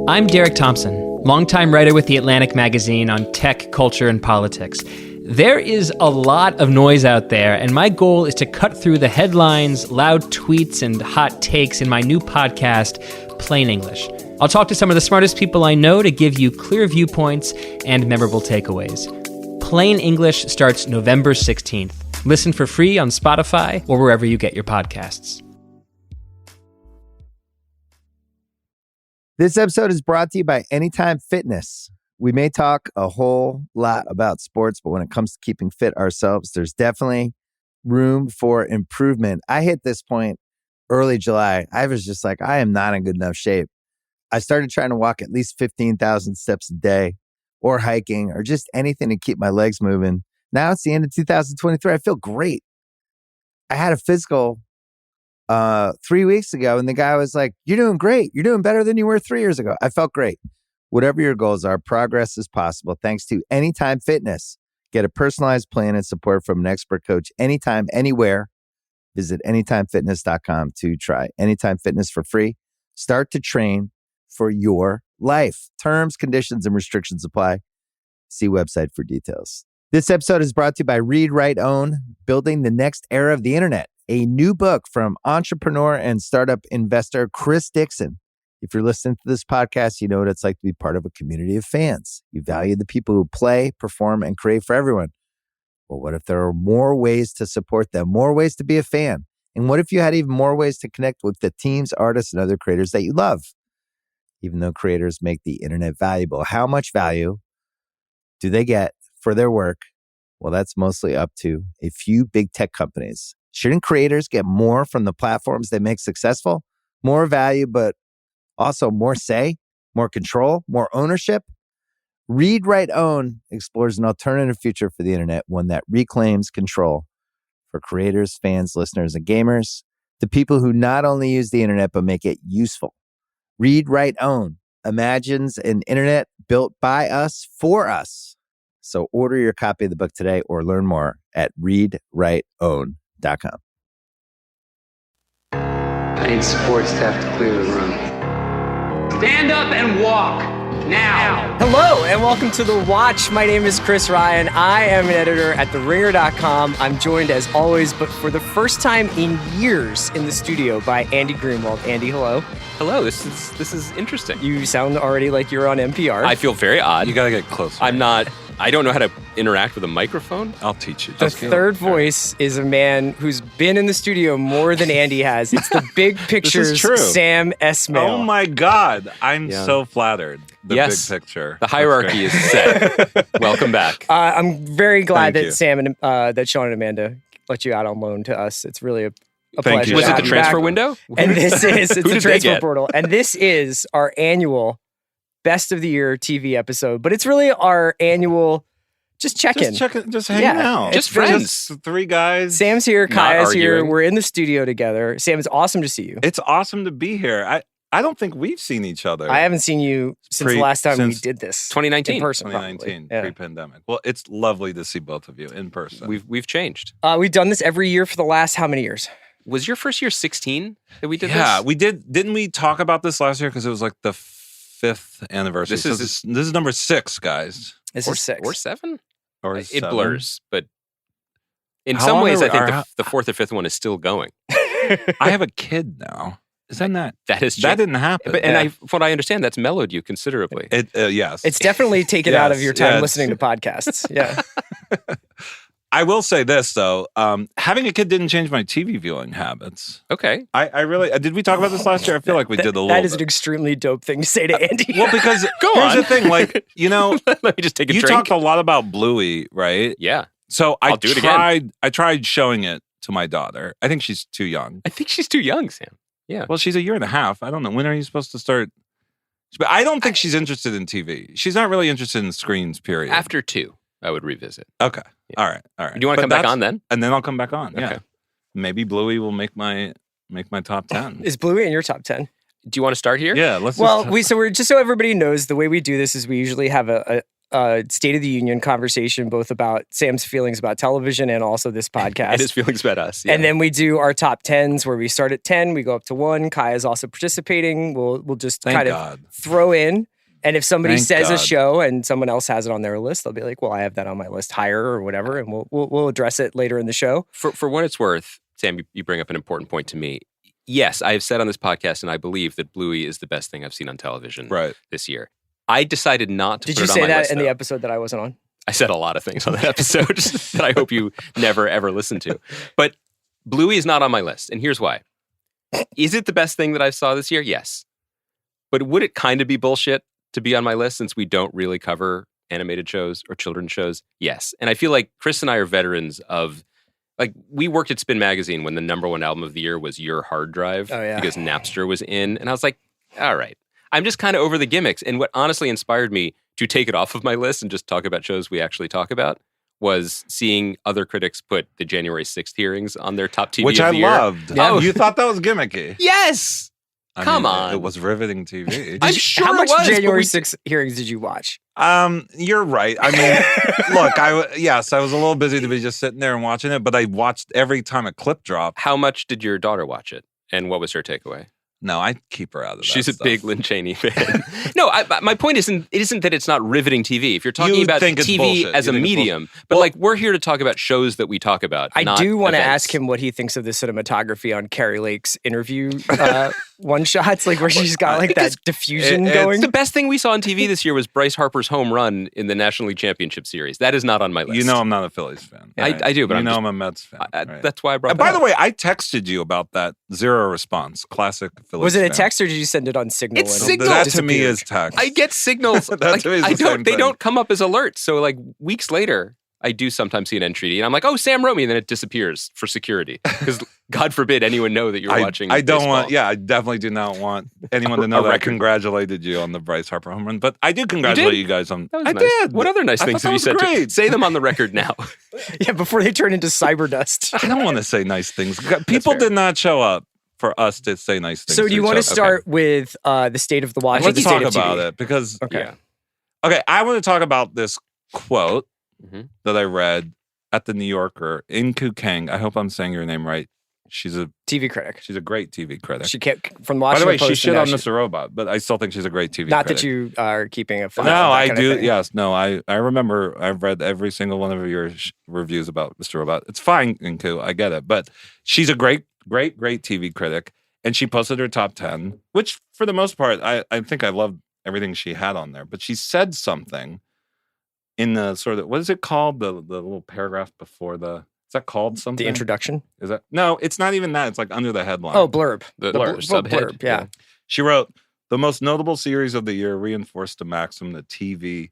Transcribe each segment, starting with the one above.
I'm Derek Thompson, longtime writer with The Atlantic magazine on tech, culture, and politics. There is a lot of noise out there, and my goal is to cut through the headlines, loud tweets, and hot takes in my new podcast, Plain English. I'll talk to some of the smartest people I know to give you clear viewpoints and memorable takeaways. Plain English starts November 16th. Listen for free on Spotify or wherever you get your podcasts. This episode is brought to you by Anytime Fitness. We may talk a whole lot about sports, but when it comes to keeping fit ourselves, there's definitely room for improvement. I hit this point early July. I was just like, I am not in good enough shape. I started trying to walk at least 15,000 steps a day or hiking or just anything to keep my legs moving. Now it's the end of 2023. I feel great. I had a physical 3 weeks ago, and the guy was like, you're doing great. You're doing better than you were 3 years ago. I felt great. Whatever your goals are, progress is possible thanks to Anytime Fitness. Get a personalized plan and support from an expert coach anytime, anywhere. Visit anytimefitness.com to try Anytime Fitness for free. Start to train for your life. Terms, conditions, and restrictions apply. See website for details. This episode is brought to you by Read, Write, Own, Building the Next Era of the Internet, a new book from entrepreneur and startup investor Chris Dixon. If you're listening to this podcast, you know what it's like to be part of a community of fans. You value the people who play, perform, and create for everyone. Well, what if there are more ways to support them, more ways to be a fan? And what if you had even more ways to connect with the teams, artists, and other creators that you love? Even though creators make the internet valuable, how much value do they get for their work? Well, that's mostly up to a few big tech companies. Shouldn't creators get more from the platforms they make successful? More value, but also more say, more control, more ownership? Read, Write, Own explores an alternative future for the internet, one that reclaims control for creators, fans, listeners, and gamers, the people who not only use the internet, but make it useful. Read, Write, Own imagines an internet built by us for us. So order your copy of the book today or learn more at readwriteown.com. I need support staff to clear the room. Stand up and walk now. Hello and welcome to The Watch. My name is Chris Ryan. I am an editor at TheRinger.com. I'm joined as always, but for the first time in years in the studio by Andy Greenwald. Andy, hello. Hello, this is interesting. You sound already like you're on NPR. I feel very odd. You gotta get closer. I don't know how to interact with a microphone. I'll teach you. The third voice is a man who's been in the studio more than Andy has. It's the big picture's Sam Esmail. Oh my God. I'm so flattered. The big picture. The hierarchy is set. Welcome back. I'm very glad Thank that you. Sam and that Sean and Amanda let you out on loan to us. It's really a Thank pleasure. you. Was to it have the you transfer back. window? And it's Who the did they transfer get? portal. And this is our annual Best of the Year TV episode. But it's really our annual just check-in. Just hanging out. Just friends. Just three guys. Sam's here, Not Kaya's here. arguing. We're in the studio together. Sam, it's awesome to see you. It's awesome to be here. I don't think we've seen each other. I haven't seen you since the last time we since did this. 2019. In person, 2019, probably. Yeah. pre-pandemic. Well, it's lovely to see both of you in person. We've changed. We've done this every year for the last how many years? Was your first year 16 that we did this? Yeah, we did. Didn't we talk about this last year? Because it was like the 5th anniversary. This is number 6, guys. This is 6. Or 7? Or It 7. blurs, but in How some long ways, are I think we- the 4th or 5th one is still going. I have a kid now. Isn't that? That is That didn't happen. But, and from what I understand, that's mellowed you considerably. Yes. It's definitely taken out of your time Yes. listening to podcasts. Yeah. I will say this though, having a kid didn't change my TV viewing habits. Okay. I really did. We talk about this last year? I feel like we did a little. That is an bit. extremely dope thing to say to Andy. Well, because Go here's on. the thing, like Let me just take a you drink. talked a lot about Bluey, right? Yeah. So I'll do it again. I tried showing it to my daughter. I think she's too young. I think she's too young, Sam. Yeah. Well, she's a year and a half. I don't know. When are you supposed to start? But I don't think she's interested in TV. She's not really interested in screens, period. After 2, I would revisit. Okay. All right. Do you want to come back on then? And then I'll come back on. Yeah. Okay. Maybe Bluey will make my top 10. Is Bluey in your top 10? Do you want to start here? Yeah. Let's. Well, we're just so everybody knows, the way we do this is we usually have a State of the Union conversation, both about Sam's feelings about television and also this podcast. And his feelings about us. Yeah. And then we do our top 10s where we start at 10, we go up to 1. Kai is also participating. We'll just Thank kind God. of throw in. And if somebody Thank says a God. show and someone else has it on their list, they'll be like, well, I have that on my list higher or whatever. And we'll address it later in the show. For what it's worth, Sam, you bring up an important point to me. Yes, I have said on this podcast, and I believe that Bluey is the best thing I've seen on television this year. I decided not to Did put you it on say my that list, in the though. episode that I wasn't on? I said a lot of things on that episode that I hope you never, ever listen to. But Bluey is not on my list, and here's why. Is it the best thing that I saw this year? Yes. But would it kind of be bullshit to be on my list since we don't really cover animated shows or children's shows? Yes. And I feel like Chris and I are veterans of, like, we worked at Spin Magazine when the #1 album of the year was Your Hard Drive because Napster was in. And I was like, all right, I'm just kind of over the gimmicks. And what honestly inspired me to take it off of my list and just talk about shows we actually talk about was seeing other critics put the January 6th hearings on their top TV Which of I the year. loved. Oh. You thought that was gimmicky. Yes. Come mean, on. It was riveting TV. I'm sure How much it was, but January we- 6th hearings did you watch? You're right. I mean, look, I was a little busy to be just sitting there and watching it, but I watched every time a clip dropped. How much did your daughter watch it? And what was her takeaway? No, I keep her out of that. She's a stuff. big Lynn Cheney fan. No, my point isn't that it's not riveting TV. If you're talking You about think it's TV bullshit. as You a think it's medium, bullshit. but Well- like we're here to talk about shows that we talk about. I not do want to events. ask him what he thinks of the cinematography on Carrie Lake's interview one shots, like where she's got like that diffusion going. The best thing we saw on TV this year was Bryce Harper's home run in the National League Championship Series. That is not on my list. You know I'm not a Phillies fan. I do, but you know I'm I'm a Mets fan. right? That's why I brought And that by up. the way, I texted you about that. Zero response. Classic Phillies Was it a fan. text or did you send it on Signal? It's and Signal. That to me disappeared? is text. I get signals. That like, to me is the I same don't. They thing. don't come up as alerts. So like weeks later, I do sometimes see an entry, and I'm like, "Oh, Sam wrote me," and then it disappears for security because God forbid anyone know that you're watching. I don't baseball. want. Yeah, I definitely do not want anyone to know A that I record. congratulated you on the Bryce Harper home run. But I do congratulate you guys on. That was I nice. did. What other nice I things thought have you that said? was To, great. say them on the record now. Yeah, before they turn into cyber dust. I don't want to say nice things. People fair. did not show up for us to say nice things. So do you want to start with the state of the watch? or Let's the talk state of about TV? it because Okay. Yeah. okay, I want to talk about this quote Mhm. that I read at the New Yorker. Inku Kang. I hope I'm saying your name right. She's a TV critic. great TV critic. She kept from By Washington the way, Post. she and shit now on she- Mr. Robot, but I still think she's a great TV Not critic. that you are keeping a file. No, of that I kind of do. thing. Yes, no, I remember. I've read every single one of your reviews about Mr. Robot. It's fine, Inku. I get it, but she's a great TV critic, and she posted her top 10, which for the most part, I think I loved everything she had on there. But she said something in the sort of what is it called? The little paragraph before the. Is that called something? The introduction. Is that no? It's not even that. It's like under the headline. Oh, blurb. The blurb. subhead. Blurb, yeah. She wrote, "The most notable series of the year reinforced the maxim that TV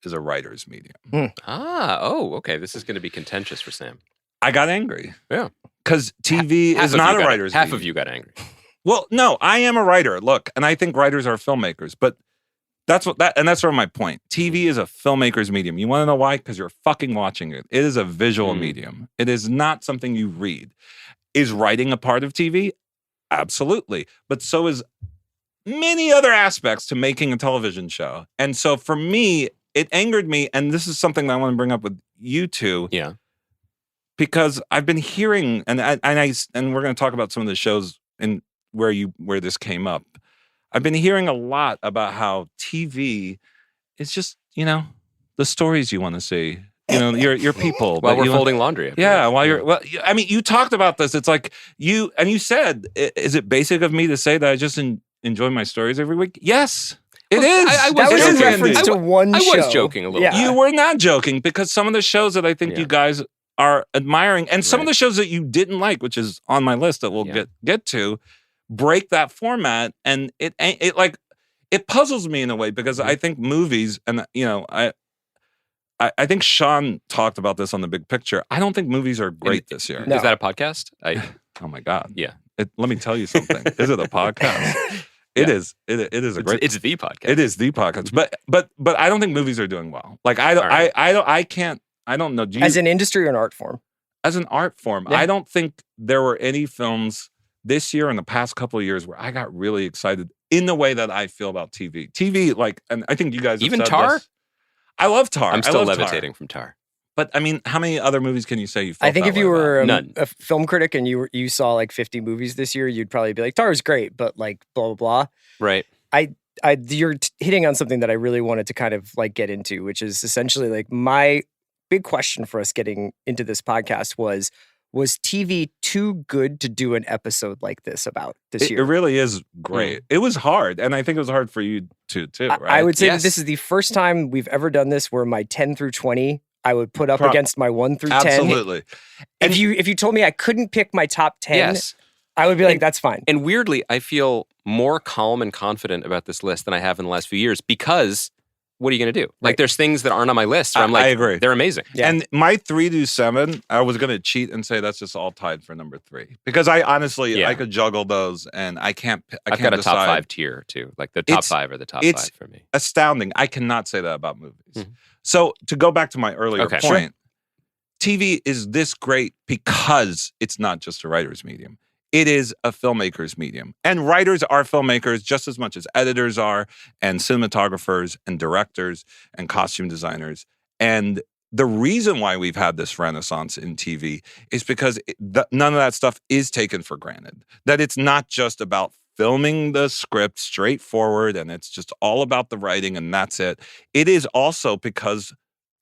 is a writer's medium." Okay. This is going to be contentious for Sam. I got angry. Yeah. Because TV Half is of not you a got- writer's Half medium. of you got angry. Well, no, I am a writer. Look, and I think writers are filmmakers, but that's sort of my point. TV is a filmmaker's medium. You want to know why? Because you're fucking watching it. It is a visual medium. It is not something you read. Is writing a part of TV? Absolutely. But so is many other aspects to making a television show. And so for me, it angered me, and this is something that I want to bring up with you two. Yeah. Because I've been hearing, and we're going to talk about some of the shows in where this came up. I've been hearing a lot about how TV is just, the stories you want to see. Your people. While that we're you- folding laundry. Yeah, I mean, you talked about this. It's like you said, is it basic of me to say that I just enjoy my stories every week? Yes, it is. I was That was in joking. reference to one I show. was joking a little. Yeah. You were not joking because some of the shows that I think Yeah. you guys are admiring, and some of Right. the shows that you didn't like, which is on my list that we'll Yeah. get to, break that format, and it puzzles me in a way because I think movies, and I think Sean talked about this on The Big Picture. I don't think movies are great this year. No. Is that a podcast? Oh my God! Yeah. Let me tell you something. Is it a podcast? It Yeah. is. It is a great. It's the podcast. It is the podcast, but I don't think movies are doing well. Like I don't. All right. I can't. I don't know. Do you, As an industry or an art form? as an art form, Yeah. I don't think there were any films this year and the past couple of years where I got really excited in the way that I feel about TV. TV, like, and I think you guys have Even said Tar? this. I love Tar. I'm still I love levitating Tar. from Tar. But I mean, how many other movies can you say you felt I think that if you way were about? None. a film critic and you saw like 50 movies this year, you'd probably be like, Tar is great, but like blah, blah, blah. Right. You're hitting on something that I really wanted to kind of like get into, which is essentially like my big question for us getting into this podcast was TV too good to do an episode like this about this year? It really is great. It was hard. And I think it was hard for you too, right? I would say that Yes. this is the first time we've ever done this where my 10 through 20 I would put up against my 1 through 10. Absolutely. If you told me I couldn't pick my top 10, Yes. I would be like, that's fine. And weirdly, I feel more calm and confident about this list than I have in the last few years because what are you going to do? Like, Right. there's things that aren't on my list where I'm like, I agree. they're amazing. Yeah. And my 3 to 7, I was going to cheat and say that's just all tied for number 3 because I honestly Yeah. I could juggle those and I can't. I've got a decide. top 5 tier too. Like the top It's- 5 are the top it's 5 for me. Astounding. I cannot say that about movies. Mhm. So to go back to my earlier Okay. point, TV is this great because it's not just a writer's medium. It is a filmmaker's medium. And writers are filmmakers just as much as editors are, and cinematographers and directors and costume designers. And the reason why we've had this renaissance in TV is because none of that stuff is taken for granted. That it's not just about filming the script straightforward and it's just all about the writing and that's it. It is also because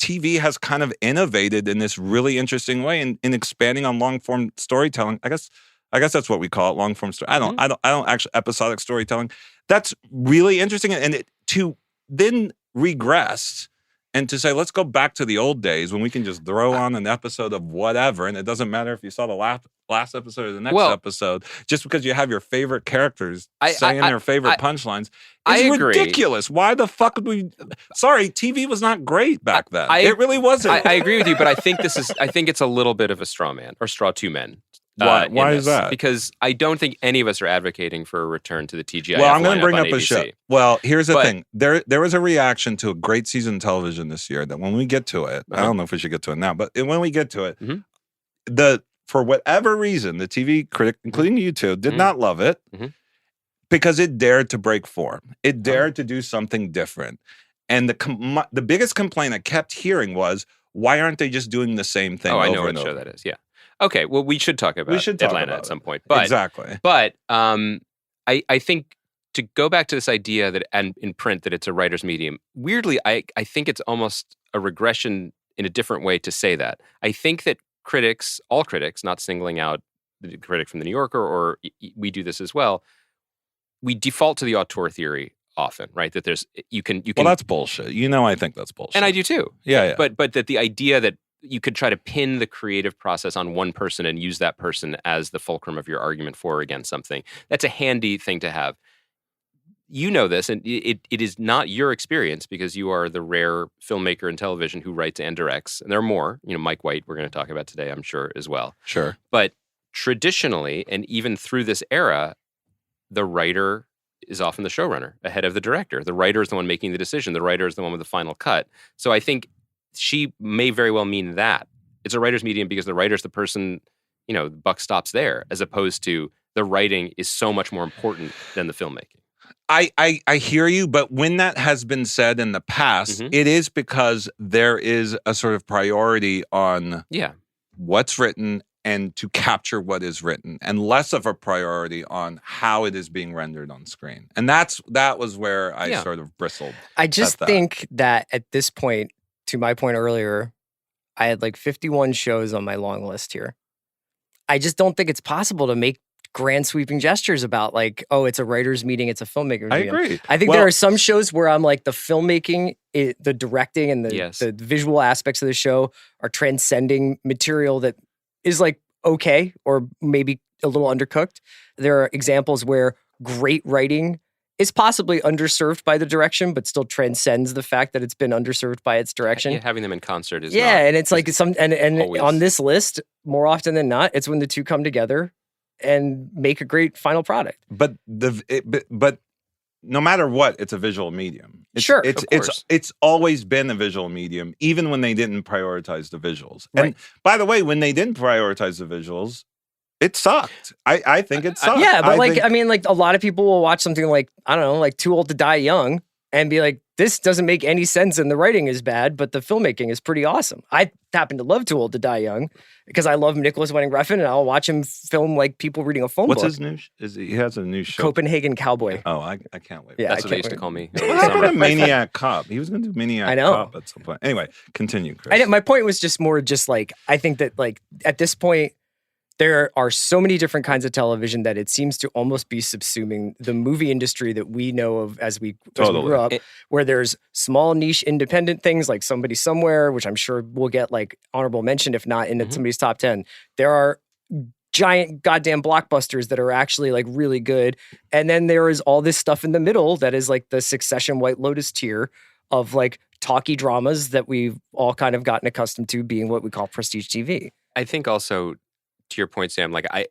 TV has kind of innovated in this really interesting way in expanding on long form storytelling. I guess that's what we call it, long form story. I don't actually episodic storytelling. That's really interesting, and it to then regress and to say let's go back to the old days when we can just throw on an episode of whatever, and it doesn't matter if you saw the last episode or the next episode, just because you have your favorite characters saying their favorite punchlines. I It's agree. ridiculous. Why the fuck would we? Sorry, TV was not great back then. It really wasn't. I agree with you, but I think it's a little bit of a straw man or straw two men. Why in is this, that? Because I don't think any of us are advocating for a return to the TGIF. Well, I'm going to lineup bring on up a ABC. show. Well, here's the thing. There was a reaction to a great season of television this year that when we get to it, I don't know if we should get to it now, but when we get to it, for whatever reason, the TV critic, including you two, did not love it because it dared to break form. It dared to do something different. And the biggest complaint I kept hearing was, why aren't they just doing the same thing over I know and what over? show that is. Yeah. Okay. Well, we should talk about Atlanta at some point. But Exactly. But I think to go back to this idea that and in print that it's a writer's medium, weirdly, I think it's almost a regression in a different way to say that. I think that all critics, not singling out the critic from the New Yorker, or we do this as well, we default to the auteur theory often, right? That there's you can. Well, that's bullshit. I think that's bullshit. And I do too. Yeah. But that the idea that you could try to pin the creative process on one person and use that person as the fulcrum of your argument for or against something. That's a handy thing to have. You know this, and it is not your experience because you are the rare filmmaker in television who writes and directs. And there are more. Mike White, we're going to talk about today, I'm sure, as well. Sure. But traditionally, and even through this era, the writer is often the showrunner ahead of the director. The writer is the one making the decision. The writer is the one with the final cut. So I think she may very well mean that. It's a writer's medium because the writer's the person, the buck stops there, as opposed to the writing is so much more important than the filmmaking. I hear you, but when that has been said in the past, it is because there is a sort of priority on what's written and to capture what is written, and less of a priority on how it is being rendered on screen. And that was where I sort of bristled. I just think that at this point, to my point earlier, I had like 51 shows on my long list here. I just don't think it's possible to make grand sweeping gestures about like, oh, it's a writer's meeting, it's a filmmaker's meeting. I agree. I think there are some shows where I'm like the filmmaking, the directing and the visual aspects of the show are transcending material that is like okay or maybe a little undercooked. There are examples where great writing is possibly underserved by the direction, but still transcends the fact that it's been underserved by its direction. Yeah, having them in concert is and it's like and always. On this list, more often than not, it's when the two come together and make a great final product. But but no matter what, it's a visual medium. It's always been a visual medium, even when they didn't prioritize the visuals. Right. And by the way, when they didn't prioritize the visuals, it sucked. I think it sucked. Yeah, but a lot of people will watch something like, I don't know, like Too Old to Die Young and be like, this doesn't make any sense and the writing is bad, but the filmmaking is pretty awesome. I happen to love Too Old to Die Young because I love Nicholas Winding Refn and I'll watch him film like people reading a phone book. What's his new? He has a new show. Copenhagen Cowboy. Oh, I can't wait. Yeah, that's what they used to call me. What happened to Maniac Cop? He was going to do Maniac Cop at some point. Anyway, continue, Chris. My point was just more like, I think that like at this point, there are so many different kinds of television that it seems to almost be subsuming the movie industry that we know of as we grew up, where there's small niche independent things like Somebody Somewhere, which I'm sure will get like honorable mention, if not in somebody's top 10. There are giant goddamn blockbusters that are actually like really good. And then there is all this stuff in the middle that is like the Succession, White Lotus tier of like talky dramas that we've all kind of gotten accustomed to being what we call prestige TV. I think also, to your point, Sam, like I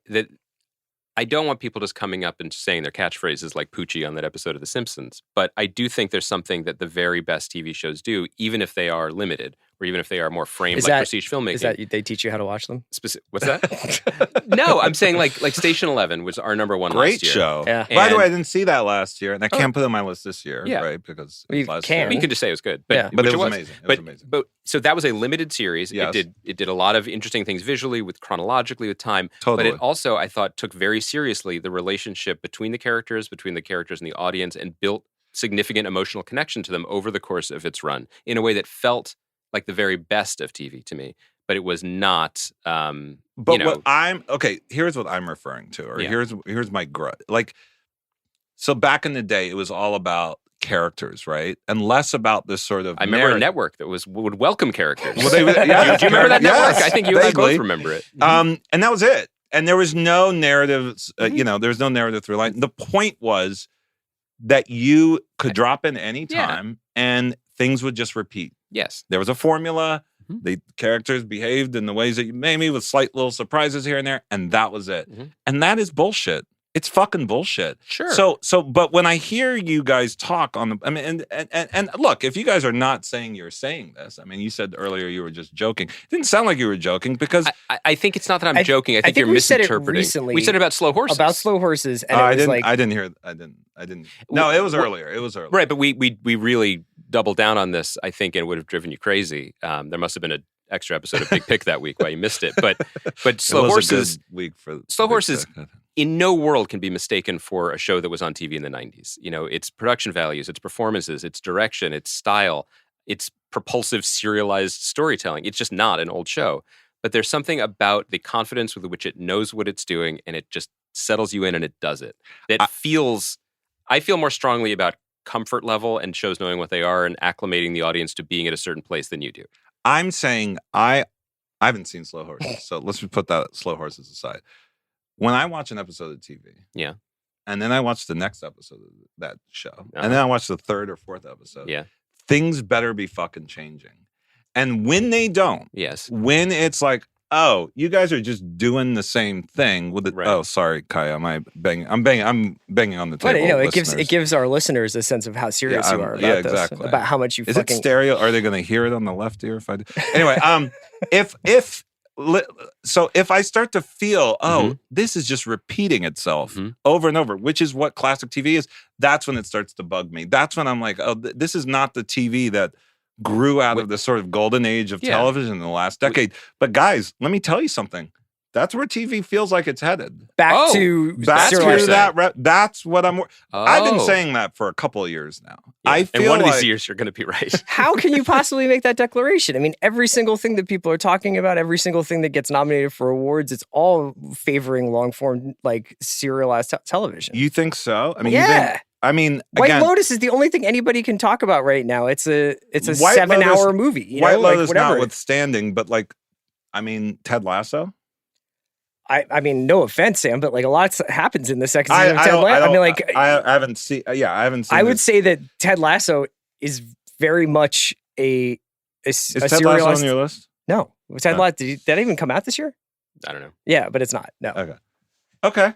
don't want people just coming up and saying their catchphrases like Poochie on that episode of The Simpsons, but I do think there's something that the very best TV shows do, even if they are limited, or even if they are more framed like prestige filmmaking. Is that they teach you how to watch them? What's that? No, I'm saying like Station 11 was our number one Great last year. show. Yeah. By the way, I didn't see that last year, and I can't put it on my list this year, right? Because you last can. year. You can just say it was good, but it was amazing. It was amazing. But so that was a limited series. Yes. It did a lot of interesting things visually, with chronologically, with time. Totally. But it also, I thought, took very seriously the relationship between the characters and the audience, and built significant emotional connection to them over the course of its run in a way that felt like the very best of TV to me. But it was not. What I'm here's what I'm referring to, or here's my grudge. Like, so back in the day, it was all about characters, right, and less about this sort of. I remember a network that would welcome characters. Well, do you remember that network? Yes, I think you and I both remember it. And that was it. And there was no narrative. There was no narrative through line. The point was that you could drop in any time, and things would just repeat. Yes, there was a formula. The characters behaved in the ways that you maybe, with slight little surprises here and there, and that was it. And that is bullshit. It's fucking bullshit. Sure. But when I hear you guys talk on and look, if you guys are not saying you're saying this, I mean, you said earlier you were just joking. It didn't sound like you were joking, because I think it's not that I'm joking. I think you're misinterpreting. Recently, we said it about slow horses. About slow horses, and I didn't hear. I didn't. No, it was earlier. It was earlier. Right, but we really doubled down on this, I think, and it would have driven you crazy. There must have been an extra episode of Big Pick that week why you missed it. But slow horses. A good week for slow horses. In no world can be mistaken for a show that was on TV in the 90s. You know, its production values, its performances, its direction, its style, its propulsive serialized storytelling. It's just not an old show. But there's something about the confidence with which it knows what it's doing, and it just settles you in, and it does it. I feel more strongly about comfort level and shows knowing what they are and acclimating the audience to being at a certain place than you do. I'm saying I haven't seen Slow Horses, so let's put that Slow Horses aside. When I watch an episode of TV, and then I watch the next episode of that show, and then I watch the third or fourth episode, things better be fucking changing. And when they don't, when it's like, oh, you guys are just doing the same thing with it. Right. Oh, sorry, Kaya, I'm banging on the table. But it gives our listeners a sense of how serious you are about this, exactly. about how much you. Is it stereo? Are they going to hear it on the left ear? If I do? Anyway, if I start to feel, this is just repeating itself over and over, which is what classic TV is, that's when it starts to bug me. That's when I'm like, oh, this is not the TV that grew out of the sort of golden age of television in the last decade. But guys, let me tell you something. That's where TV feels like it's headed. Back to that. That's what I'm. I've been saying that for a couple of years now. Yeah. I feel and one of these years you're going to be right. How can you possibly make that declaration? I mean, every single thing that people are talking about, every single thing that gets nominated for awards, it's all favoring long form, like serialized television. You think so? I mean, yeah. White Lotus is the only thing anybody can talk about right now. It's a 7-hour movie. White Lotus notwithstanding, but Ted Lasso. I mean, no offense, Sam, but like a lot happens in the second season of Ted Lasso. I haven't seen. I haven't seen. I would say that Ted Lasso is very much is Ted Lasso on your list? No, Ted Lasso. Did that even come out this year? I don't know. Yeah, but it's not. No. Okay.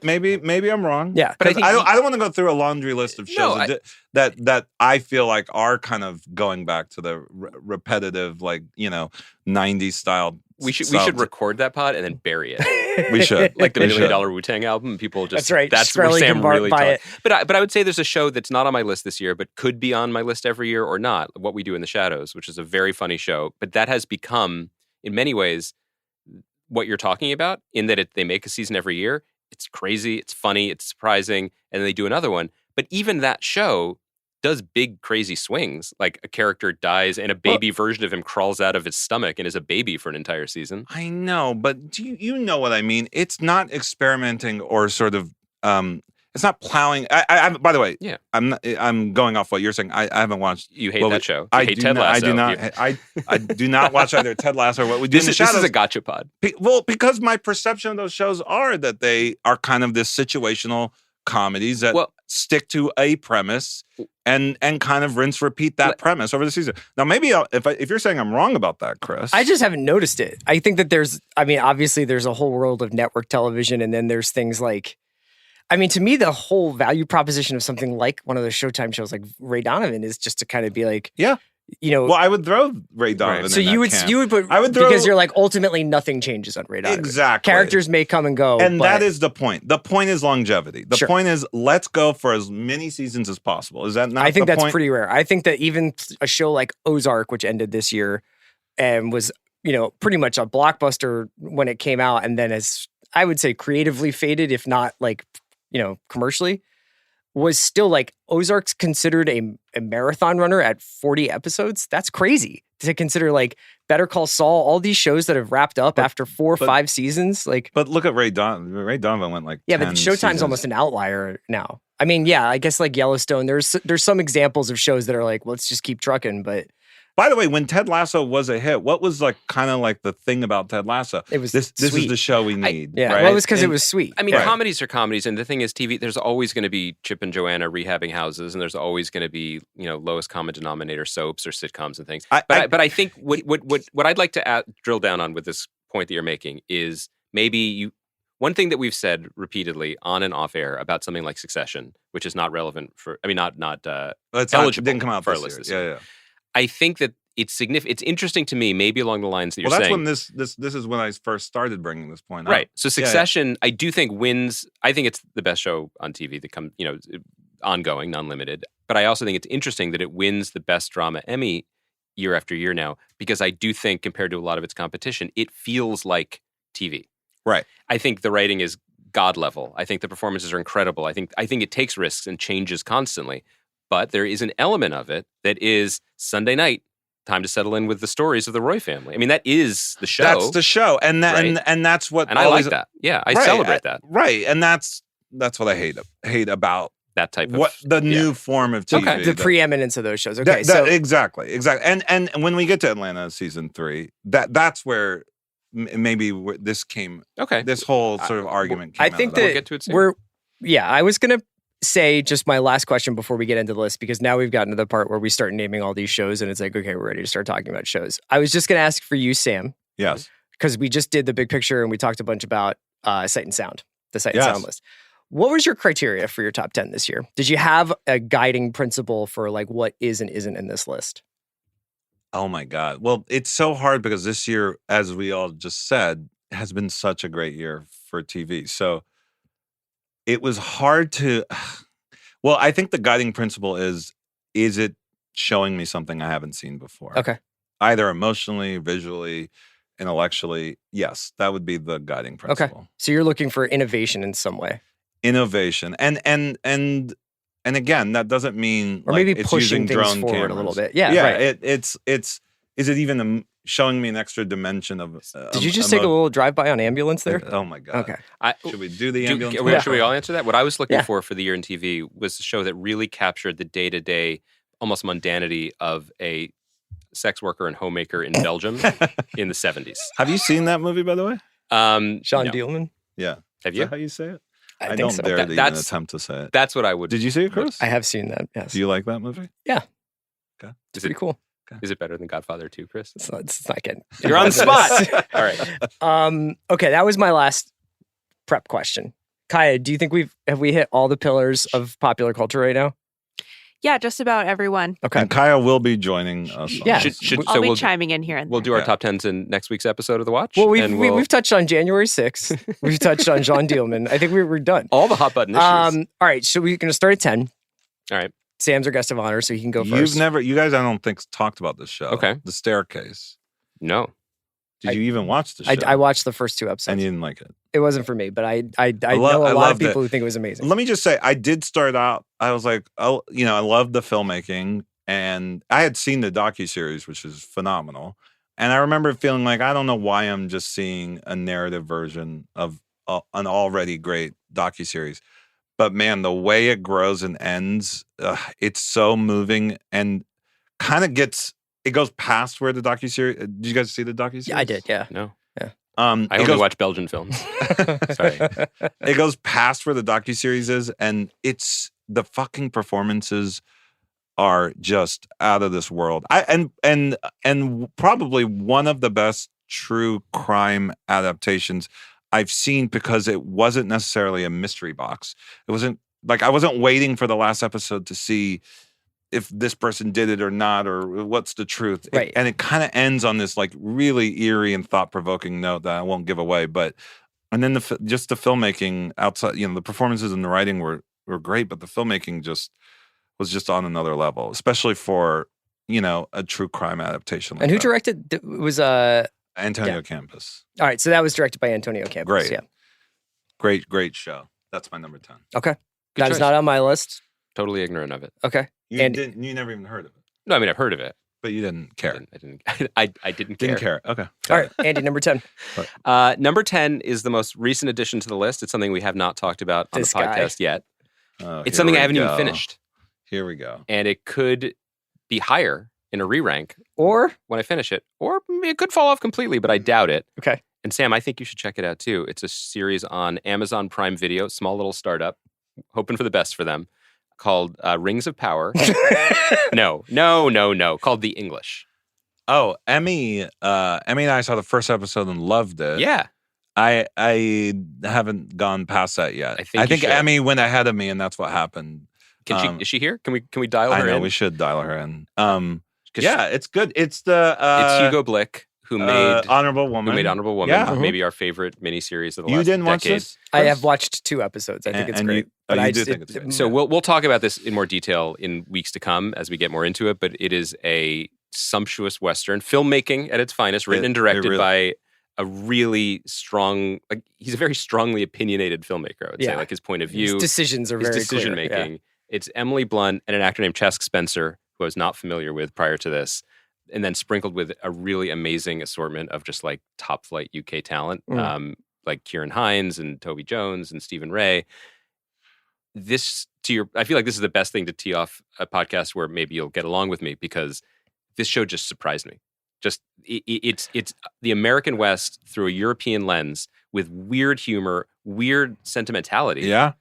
Maybe I'm wrong. Yeah, but I don't want to go through a laundry list of shows that I feel like are kind of going back to the repetitive, 90s style. We should record that pod and then bury it. We should. Like the $1 We Million Wu-Tang album. People just That's right. That's where Sam really buy talks. But I would say there's a show that's not on my list this year, but could be on my list every year or not. What We Do in the Shadows, which is a very funny show, but that has become, in many ways, what you're talking about. In that they make a season every year. It's crazy. It's funny. It's surprising, and then they do another one. But even that show does big crazy swings. Like a character dies and a baby version of him crawls out of his stomach and is a baby for an entire season. I know, but do you know what I mean? It's not experimenting or sort of it's not plowing. I by the way, yeah, I'm going off what you're saying. I haven't watched. You hate that show. You hate Ted Lasso. I do not. I do not watch either Ted Lasso or What We Do in the Shadows. This is a gotcha pod. Well, because my perception of those shows are that they are kind of this situational comedies that stick to a premise and kind of rinse repeat that premise over the season. Now, maybe if you're saying I'm wrong about that, Chris, I just haven't noticed it. I think that obviously there's a whole world of network television, and then there's things like, to me, the whole value proposition of something like one of those Showtime shows like Ray Donovan is just to kind of be like, well, I would throw Ray Donovan. Right. So you would put, I would throw, because you're like, ultimately nothing changes on Ray Donovan. Exactly. Characters may come and go, and that is the point. The point is longevity. The Sure. point is let's go for as many seasons as possible. Is that not? I think the that's point? pretty rare. I think that even a show like Ozark, which ended this year, and was pretty much a blockbuster when it came out, and then has, I would say, creatively faded, if not like commercially, was still like Ozark's considered a marathon runner at 40 episodes. That's crazy to consider. Like Better Call Saul, all these shows that have wrapped up after 4 or 5 seasons. Like, but look at Ray Donovan. Ray Donovan went like 10 but Showtime's seasons. almost an outlier now. I guess like Yellowstone. There's some examples of shows that are like, let's just keep trucking. But by the way, when Ted Lasso was a hit, what was like kind of like the thing about Ted Lasso? It was this sweet. is the show we need. Right? Right? Well, it was because it was sweet. Comedies are comedies, and the thing is, TV. There's always going to be Chip and Joanna rehabbing houses, and there's always going to be lowest common denominator soaps or sitcoms and things. But I think what I'd like to drill down on with this point that you're making is maybe one thing that we've said repeatedly on and off air about something like Succession, which is not relevant for. It's eligible. Didn't come out for this our list year. this year. Yeah. I think that it's significant. It's interesting to me, maybe along the lines that you're saying. saying. Well, that's when this is when I first started bringing this point up. Right. So Succession, I do think wins. I think it's the best show on TV that comes, ongoing, non-limited. But I also think it's interesting that it wins the Best Drama Emmy year after year now, because I do think compared to a lot of its competition, it feels like TV. Right. I think the writing is God level. I think the performances are incredible. I think it takes risks and changes constantly. But there is an element of it that is Sunday night. Time to settle in with the stories of the Roy family. That is the show. That's the show, and that's what. And I like that. Yeah, I celebrate that. Right, and that's what I hate about that type of new form of TV. Okay. The preeminence of those shows. Okay, exactly. And when we get to Atlanta season 3, that's where maybe this came. Okay, this whole sort of argument. I think that we'll get to it soon. I was gonna say just my last question before we get into the list, because now we've gotten to the part where we start naming all these shows and it's like, okay, we're ready to start talking about shows. I was just going to ask for you, Sam. Yes. Because we just did the big picture and we talked a bunch about Sight and Sound, the Sight and Sound list. What was your criteria for your top 10 this year? Did you have a guiding principle for like what is and isn't in this list? Oh my God. Well, it's so hard because this year, as we all just said, has been such a great year for TV. So it was hard to, well, I think the guiding principle is it showing me something I haven't seen before? Okay. Either emotionally, visually, intellectually. Yes, that would be the guiding principle. Okay. So you're looking for innovation in some way. Innovation. And again, that doesn't mean or like maybe it's pushing using things drone forward cameras. a little bit. Yeah, right. Is it even showing me an extra dimension of Did you just take a little drive-by on ambulance there? Oh my God. Okay. Should we do the ambulance? Should we all answer that? What I was looking for the year in TV was a show that really captured the day-to-day, almost mundanity of a sex worker and homemaker in Belgium in the 70s. Have you seen that movie, by the way? Sean Dielman? Yeah. Have you? Is that how you say it? I don't so. dare to even attempt to say it. That's what I would. Did you see it, Chris? I have seen that, yes. Do you like that movie? Yeah. Okay. It's pretty cool. Is it better than Godfather 2, Chris? It's not getting. You're on the spot. All right. Okay, that was my last prep question. Kaya, do you think have we hit all the pillars of popular culture right now? Yeah, just about everyone. Okay. And Kaya will be joining us. Yeah. I'll be chiming in here and we'll do our top 10s in next week's episode of The Watch. Well, we've touched on January 6th. We've touched on John Dielman. I think we're done. All the hot button issues. All right, so we're going to start at 10. All right. Sam's our guest of honor, so he can go first. You guys, I don't think, talked about this show. Okay. The Staircase. No. Did you even watch the show? I watched the first 2 episodes. And you didn't like it? It wasn't for me, but I know a lot of people who think it was amazing. Let me just say, I did start out, I was like, oh, I love the filmmaking. And I had seen the docuseries, which is phenomenal. And I remember feeling like, I don't know why I'm just seeing a narrative version of an already great docuseries. But man, the way it grows and ends, it's so moving and kind of it goes past where the docuseries. Did you guys see the docuseries? Yeah, I did. Yeah. No. Yeah. I only watch Belgian films. Sorry. It goes past where the docuseries is, and it's the fucking performances are just out of this world. And probably one of the best true crime adaptations I've seen, because it wasn't necessarily a mystery box. It wasn't like I wasn't waiting for the last episode to see if this person did it or not, or what's the truth. Right. And it kind of ends on this like really eerie and thought-provoking note that I won't give away. And then just the filmmaking outside, the performances and the writing were great, but the filmmaking was just on another level, especially for, a true crime adaptation. And who directed? It was Antonio Campos. All right, so that was directed by Antonio Campos. Great. Yeah. Great show. That's my number 10. Okay. That is not on my list. Totally ignorant of it. Okay. You never even heard of it. No, I mean, I've heard of it. But you didn't care. I didn't care. Didn't care. Okay. All right, Andy, number 10. Number 10 is the most recent addition to the list. It's something we have not talked about on the podcast yet. It's something I haven't even finished. Here we go. And it could be higher in a re-rank, or when I finish it, or it could fall off completely, but I doubt it. Okay. And Sam, I think you should check it out too. It's a series on Amazon Prime Video, small little startup, hoping for the best for them, called Rings of Power. No, called The English. Oh, Emmy and I saw the first episode and loved it. Yeah. I haven't gone past that yet. I think Emmy went ahead of me, and that's what happened. Is she here? Can we dial her in? I know we should dial her in. It's good. It's it's Hugo Blick who made Honorable Woman. Yeah. Maybe our favorite miniseries of the last decade. You didn't watch this? I have watched 2 episodes. I think it's great. You do think it's great. So we'll talk about this in more detail in weeks to come as we get more into it. But it is a sumptuous Western filmmaking at its finest, written and directed by a really strong. He's a very strongly opinionated filmmaker. I would say, his point of view, his decisions are very clear. Decision making. Yeah. It's Emily Blunt and an actor named Chesk Spencer, who I was not familiar with prior to this, and then sprinkled with a really amazing assortment of just like top flight UK talent, like Kieran Hines and Toby Jones and Stephen Ray. I feel like this is the best thing to tee off a podcast where maybe you'll get along with me, because this show just surprised me. Just it's the American West through a European lens with weird humor, weird sentimentality. Yeah.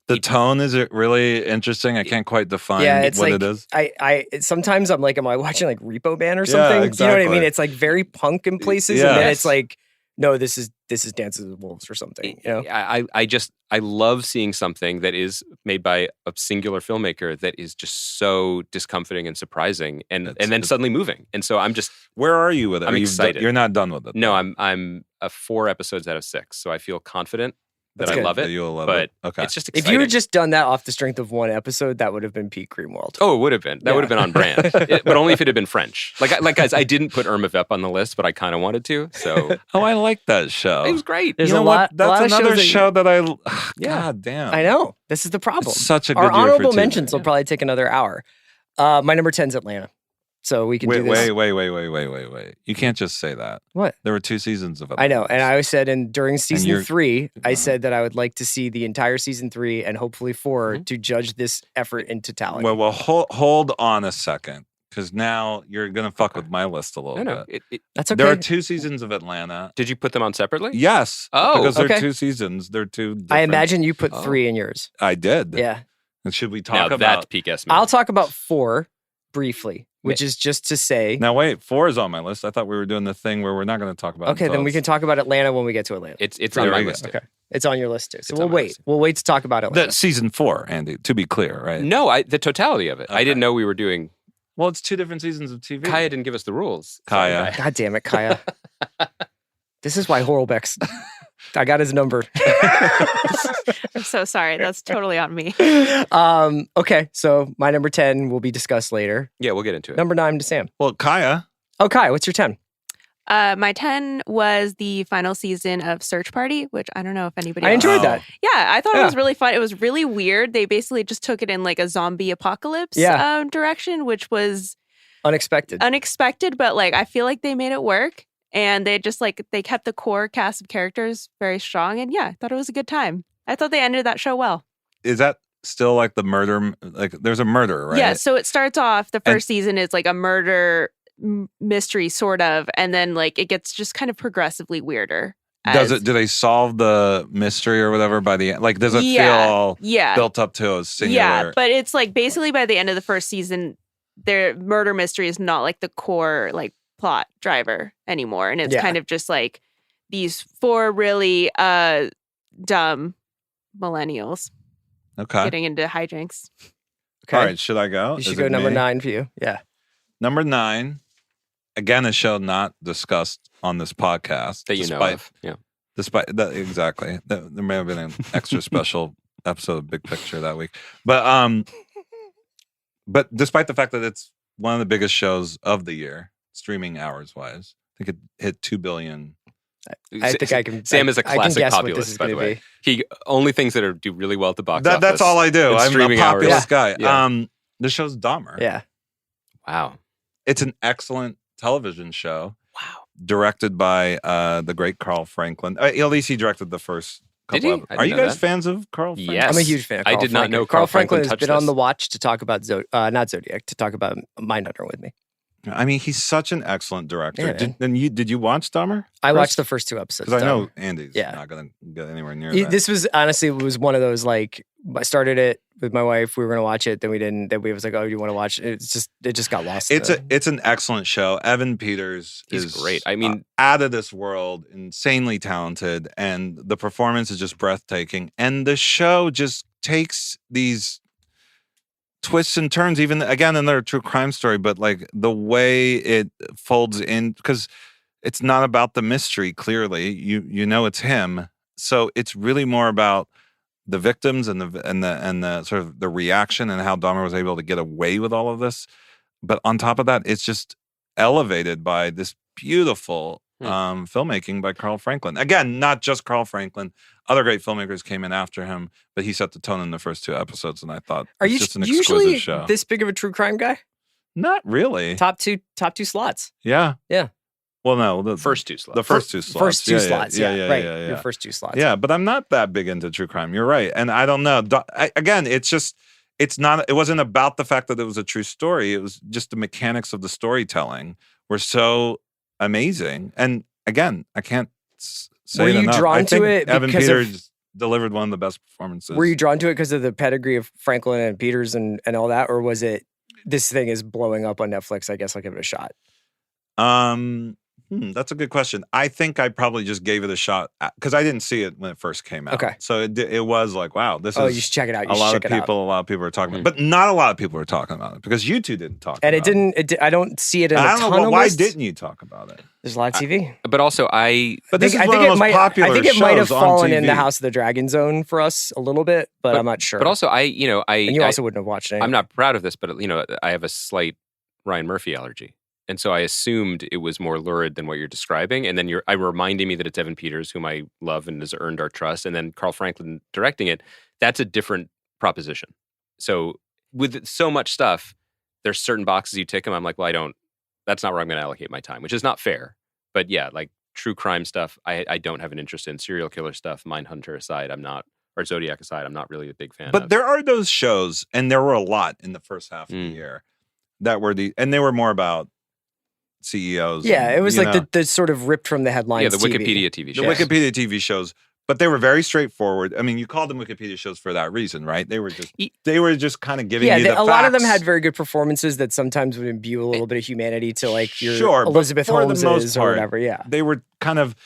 The tone is really interesting. I can't quite define what it is. I sometimes I'm like, am I watching like Repo Man or something? Yeah, exactly. You know what I mean? It's like very punk in places, and then it's like, no, this is Dances with Wolves or something. I love seeing something that is made by a singular filmmaker that is just so discomforting and surprising, and then suddenly moving. And so I'm just, where are you with it? I'm excited. You're not done with it. No, I'm 4 episodes out of 6, so I feel confident that I love it. You'll love it. Okay. It's just exciting. If you had just done that off the strength of 1 episode, that would have been Pete Greenwald. Oh, it would have been. That would have been on brand. But only if it had been French. Like guys, I didn't put Irma Vep on the list, but I kind of wanted to. So I like that show. It was great. There's you know what? That's another show that I. Yeah. God damn. I know. This is the problem. It's such a good Our year for honorable TV. mentions will probably take another hour. My number 10 is Atlanta. So we can do this. Wait. You can't just say that. What? There were 2 seasons of it. I know. And I always said, during season 3, I said that I would like to see the entire season 3 and hopefully 4 to judge this effort in totality. Well, hold on a second, because now you're going to fuck with my list a little bit. That's okay. There are 2 seasons of Atlanta. Did you put them on separately? Yes. Oh, because they're 2 seasons. They're 2 different. I imagine you put 3 in yours. I did. Yeah. And should we talk about that Pete Esmail? I'll talk about 4 briefly, which is just to say. Now wait, 4 is on my list. I thought we were doing the thing where we're not going to talk about. Okay, then we can talk about Atlanta when we get to Atlanta. It's on my list. Okay. It's on your list too. So we'll wait. We'll wait to talk about it later. The season 4, Andy, to be clear, right? No, the totality of it. Okay. I didn't know we were doing... Well, it's 2 different seasons of TV. Kaya didn't give us the rules. Kaya. God damn it, Kaya. This is why Horlbeck's... I got his number. I'm so sorry. That's totally on me. Okay, so my number 10 will be discussed later. Yeah, we'll get into it. Number 9 to Sam. Well, Kaya. Oh, Kaya, what's your 10? My 10 was the final season of Search Party, which I don't know if anybody I enjoyed that. Yeah, I thought it was really fun. It was really weird. They basically just took it in like a zombie apocalypse direction, which was unexpected, but like I feel like they made it work. And they just they kept the core cast of characters very strong. And yeah, I thought it was a good time. I thought they ended that show well. Is that still like the murder? Like there's a murder, right? Yeah. So it starts off, the first season is like a murder mystery sort of. And then like it gets just kind of progressively weirder. Do they solve the mystery or whatever by the end? Like does it feel all built up to a singular? Yeah. But it's like basically by the end of the first season, their murder mystery is not like the core like plot driver anymore, and it's kind of just like these 4 really dumb millennials getting into hijinks. Okay. All right, should I go? You should go number 9 for you. Yeah. Number 9, again, a show not discussed on this podcast. That you know of. Yeah. Despite that, exactly. There may have been an extra special episode of Big Picture that week. But despite the fact that it's one of the biggest shows of the year, streaming hours wise, I think it hit 2 billion. I think I can. Sam is a classic populist, by the way. He only things that do really well at the box office. That's all I do. I'm a populist guy. Yeah. The show's Dahmer. Yeah. Wow. It's an excellent television show. Wow. Directed by the great Carl Franklin. At least he directed the first couple of them. Are you guys fans of Carl Franklin? Yes. I'm a huge fan of Carl I did not know Carl Franklin has touched been this. on the watch to talk about not Zodiac, to talk about Mindhunter with me. I mean, he's such an excellent director. Yeah, did you watch Dahmer? I watched the first 2 episodes. Because I know Andy's not going to get anywhere near that. This was honestly one of those like I started it with my wife. We were going to watch it, then we didn't. Then we was like, "Oh, do you want to watch it?" It just got lost. It's an excellent show. Evan Peters is great. I mean, out of this world, insanely talented, and the performance is just breathtaking. And the show just takes these twists and turns, even again in their true crime story, but like the way it folds in, because it's not about the mystery. Clearly, you know it's him, so it's really more about the victims and the sort of the reaction and how Dahmer was able to get away with all of this. But on top of that, it's just elevated by this beautiful filmmaking by Carl Franklin. Again, not just Carl Franklin. Other great filmmakers came in after him, but he set the tone in the first 2 episodes, and I thought it's just an exquisite show. This big of a true crime guy? Not really. Top two slots. Yeah. Yeah. Well, no, the first 2 slots. The first 2 slots. First 2 slots. Yeah, right. Yeah. Your first 2 slots. Yeah, but I'm not that big into true crime. You're right, and I don't know. Again, it's not. It wasn't about the fact that it was a true story. It was just the mechanics of the storytelling were so amazing. And again, I can't say were it you enough. drawn I to think it Evan because Peters delivered one of the best performances. Were you drawn to it because of the pedigree of Franklin and Peters and all that, or was it this thing is blowing up on Netflix? I guess I'll give it a shot. That's a good question. I think I probably just gave it a shot because I didn't see it when it first came out. Okay. So it was like, wow, this is... Oh, you should check it out. A lot of people are talking about it. But not a lot of people were talking about it because you two didn't talk about it. And I don't see it in a ton of lists. I don't know, why didn't you talk about it? There's a lot of TV. But also, But this is one of the most popular I think it might have shows fallen on in the TV. House of the Dragon zone for us a little bit, but I'm not sure. But also, and you also wouldn't have watched it. I'm not proud of this, but I have a slight Ryan Murphy allergy. And so I assumed it was more lurid than what you're describing. And then you're reminding me that it's Evan Peters, whom I love and has earned our trust. And then Carl Franklin directing it. That's a different proposition. So with so much stuff, there's certain boxes you tick and I'm like, well, that's not where I'm going to allocate my time, which is not fair. But yeah, like true crime stuff, I don't have an interest in. Serial killer stuff, Mindhunter aside, or Zodiac aside, I'm not really a big fan of. But there are those shows, and there were a lot in the first half of the year that were and they were more about CEOs. Yeah, it was like the sort of ripped from the headlines. Yeah, the Wikipedia TV shows. The Wikipedia TV shows, but they were very straightforward. I mean, you called them Wikipedia shows for that reason, right? They were just kind of giving you the facts. A lot of them had very good performances that sometimes would imbue a little bit of humanity to like your Elizabeth Holmeses or whatever. Yeah, they were kind of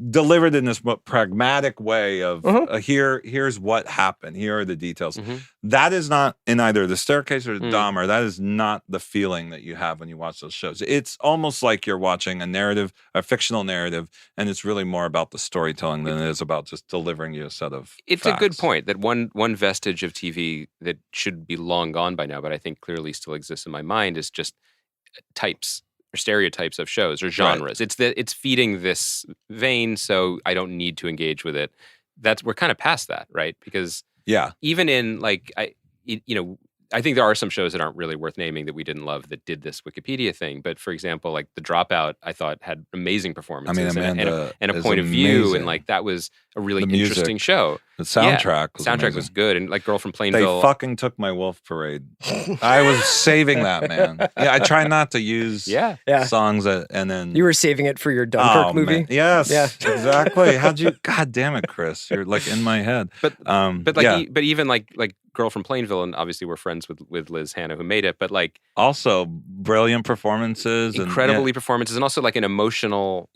delivered in this pragmatic way of here's what happened. Here are the details. That is not in either The Staircase or Dahmer. That is not the feeling that you have when you watch those shows. It's almost like you're watching a narrative, a fictional narrative, and it's really more about the storytelling than it is about just delivering you a set of It's facts. a good point that one vestige of TV that should be long gone by now, but I think clearly still exists in my mind, is just types or stereotypes of shows or genres. Right. It's feeding this vein, so I don't need to engage with it. We're kind of past that, right? Because even in I think there are some shows that aren't really worth naming that we didn't love that did this Wikipedia thing. But for example, like The Dropout, I thought had amazing performances and a point of view, and like that was a really interesting show. The soundtrack was good, and like Girl from Plainville. They fucking took my Wolf Parade. I was saving that, man. Yeah, I try not to use songs and then you were saving it for your Dunkirk movie. Man. Yes, exactly. How'd you? God damn it, Chris! You're like in my head. But even like Girl from Plainville, and obviously we're friends with Liz Hannah who made it, but like also brilliant performances, incredibly performances, and also like an emotional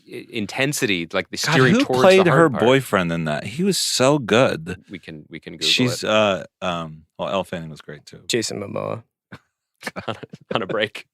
intensity, like the steering who towards played the her hard part. boyfriend in that? He was so good. We can Google She's it. Elle Fanning was great too. Jason Momoa on a break,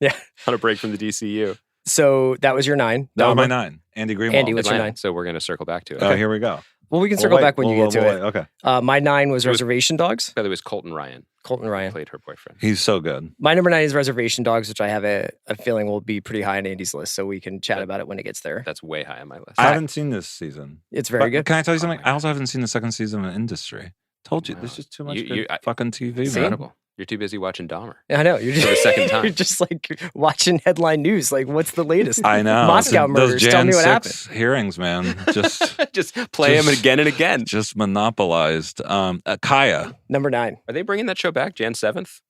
on a break from the DCU. So that was your 9. That was my 9. Andy Greenwald. Andy, what's your 9? So we're going to circle back to it. Okay, here we go. Well, we can circle back when you get to it. Okay. My 9 was Reservation Dogs. By the way, it was Colton Ryan. Colton Ryan Played her boyfriend. He's so good. My number 9 is Reservation Dogs, which I have a feeling will be pretty high on Andy's list, so we can chat about it when it gets there. That's way high on my list. I haven't seen this season. It's very good. Can I tell you something? I also haven't seen the second season of Industry. Told you, there's just too much fucking TV. It's incredible. You're too busy watching Dahmer. I know. You're just, for the second time. You're just like watching headline news. Like, what's the latest? I know. Moscow murders. Those Tell me what Jan happened. 6 hearings, man. Just play them again and again. Just monopolized. Kaya. Number 9. Are they bringing that show back? Jan 7th?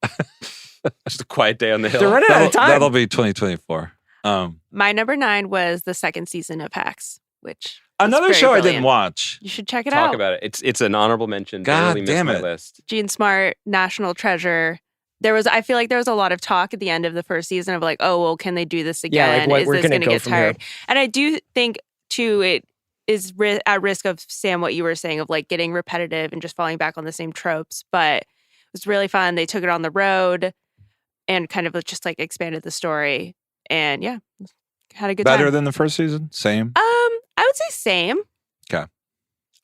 Just a quiet day on the hill. They're running out of time. That'll be 2024. My number 9 was the second season of Hacks, which another show brilliant. I didn't watch. You should check it out. out. About it. It's an honorable mention. God barely damn missed it. my list. Gene Smart, National Treasure. I feel like there was a lot of talk at the end of the first season of like, oh, well, can they do this again? Yeah, is this going to get tired? Here? And I do think, too, it is at risk of, Sam, what you were saying of like getting repetitive and just falling back on the same tropes. But it was really fun. They took it on the road and kind of just like expanded the story. And had a good time. Better than the first season? Same? I would say same. Okay.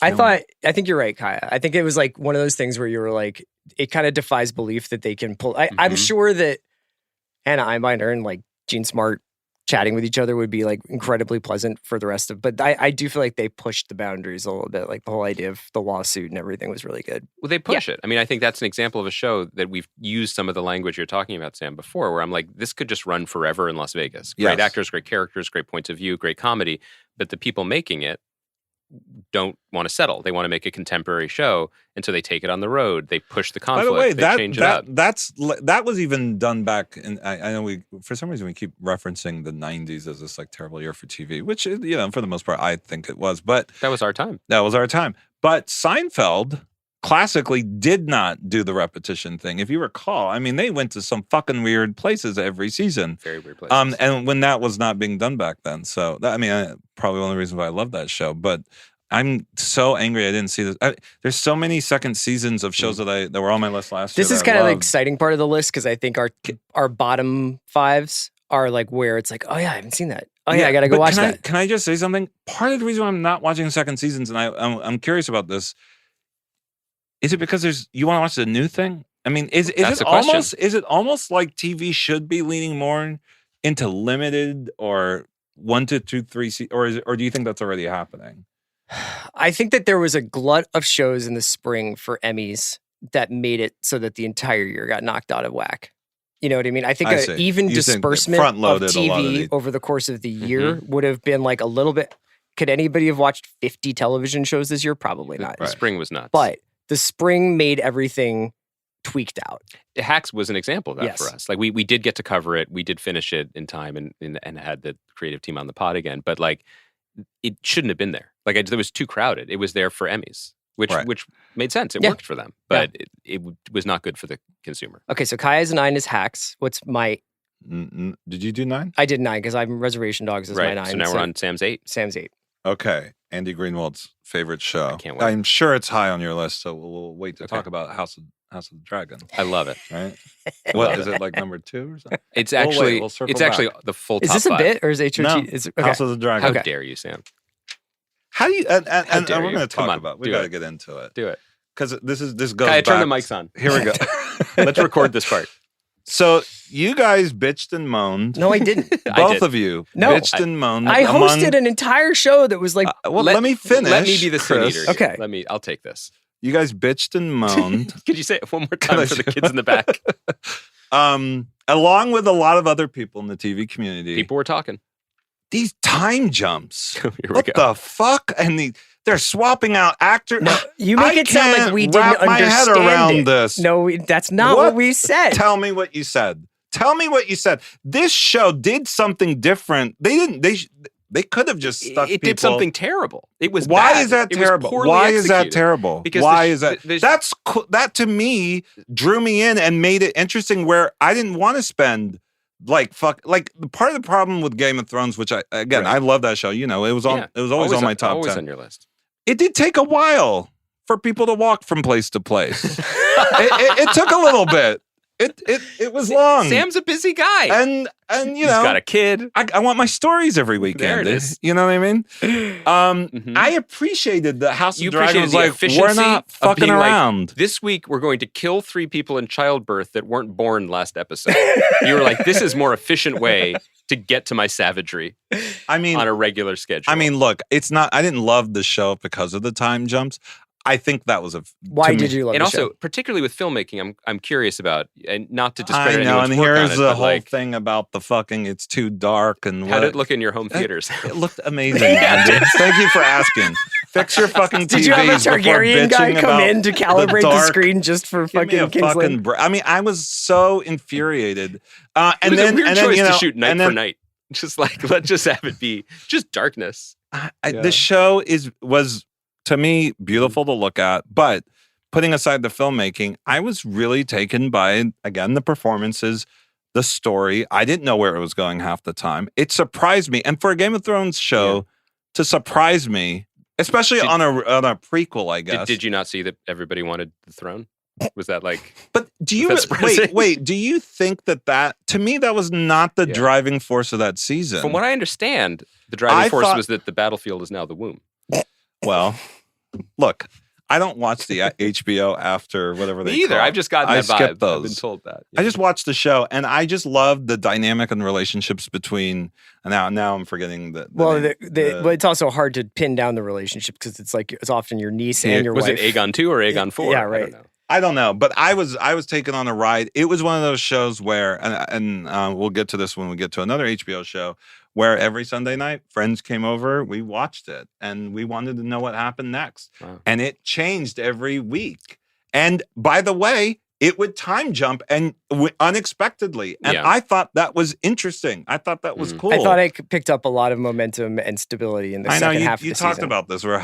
I think you're right, Kaya. I think it was like one of those things where you were like, it kind of defies belief that they can pull. I'm sure that Hannah Einbinder and like Gene Smart chatting with each other would be like incredibly pleasant for the rest of, but I do feel like they pushed the boundaries a little bit. Like the whole idea of the lawsuit and everything was really good. Well, they push it. I mean, I think that's an example of a show that we've used some of the language you're talking about, Sam, before, where I'm like, this could just run forever in Las Vegas. Great actors, great characters, great points of view, great comedy. But the people making it don't want to settle. They want to make a contemporary show, and so they take it on the road. They push the conflict. By the way, they change it up. that was even done back in. I know we for some reason we keep referencing the '90s as this like terrible year for TV, which for the most part I think it was. But that was our time. That was our time. But Seinfeld classically did not do the repetition thing. If you recall, I mean, they went to some fucking weird places every season. Very weird places. And when that was not being done back then. So, probably one of the reasons why I love that show. But I'm so angry I didn't see this. There's so many second seasons of shows that were on my list last year. This is kind of the exciting part of the list because I think our bottom 5s are like where it's like, oh yeah, I haven't seen that. Oh yeah, I got to go watch that. Can I just say something? Part of the reason why I'm not watching second seasons, and I'm curious about this, is it because you want to watch the new thing? I mean, is it almost like TV should be leaning more into limited or 1 to 2, 3, or do you think that's already happening? I think that there was a glut of shows in the spring for Emmys that made it so that the entire year got knocked out of whack. You know what I mean? I think an even disbursement of TV over the course of the year would have been like a little bit. Could anybody have watched 50 television shows this year? Probably not. The spring was nuts. But the spring made everything tweaked out. Hacks was an example of that for us. Like we did get to cover it. We did finish it in time and had the creative team on the pod again. But like it shouldn't have been there. Like it was too crowded. It was there for Emmys, which made sense. It worked for them, but it was not good for the consumer. Okay, so Kaya's 9 is Hacks. What's my... Did you do 9? I did 9 because I'm Reservation Dogs is my 9. So now we're on Sam's 8. Sam's 8. Okay. Andy Greenwald's favorite show. I can't wait. I'm sure it's high on your list, so we'll wait to talk about House of the Dragon. I love it. Right? What is it, like number 2 or something? It's actually the full top 5. Is this a bit or is HOT? No, okay. House of the Dragon. How dare you, Sam? How do you? And we're dare going you. to talk Come on, about. We do got to it. get into it Do it. because this goes. Kaya, back. turn the mics on. Here we go. Let's record this part. So you guys bitched and moaned. No, I didn't. Both of you No. bitched and moaned. I hosted an entire show that was like. Let me finish. Let me be the sin Chris. eater. Okay. I'll take this. You guys bitched and moaned. Could you say it one more time for the kids in the back? Along with a lot of other people in the TV community. People were talking. These time jumps. Here we What go. the fuck? And they're swapping out actors. No, you make it sound like we didn't wrap my head understand around it. this. No, that's not what we said. Tell me what you said. Tell me what you said. This show did something different. They didn't. They could have just stuck. It did something terrible. It was. Why bad. is that It was terrible? poorly Why is that executed. terrible? Because why is that? the- That's that to me drew me in and made it interesting. Where I didn't want to spend like part of the problem with Game of Thrones, which I love that show. You know, it was on. Yeah. It was always on my top always 10. on your list. It did take a while for people to walk from place to place. it took a little bit. It was long. Sam's a busy guy. and you know, He's got a kid. I want my stories every weekend. There it is. You know what I mean? I appreciated the House of You Dragon was appreciated the like, we're efficiency not of fucking being like, around. This week we're going to kill 3 people in childbirth that weren't born last episode. You were like, this is a more efficient way to get to my savagery. I mean, on a regular schedule. I mean, look, it's not. I didn't love the show because of the time jumps. I think that was Why did you love and the also, show? particularly with filmmaking, I'm curious about, and not to I discredit know, anyone's and work on here's it, the but whole like, thing about the fucking. It's too dark and how did it look in your home theaters? It looked amazing. Yeah, it Andy. did. Thank you for asking. Fix your fucking TVs. Did you have a before Targaryen guy bitching come about in to calibrate the dark. screen just for Give me a fucking Kingsland? fucking I mean, I was so infuriated. It And was then a weird and then, choice you know, to shoot night and for then, night. Just like, let's just have it be just darkness. The show was to me beautiful to look at, but putting aside the filmmaking, I was really taken by, again, the performances, the story. I didn't know where it was going half the time. It surprised me, and for a Game of Thrones show to surprise me, especially on a prequel, I guess. Did you not see that everybody wanted the throne? Was that like? But do you wait? Do you think that to me that was not the driving force of that season? From what I understand, the driving force was that the battlefield is now the womb. Well, look, I don't watch the HBO after whatever they Me either. call it. I've just gotten that vibe. Skip those. I've been told that. I just watched the show, and I just loved the dynamic and relationships between. Now I'm forgetting the. Well, it's also hard to pin down the relationship because it's like it's often your niece and your wife. Was it Aegon 2 or Aegon 4? Yeah, right. I don't know, but I was taken on a ride. It was one of those shows where, and we'll get to this when we get to another HBO show, where every Sunday night, friends came over, we watched it, and we wanted to know what happened next. Wow. And it changed every week. And by the way, it would time jump and unexpectedly. And I thought that was interesting. I thought that was cool. I thought I picked up a lot of momentum and stability in the second half of the you season. talked about this. Where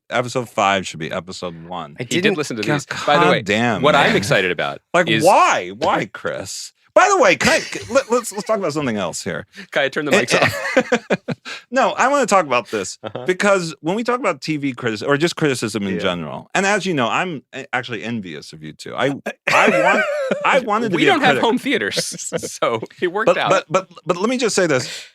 episode 5 should be episode 1. He did listen to these. God By the way, damn, what man. I'm excited about is... Why, Chris? By the way, let's talk about something else here. Kaya, turn the mics off. No, I want to talk about this because when we talk about TV criticism or just criticism in general, and as you know, I'm actually envious of you two. I wanted to. We be don't a have critic. home theaters, so it worked out. But let me just say this.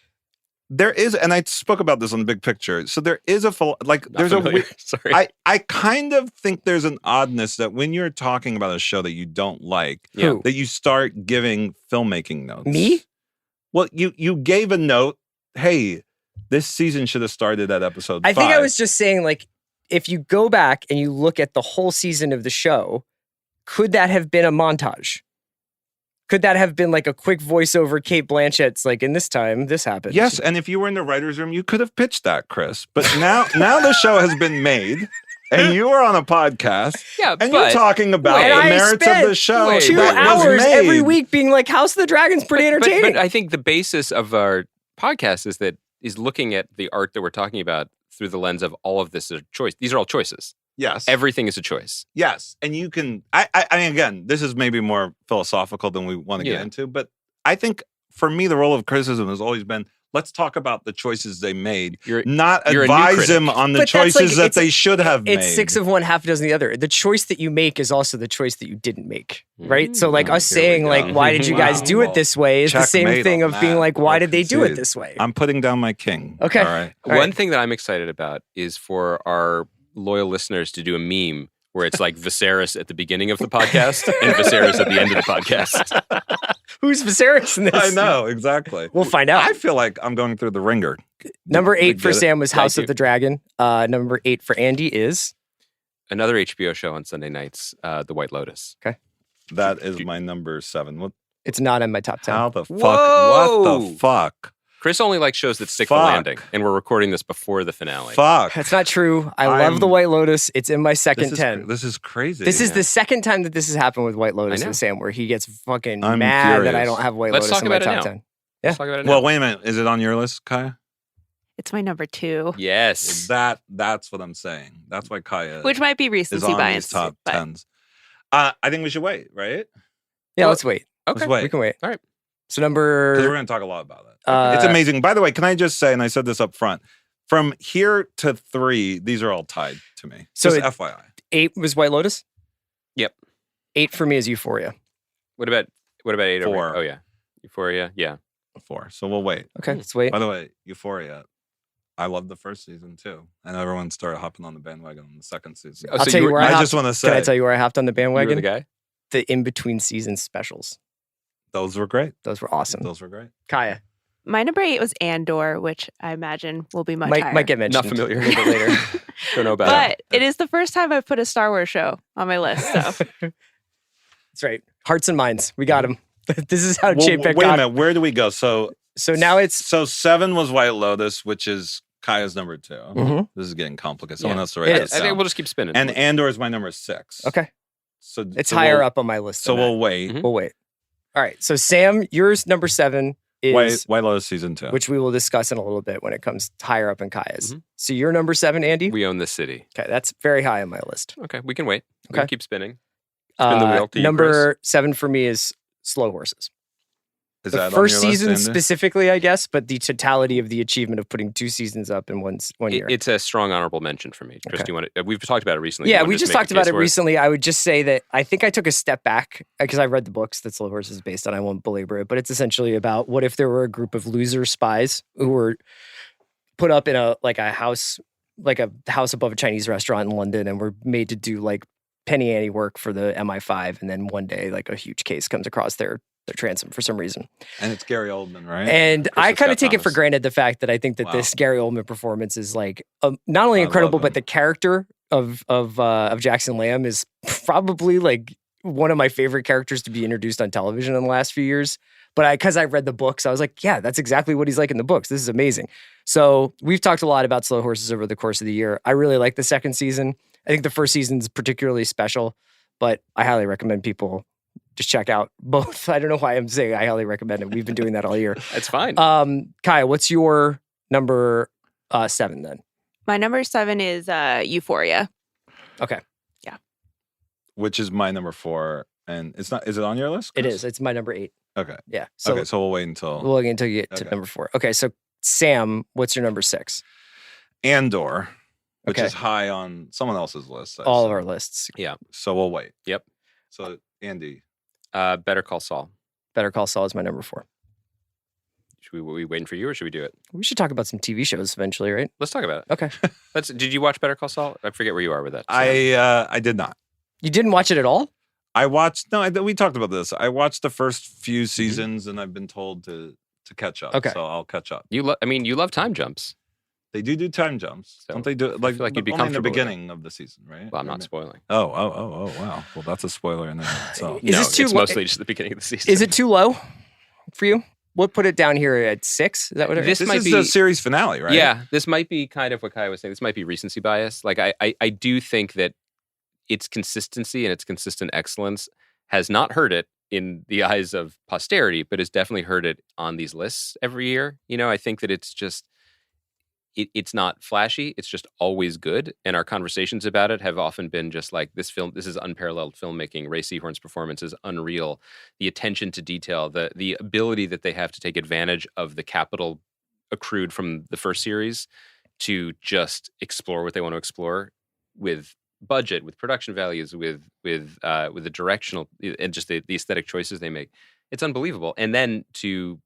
There is, and I spoke about this on the big picture. So there is there's a weird, sorry. I kind of think there's an oddness that when you're talking about a show that you don't like, that you start giving filmmaking notes. Me? Well, you gave a note. Hey, this season should have started at episode 5. I think I was just saying, like, if you go back and you look at the whole season of the show, could that have been a montage? Could that have been like a quick voiceover? Kate Blanchett's like, in this time, this happened. Yes, and if you were in the writer's room, you could have pitched that, Chris. But now the show has been made, and you are on a podcast, and you're talking about the merits of the show. 2 that was hours made. every week being like, House of the Dragon's pretty entertaining. But I think the basis of our podcast is looking at the art that we're talking about through the lens of all of this is a choice. These are all choices. Yes. Everything is a choice. Yes. And you can, I mean, again, this is maybe more philosophical than we want to get into, but I think for me, the role of criticism has always been, Let's talk about the choices they made, You're advise them on the choices that they should have made. It's 6 of one, half a dozen of the other. The choice that you make is also the choice that you didn't make, right? So like us saying like, why did you guys do it this way is the same thing of being like, why did they do it this way? I'm putting down my king. Okay. All right. One thing that I'm excited about is for our loyal listeners to do a meme where it's like Viserys at the beginning of the podcast and Viserys at the end of the podcast. Who's Viserys in this? I know, exactly. We'll find out. I feel like I'm going through the ringer. Number 8 for Sam was House of the Dragon. Number 8 for Andy is? Another HBO show on Sunday nights, The White Lotus. Okay. That is my number 7. What? It's not in my top 10. How the fuck? Whoa! What the fuck? Chris only likes shows that stick the landing, and we're recording this before the finale. Fuck. That's not true. I love The White Lotus. It's in my second 10. This is crazy. This is the second time that this has happened with White Lotus and Sam, where he gets fucking I'm mad furious. that I don't have White Lotus in my top 10. Yeah. Let's talk about it now. Well, wait a minute. Is it on your list, Kaya? It's my number 2. Yes. That's what I'm saying. That's why Kaya Which might be is recency on bias. these top but- 10s. I think we should wait, right? Yeah, let's wait. Okay. Let's wait. We can wait. All right. So Because we're number... going to talk a lot about it. It's amazing. By the way, can I just say, and I said this up front, from here to 3, these are all tied to me. So just FYI. 8 was White Lotus? Yep. 8 for me is Euphoria. What about 8 over 4. here? Oh, yeah. Euphoria? Yeah. 4. So we'll wait. Okay, let's wait. By the way, Euphoria, I loved the first season too. And everyone started hopping on the bandwagon on the second season. Oh, I'll so tell you where I I hopped. just want to say, Can I tell you where I hopped on the You were bandwagon? the guy? The in-between season specials. those were great. Those were awesome. Those were great. Kaya. My number 8 was Andor, which I imagine will be much higher. Might get mentioned. Not familiar. a little bit later. Don't know about But it is the first time I've put a Star Wars show on my list. So That's right. Hearts and minds. We got him. This is how Well, JPEG wait a got minute. Where do we go? So now it's... 7 was White Lotus, which is Kaya's number 2. Mhm. This is getting complicated. Someone Yeah. else to write It this is. I think down. we'll just keep spinning. And Andor is my number 6. Okay. So It's so higher we'll- up on my list. So than that. we'll wait. Mhm. We'll wait. All right. So Sam, yours number 7 is... White Lotus season 2. which we will discuss in a little bit when it comes higher up in Kaya's. Mhm. So your number 7, Andy? we own this city. Okay, that's very high on my list. Okay, we can wait. We Okay. can keep spinning. Spin the wheel to you, number 7 for me is Slow Horses. is The that first on your season list, Andy? specifically, I guess, but the totality of the achievement of putting 2 seasons up in one year. It's a strong honorable mention for me. Chris, Okay. do you want to, we've talked about it recently. Yeah, You wanna we just make a talked about case it for recently. I would just say that I think I took a step back because I read the books that Slow Horses is based on. I won't belabor it, but it's essentially about what if there were a group of loser spies who were put up in a house above a Chinese restaurant in London and were made to do like penny ante work for the MI5, and then one day like a huge case comes across their transom for some reason. And it's Gary Oldman, right? And I Christopher kind of Scott take it for Thomas. granted the fact that I think that Wow. this Gary Oldman performance is like not only I incredible, love but him. the character of Jackson Lamb is probably like one of my favorite characters to be introduced on television in the last few years. But because I read the books, I was like, yeah, that's exactly what he's like in the books. This is amazing. So we've talked a lot about Slow Horses over the course of the year. I really like the second season. I think the first season's particularly special, but I highly recommend people just check out both. I don't know why I'm saying I highly recommend it. We've been doing that all year. It's fine. Kaya, what's your number 7 then? my number 7 is Euphoria. Okay. Which is my number 4. And it's not, is it on your list? It Chris? is. It's my number 8. Okay. Yeah. So Okay. So we'll wait until we'll wait until you get to Okay. number 4. Okay. So Sam, what's your number 6? Andor, which Okay. is high on someone else's list. I All of assume. our lists. So we'll wait. Yep. So Andy, Better Call Saul. Better Call Saul is my number 4. Should we waiting for you or should we do it? We should talk about some TV shows eventually, right? Let's talk about it. Okay. Did you watch Better Call Saul? I forget where you are with that. I did not. You didn't watch it at all? I watched. No, we talked about this. I watched the first few Mm-hmm. seasons, and I've been told to catch up. Okay. So I'll catch up. You love time jumps. They do time jumps, So, don't they? Do it like feel like you'd be only in the comfortable with it. beginning of the season, right? Well, I'm not spoiling. Oh, wow. Well, that's a spoiler in itself. Is no, this too it's lo- mostly just the beginning of the season. Is it too low for you? What put it down here at 6? Is that what it is? This This might is be the series finale, right? Yeah, this might be kind of what Kai was saying. This might be recency bias. Like I do think that its consistency and its consistent excellence has not hurt it in the eyes of posterity, but has definitely hurt it on these lists every year. You know, I think that it's just it's not flashy. It's just always good. And our conversations about it have often been just like this is unparalleled filmmaking. Ray Seahorn's performance is unreal. The attention to detail, the ability that they have to take advantage of the capital accrued from the first series to just explore what they want to explore with budget, with production values, with the directional and just the aesthetic choices they make. It's unbelievable. And then to,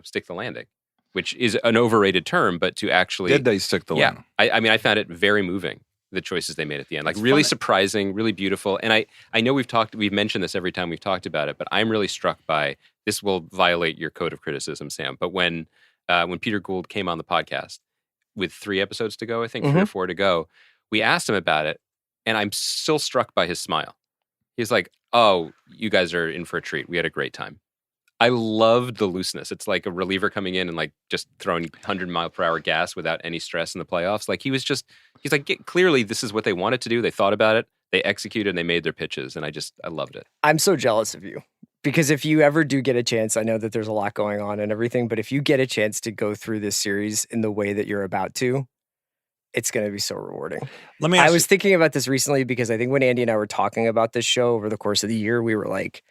stick the landing, which is an overrated term, but to actually... Did they stick the landing? I mean, I found it very moving, the choices they made at the end. Like really surprising, really beautiful. And I know we've mentioned this every time we've talked about it, but I'm really struck by, this will violate your code of criticism, Sam, but when Peter Gould came on the podcast with 3 episodes to go, I think 3 or 4 to go, we asked him about it, and I'm still struck by his smile. He's like, "Oh, you guys are in for a treat. We had a great time." I loved the looseness. It's like a reliever coming in and like just throwing 100-mile-per-hour gas without any stress in the playoffs. Like he's like, clearly this is what they wanted to do. They thought about it. They executed and they made their pitches. And I loved it. I'm so jealous of you because if you ever do get a chance, I know that there's a lot going on and everything, but if you get a chance to go through this series in the way that you're about to, it's going to be so rewarding. I was thinking about this recently because I think when Andy and I were talking about this show over the course of the year, we were like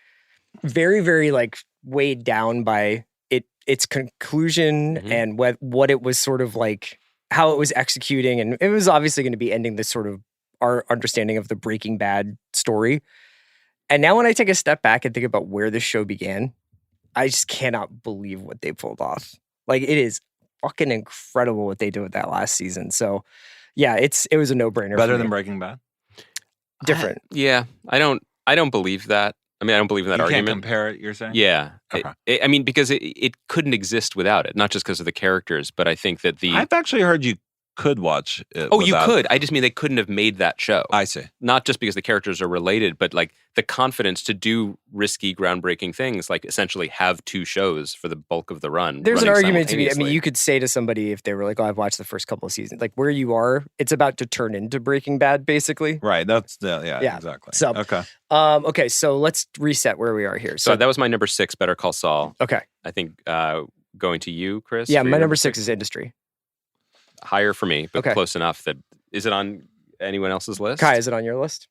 very, very like weighed down by its conclusion and what it was sort of like, how it was executing. And it was obviously going to be ending this sort of our understanding of the Breaking Bad story. And now when I take a step back and think about where this show began, I just cannot believe what they pulled off. Like it is fucking incredible what they did with that last season. So yeah, it was a no-brainer. Better than Breaking Bad? Different. I don't believe that. I mean, I don't believe in that argument. You can't compare it, you're saying? Yeah. Okay. I mean, because it couldn't exist without it, not just because of the characters, but I think that I've actually heard you could watch it. Oh, you could. I just mean they couldn't have made that show. I see. Not just because the characters are related, but like the confidence to do risky, groundbreaking things, like essentially have 2 shows for the bulk of the run. There's an argument to be, I mean, you could say to somebody if they were like, "Oh, I've watched the first couple of seasons," like where you are, it's about to turn into Breaking Bad, basically. Right. That's exactly. So okay, so let's reset where we are here. So that was my number 6, Better Call Saul. Okay. I think going to you, Chris. Yeah, my number 6 is Industry. Higher for me, but close enough that is it on anyone else's list? Kai, is it on your list?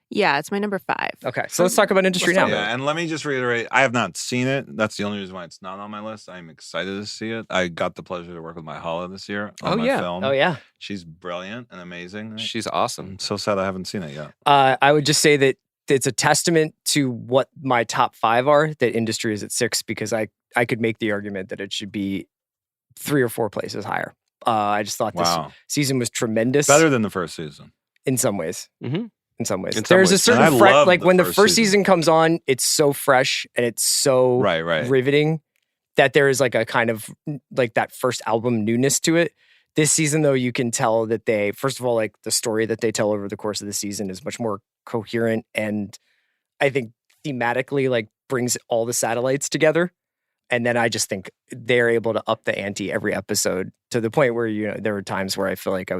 Yeah, it's my number 5. Okay, so let's talk about Industry now. Yeah, and let me just reiterate, I have not seen it. That's the only reason why it's not on my list. I'm excited to see it. I got the pleasure to work with my Hala this year on my film. Oh, yeah. She's brilliant and amazing. She's awesome. I'm so sad I haven't seen it yet. I would just say that it's a testament to what my top 5 are, that Industry is at 6, because I could make the argument that it should be 3 or 4 places higher. I just thought this season was tremendous. Better than the first season. In some ways. Mm-hmm. In some ways. There's a certain like when the first season comes on, it's so fresh and it's so riveting that there is like a kind of like that first album newness to it. This season, though, you can tell that they, first of all, like the story that they tell over the course of the season is much more coherent and I think thematically like brings all the satellites together. And then I just think they're able to up the ante every episode to the point where, there were times where I feel like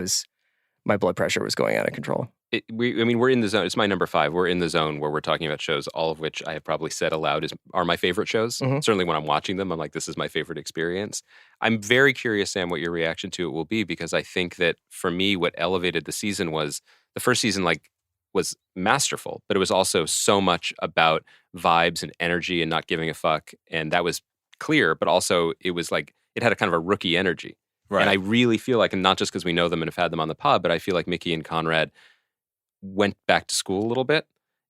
my blood pressure was going out of control. We're in the zone. It's my number 5. We're in the zone where we're talking about shows, all of which I have probably said aloud are my favorite shows. Mm-hmm. Certainly when I'm watching them, I'm like, this is my favorite experience. I'm very curious, Sam, what your reaction to it will be, because I think that for me, what elevated the season was the first season, was masterful, but it was also so much about vibes and energy and not giving a fuck. And that was clear, but also it was like, it had a kind of a rookie energy. Right. And I really feel like, and not just because we know them and have had them on the pod, but I feel like Mickey and Conrad went back to school a little bit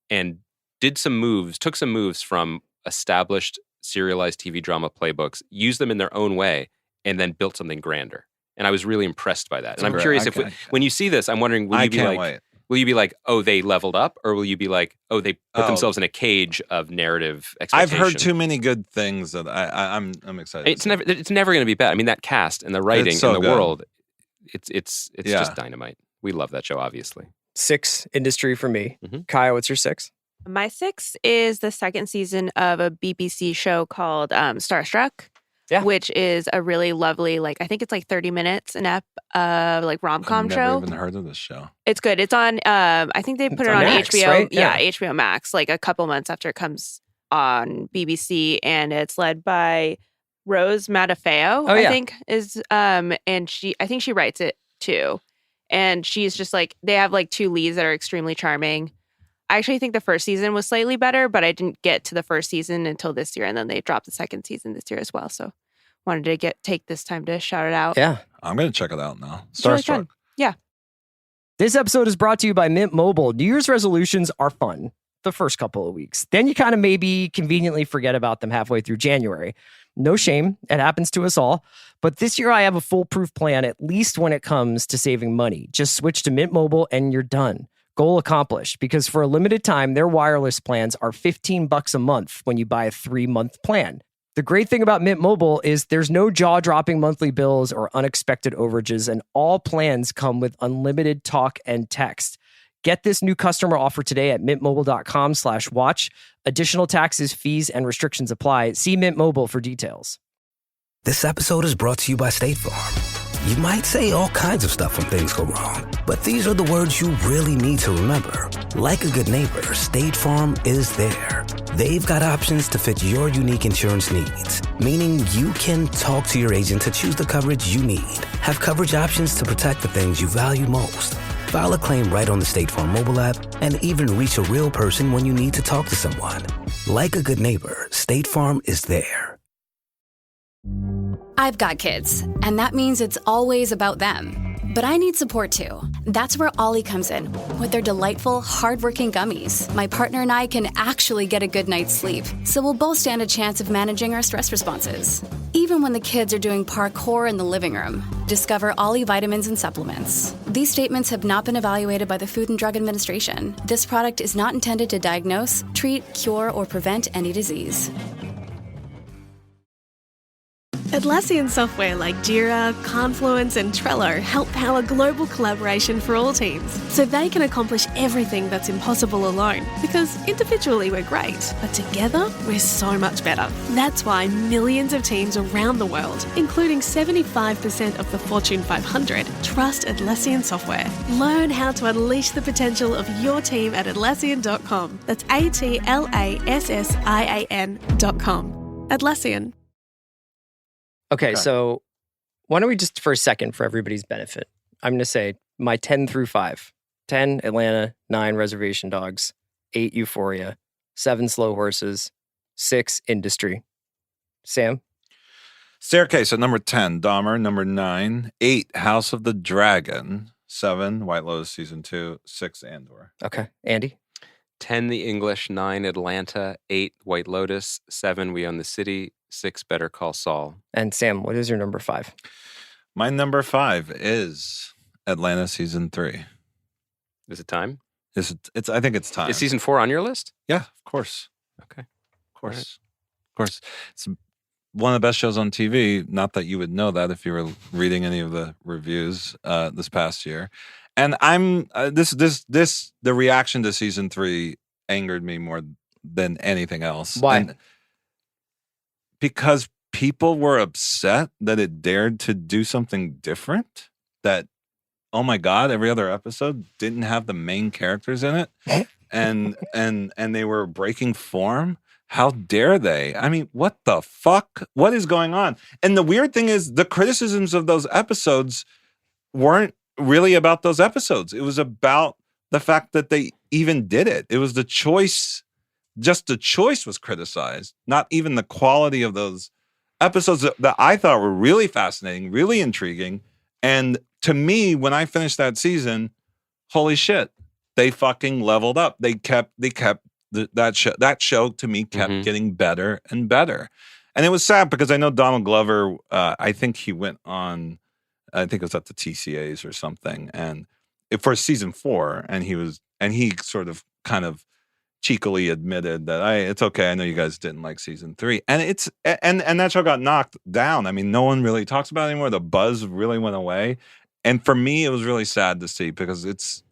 and took some moves from established serialized TV drama playbooks, used them in their own way, and then built something grander. And I was really impressed by that. And I'm curious when you see this, I'm wondering, will you be like, oh, they leveled up? Or will you be like, oh, they put themselves in a cage of narrative expectation? I've heard too many good things that I'm excited. It's never going to be bad. I mean, that cast and the writing and the world, it's just dynamite. We love that show, obviously. 6, Industry for me. Mm-hmm. Kaya, what's your 6? My 6 is the second season of a BBC show called Starstruck. Yeah. Which is a really lovely, I think it's 30 minutes an ep, rom-com show. I've never even heard of this show. It's good. It's on, I think they put it on Max, HBO. Right? Yeah, HBO Max, a couple months after it comes on BBC. And it's led by Rose Matafeo, I think is, and I think she writes it too. And she's just they have 2 leads that are extremely charming. I actually think the first season was slightly better, but I didn't get to the first season until this year. And then they dropped the second season this year as well. So wanted to take this time to shout it out. Yeah. I'm going to check it out now. It's really Starstruck. fun. Yeah. This episode is brought to you by Mint Mobile. New Year's resolutions are fun the first couple of weeks. Then you kind of maybe conveniently forget about them halfway through January. No shame. It happens to us all. But this year I have a foolproof plan, at least when it comes to saving money. Just switch to Mint Mobile and you're done. Goal accomplished, because for a limited time, their wireless plans are $15 a month when you buy a 3-month plan. The great thing about Mint Mobile is there's no jaw-dropping monthly bills or unexpected overages, and all plans come with unlimited talk and text. Get this new customer offer today at mintmobile.com/watch. Additional taxes, fees, and restrictions apply. See Mint Mobile for details. This episode is brought to you by State Farm. You might say all kinds of stuff when things go wrong, but these are the words you really need to remember. Like a good neighbor, State Farm is there. They've got options to fit your unique insurance needs, meaning you can talk to your agent to choose the coverage you need, have coverage options to protect the things you value most, file a claim right on the State Farm mobile app, and even reach a real person when you need to talk to someone. Like a good neighbor, State Farm is there. I've got kids, and that means it's always about them. But I need support too. That's where Ollie comes in. With their delightful, hardworking gummies, my partner and I can actually get a good night's sleep, so we'll both stand a chance of managing our stress responses. Even when the kids are doing parkour in the living room, discover Ollie vitamins and supplements. These statements have not been evaluated by the Food and Drug Administration. This product is not intended to diagnose, treat, cure, or prevent any disease. Atlassian software like Jira, Confluence, and Trello help power global collaboration for all teams, so they can accomplish everything that's impossible alone. Because individually we're great, but together we're so much better. That's why millions of teams around the world, including 75% of the Fortune 500, trust Atlassian software. Learn how to unleash the potential of your team at Atlassian.com. That's Atlassian.com. Atlassian. Okay, so why don't we just, for a second, for everybody's benefit, I'm going to say my 10 through 5. 10, Atlanta. 9, Reservation Dogs. 8, Euphoria. 7, Slow Horses. 6, Industry. Sam? Staircase at number 10, Dahmer. Number 9. 8, House of the Dragon. 7, White Lotus Season 2. 6, Andor. Okay. Andy? 10, The English. 9, Atlanta. 8, White Lotus. 7, We Own the City. 6, Better Call Saul. And Sam, what is your number 5? My number 5 is Atlanta Season 3. Is it time? I think it's time. Is Season 4 on your list? Yeah, of course. Okay. Of course. Right. Of course. It's one of the best shows on TV. Not that you would know that if you were reading any of the reviews this past year. And I'm the reaction to Season 3 angered me more than anything else. Why? Because people were upset that it dared to do something different. That, oh my God, every other episode didn't have the main characters in it, and they were breaking form. How dare they? I mean, what the fuck? What is going on? And the weird thing is, the criticisms of those episodes weren't really about those episodes. It was about the fact that they even did it. It was the choice. Just the choice was criticized, not even the quality of those episodes that I thought were really fascinating, really intriguing. And to me, when I finished that season, holy shit, they fucking leveled up. They kept that show to me kept getting better and better. And it was sad because I know Donald Glover, I think he went on, I think it was at the TCAs or something, and for season 4, and he sort of kind of cheekily admitted that it's okay. I know you guys didn't like season 3, and and that show got knocked down. I mean, no one really talks about it anymore. The buzz really went away, and for me, it was really sad to see because it's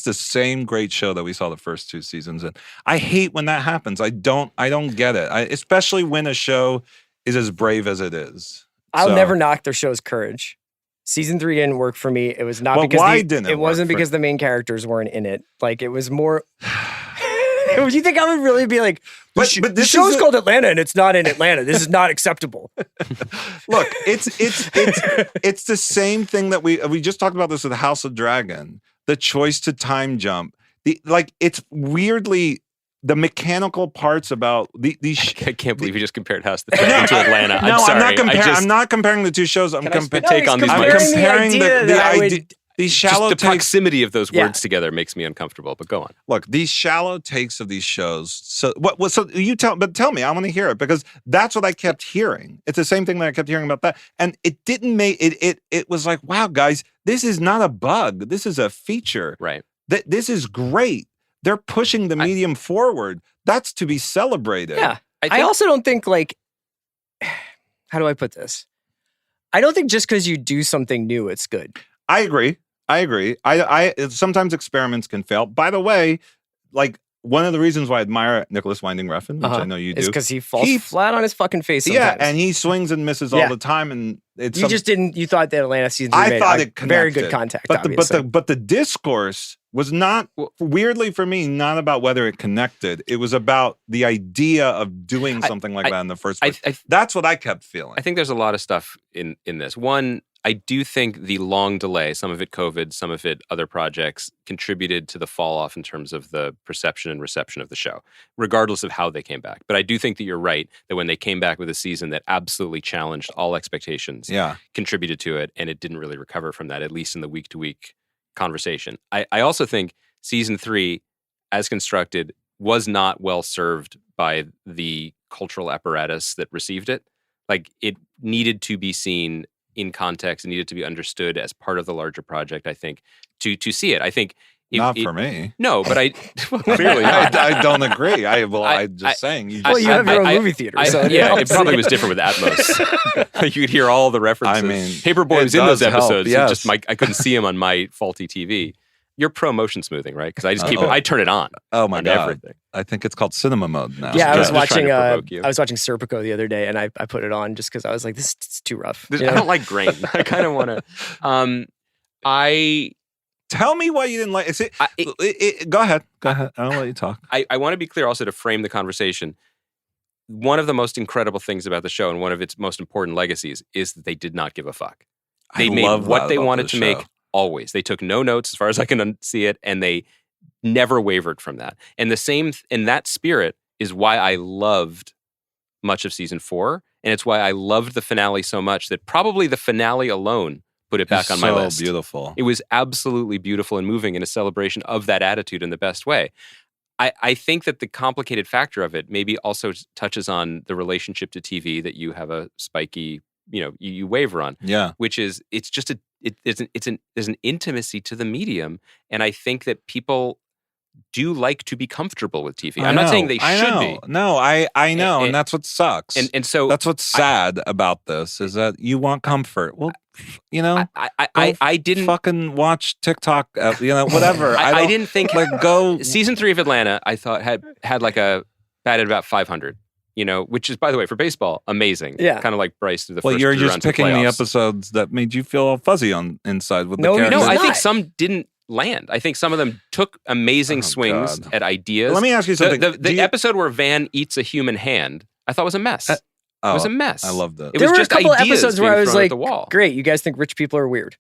the same great show that we saw the first 2 seasons, and I hate when that happens. I don't get it, especially when a show is as brave as it is. I'll never knock their show's courage. Season 3 didn't work for me. It was not because it wasn't because the main characters weren't in it. Like, it was more. Would you think I would really be like, but the show's called Atlanta and it's not in Atlanta. This is not acceptable. Look, it's the same thing that we just talked about this with House of Dragon. The choice to time jump. It's weirdly the mechanical parts about these. I can't believe you just compared House of the Dragon to Atlanta. I'm sorry. I'm not comparing the two shows. I'm comparing the idea. These shallow just the proximity of those words together makes me uncomfortable. But go on. Look, these shallow takes of these shows. So what? So you tell me. I want to hear it because that's what I kept hearing. It's the same thing that I kept hearing about that, and it didn't make it. It was like, wow, guys, this is not a bug. This is a feature. Right. This is great. They're pushing the medium forward. That's to be celebrated. Yeah. I also don't think how do I put this? I don't think just because you do something new, it's good. I agree. I sometimes experiments can fail. By the way, one of the reasons why I admire Nicholas Winding Refn, which I know you do, is because he falls flat on his fucking face sometimes. Yeah, and he swings and misses all the time. And you thought that Atlanta season 3 I thought it connected. Very good contact, but the discourse was not, weirdly for me, not about whether it connected. It was about the idea of doing something like that in the first place. That's what I kept feeling. I think there's a lot of stuff in this. One, I do think the long delay, some of it COVID, some of it other projects, contributed to the fall off in terms of the perception and reception of the show, regardless of how they came back. But I do think that you're right, that when they came back with a season that absolutely challenged all expectations, contributed to it, and it didn't really recover from that, at least in the week-to-week conversation. I also think season 3, as constructed, was not well served by the cultural apparatus that received it. It needed to be seen in context, and needed to be understood as part of the larger project, I think, to see it. I think not for me. No, but clearly I don't agree. I'm just saying. You have your own movie theater. It probably was different with Atmos. You could hear all the references. I mean, Paperboy was in those episodes. Yes. I couldn't see him on my faulty TV. You're pro motion smoothing, right? Because I just keep it. I turn it on. Oh my God! Everything. I think it's called cinema mode now. Yeah, I was watching. I was watching Serpico the other day, and I put it on just because I was like, "This is too rough." I don't like grain. I kind of want to. Tell me why you didn't like it. Go ahead. I'll let you talk. I want to be clear also to frame the conversation. One of the most incredible things about the show, and one of its most important legacies, is that they did not give a fuck. They made what they wanted to make. Always. They took no notes as far as I can see it, and they never wavered from that. And the same, in that spirit, is why I loved much of season 4, and it's why I loved the finale so much that probably the finale alone put it back on my list. So beautiful. It was absolutely beautiful and moving, in a celebration of that attitude in the best way. I think that the complicated factor of it maybe also touches on the relationship to TV that you have a spiky, you waver on. Yeah. Which is, it's just there's an intimacy to the medium, and I think that people do like to be comfortable with TV. I'm not saying they should be. No, I know, and that's what sucks. And so that's what's sad about this, is that you want comfort. Well, I didn't fucking watch TikTok. Whatever. I didn't think go. Season 3 of Atlanta, I thought had batted about 500. Which is, by the way, for baseball, amazing. Yeah. Kind of like Bryce through the first 3 rounds of playoffs. Well, you're just picking the episodes that made you feel all fuzzy on inside with the characters. No, I think some didn't land. I think some of them took amazing swings at ideas. Let me ask you something. The episode where Van eats a human hand, I thought was a mess. It was a mess. I loved it. There were a couple episodes where I was like, great, you guys think rich people are weird.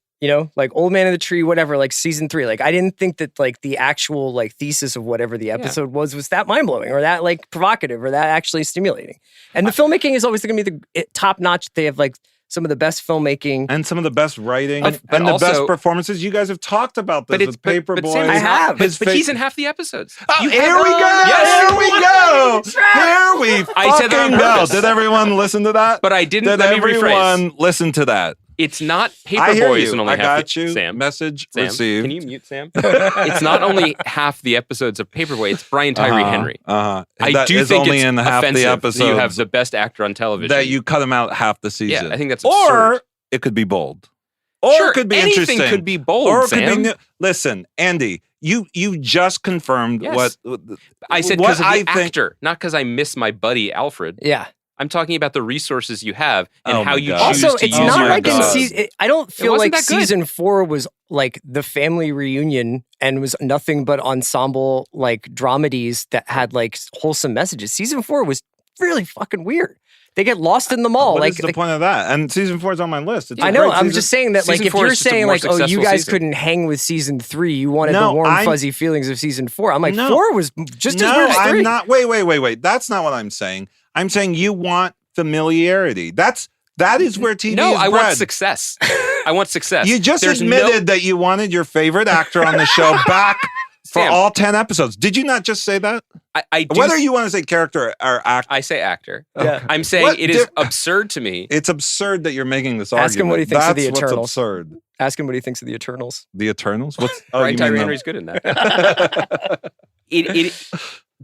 Like Old Man in the Tree, whatever, like season 3. I didn't think that the actual thesis of whatever the episode was that mind-blowing or that provocative or that actually stimulating. And the filmmaking is always going to be the top notch. They have some of the best filmmaking. And some of the best writing and the also, best performances. You guys have talked about this with Paperboy. I have. But he's in half the episodes. Oh, here we go! Yes, here we go! Here we fucking go! Did everyone listen to that? But I didn't. Did everyone listen to that? It's not Paperboy and only half. I got you. Sam. Message received. Can you mute Sam? It's not only half the episodes of Paperboy. It's Brian Tyree Henry. I do think only it's in half the episodes. You have the best actor on television. That you cut him out half the season. Yeah, I think that's absurd. Or it could be bold. Or it could be interesting. Anything could be bold, or it Sam. could be new. Listen, Andy, you just confirmed what I said because of the actor, not because I miss my buddy Alfred. Yeah. I'm talking about the resources you have and how you choose also, to it's use not your like in season. I don't feel like season 4 was the family reunion and was nothing but ensemble dramedies that had wholesome messages. Season 4 was really fucking weird. They get lost in the mall. What is the point of that? And season 4 is on my list. I know. I'm just saying that, like, if you're saying, like, oh, you guys couldn't hang with season 3, you wanted the warm, fuzzy feelings of season 4. I'm like, 4 was just as weird as 3. I'm not. Wait. That's not what I'm saying. I'm saying you want familiarity. That is where TV is bred. I want success. I want success. You just admitted that you wanted your favorite actor on the show back for all 10 episodes. Did you not just say that? I do. Whether you want to say character or actor. I say actor. Yeah. I'm saying it is absurd to me. It's absurd that you're making this argument. Ask him what he thinks of the Eternals. What's absurd. Ask him what he thinks of the Eternals. The Eternals? Brian Tyree Henry's good in that.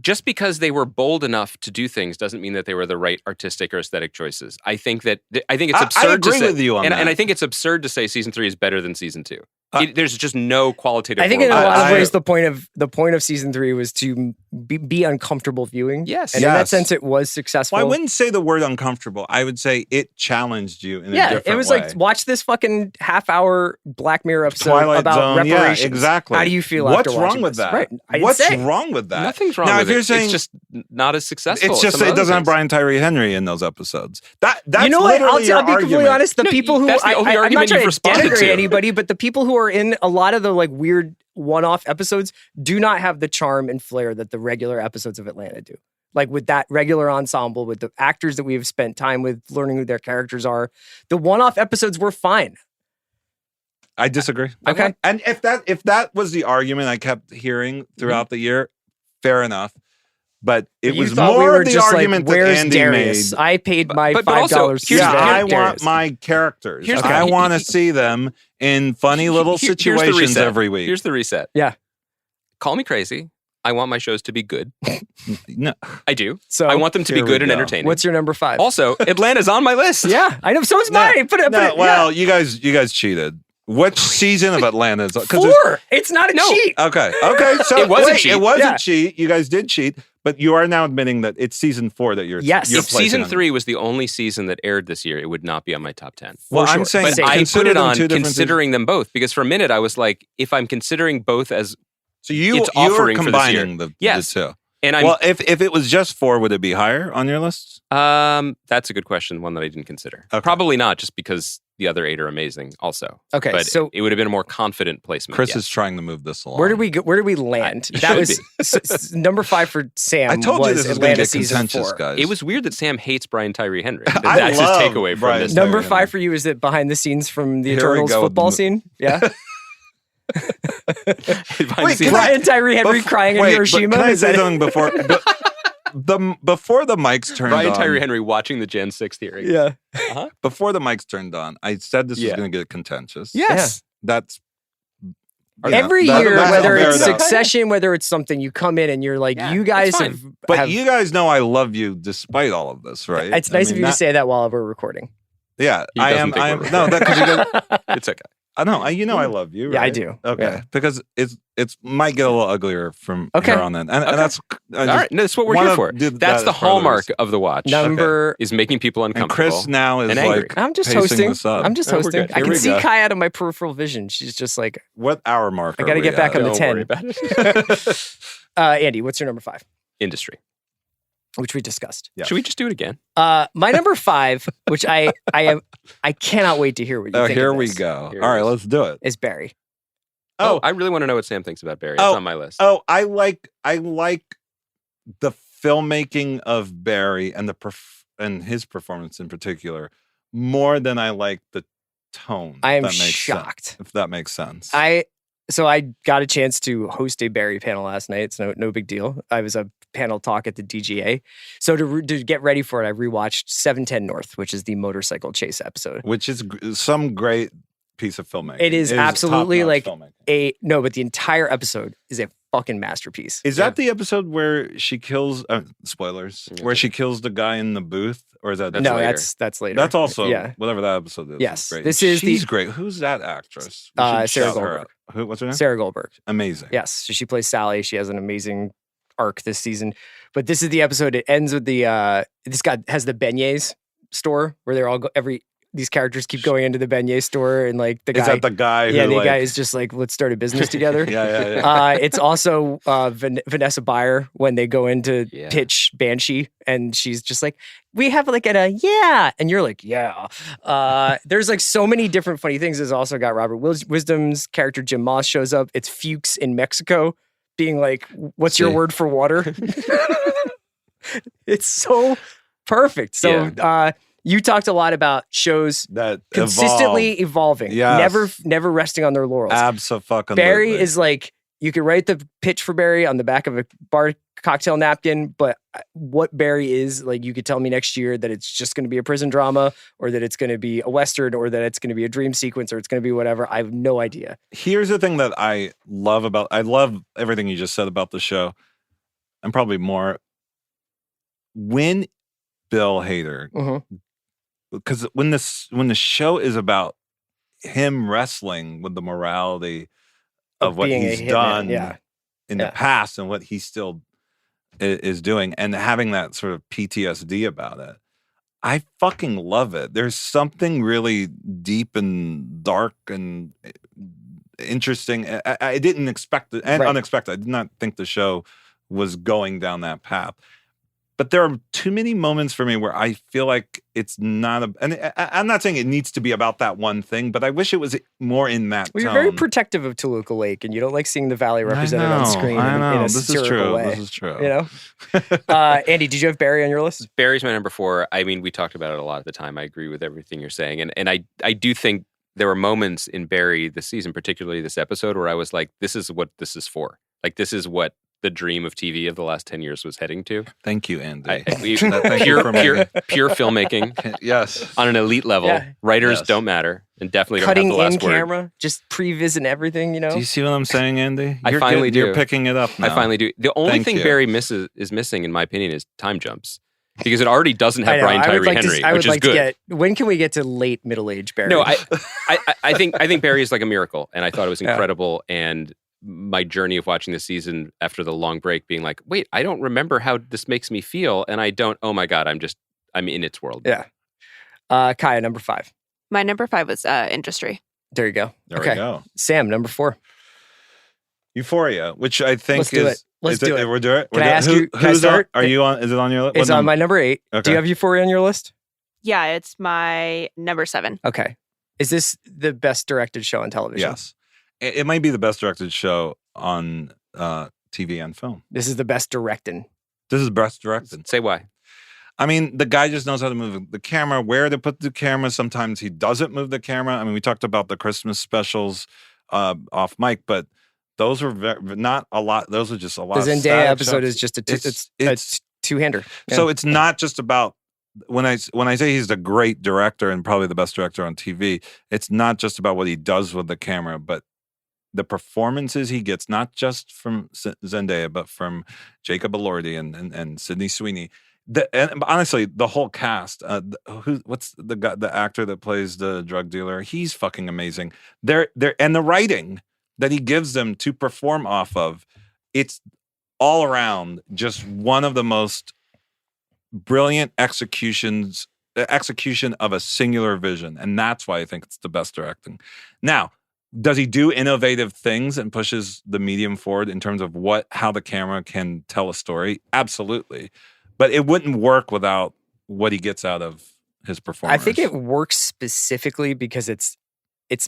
Just because they were bold enough to do things doesn't mean that they were the right artistic or aesthetic choices. I think it's absurd. I agree with you on that. And I think it's absurd to say season 3 is better than season 2. There's just no qualitative. I think in a lot of ways the point of season 3 was to be uncomfortable viewing. Yes, and in that sense, it was successful. Well, I wouldn't say the word uncomfortable. I would say it challenged you in a different way. It was like, watch this fucking half-hour Black Mirror episode Twilight about Zone. reparations. Yeah, exactly. How do you feel What's after wrong watching with this? that? Right. What's wrong with that? Nothing's wrong now, with if you're it. saying, it's just not as successful. It's just it doesn't have Brian Tyree Henry in those episodes. That's you know what? I'll be completely argument. honest. The people who that's the only I'm argument not trying you've to responded denigrate to. anybody, but the people who are in a lot of the like weird one-off episodes do not have the charm and flair that the regular episodes of Atlanta do. Like with that regular ensemble, with the actors that we have spent time with, learning who their characters are, the one-off episodes were fine. I disagree. Okay. And if that was the argument I kept hearing throughout the year, fair enough. But it was more of the argument that Andy Darius? made. I paid my $5 to I Darius. want my characters. I want to see them in funny little situations every week. Here's the reset. Yeah. Call me crazy. I want my shows to be good. No, I do. So I want them to be good and entertaining. What's your number 5? Also, Atlanta's on my list. Yeah, I know. So is mine. Well, you guys cheated. Which season of Atlanta is 4? It's not a cheat. Okay. So it was a cheat. It was a cheat. You guys did cheat, but you are now admitting that it's season 4 that you're. Yes. You're if season 3 was the only season that aired this year, it would not be on my top 10. Well, I'm saying, but I put it on considering them both because for a minute I was like, if I'm considering both as you are combining the two. And if it was just 4, would it be higher on your list? That's a good question. One that I didn't consider. Okay. Probably not, just because the other 8 are amazing. Also, okay. But so it would have been a more confident placement. Chris is trying to move this along. Where did we land? That was number 5 for Sam. I told you this is going to get season contentious, 4. guys. It was weird that Sam hates Brian Tyree Henry. That's his takeaway from this. Number 5 for you is it behind the scenes from the Eternals football scene? Yeah. Brian Tyree Henry crying in Hiroshima. Can I say something before? Before the mics turned on. Brian Tyree Henry watching the Jan 6th hearing. Yeah. Before the mics turned on, I said this was going to get contentious. Yes. That's every year, whether it's Succession, whether it's something, you come in and you're like, you guys have. But you guys know I love you despite all of this, right? It's nice of you to say that while we're recording. Yeah, I am. No, because you guys. It's okay. I know. I love you. Right? Yeah, I do. Okay, yeah. Because it's might get a little uglier from here on in, and that's all right. No, that's what we're here for. That's the hallmark of the watch. Is making people uncomfortable. And Chris now is like, I'm just hosting. I'm just hosting. I can see Kai out of my peripheral vision. She's just like, what hour mark? I got to get back on the 10. Worry about it. Andy, what's your number 5? Industry. Which we discussed. Yes. Should we just do it again? My number 5, which I cannot wait to hear what you think. Here of we this. go. All right, let's do it. Is Barry. Oh, I really want to know what Sam thinks about Barry. It's on my list. Oh, I like the filmmaking of Barry and and his performance in particular more than I like the tone. I am shocked. If that makes sense. So I got a chance to host a Barry panel last night. It's no big deal. I was a panel talk at the DGA. So to get ready for it, I rewatched 710 North, which is the motorcycle chase episode. Which is some great piece of filmmaking. It is absolutely like but the entire episode is a fucking masterpiece. Is that the episode where she kills, spoilers, where she kills the guy in the booth? Or is that no? later? That's later. That's also whatever that episode is. Yes, great. She's great. Who's that actress? Sarah Goldberg. What's her name? Sarah Goldberg. Amazing. Yes, so she plays Sally. She has an amazing arc this season. But this is the episode. It ends with this guy has the beignets store where they're all these characters keep going into the beignet store and like the guy. Is that the guy? Yeah, who, the like, guy is just like, let's start a business together. yeah. It's also Vanessa Bayer when they go into pitch Banshee and she's just like, we have like and you're like, yeah. There's like so many different funny things. There's also got Robert Wisdom's character Jim Moss shows up. It's Fuchs in Mexico being like, what's your word for water? It's so perfect. So you talked a lot about shows that consistently evolving, never resting on their laurels. Absolutely. Barry is like, you could write the pitch for Barry on the back of a bar cocktail napkin, but what Barry is, like, you could tell me next year that it's just going to be a prison drama, or that it's going to be a Western, or that it's going to be a dream sequence, or it's going to be whatever. I have no idea. Here's the thing that I love everything you just said about the show, and probably more. When Bill Hader, because when the show is about him wrestling with the morality of what he's done in the past and what he still is doing, and having that sort of PTSD about it, I fucking love it. There's something really deep and dark and interesting. I didn't expect it, and unexpected. I did not think the show was going down that path. But there are too many moments for me where I feel like it's not and I'm not saying it needs to be about that one thing, but I wish it was more in that tone. You're very protective of Toluca Lake, and you don't like seeing the valley represented on screen in a satirical way. This is true. You know? Andy, did you have Barry on your list? Barry's my number 4. I mean, we talked about it a lot at the time. I agree with everything you're saying. And I do think there were moments in Barry this season, particularly this episode, where I was like, this is what this is for. Like, this is what the dream of TV of the last 10 years was heading to. Thank you, Andy. Pure filmmaking. Yes. On an elite level. Yeah. Writers don't matter, and definitely don't have the last word. Cutting in camera, just previs and everything, you know? Do you see what I'm saying, Andy? I finally do. You're picking it up now. I finally do. The only thing Barry is missing, in my opinion, is time jumps. Because it already doesn't have Brian Tyree Henry, which is good. When can we get to late middle-age Barry? No, I think Barry is like a miracle, and I thought it was incredible, and my journey of watching this season after the long break being like, wait, I don't remember how this makes me feel. And I don't, oh my God, I'm in its world. Yeah. Kaya, number 5. My number 5 was Industry. There you go. There we go. Sam, number 4. Euphoria, which I think Let's do it. We're doing it. Can I ask you, can I start? Are you on, is it on your list? It's on my number 8. Okay. Do you have Euphoria on your list? Yeah, it's my number 7. Okay. Is this the best directed show on television? Yes. It might be the best directed show on TV and film. This is the best directing. This is best directed. Say why. I mean, the guy just knows how to move the camera, where to put the camera. Sometimes he doesn't move the camera. I mean, we talked about the Christmas specials off mic, but those were not a lot. Those are just a lot. The Zendaya episode is just a two-hander. Yeah. So it's not just about, when I say he's a great director and probably the best director on TV, it's not just about what he does with the camera, but the performances he gets, not just from Zendaya, but from Jacob Elordi and Sydney Sweeney. And honestly, the whole cast. What's the actor that plays the drug dealer? He's fucking amazing. And the writing that he gives them to perform off of, it's all around just one of the most brilliant execution of a singular vision, and that's why I think it's the best directing. Now, does he do innovative things and pushes the medium forward in terms of how the camera can tell a story? Absolutely. But it wouldn't work without what he gets out of his performance. I think it works specifically because it's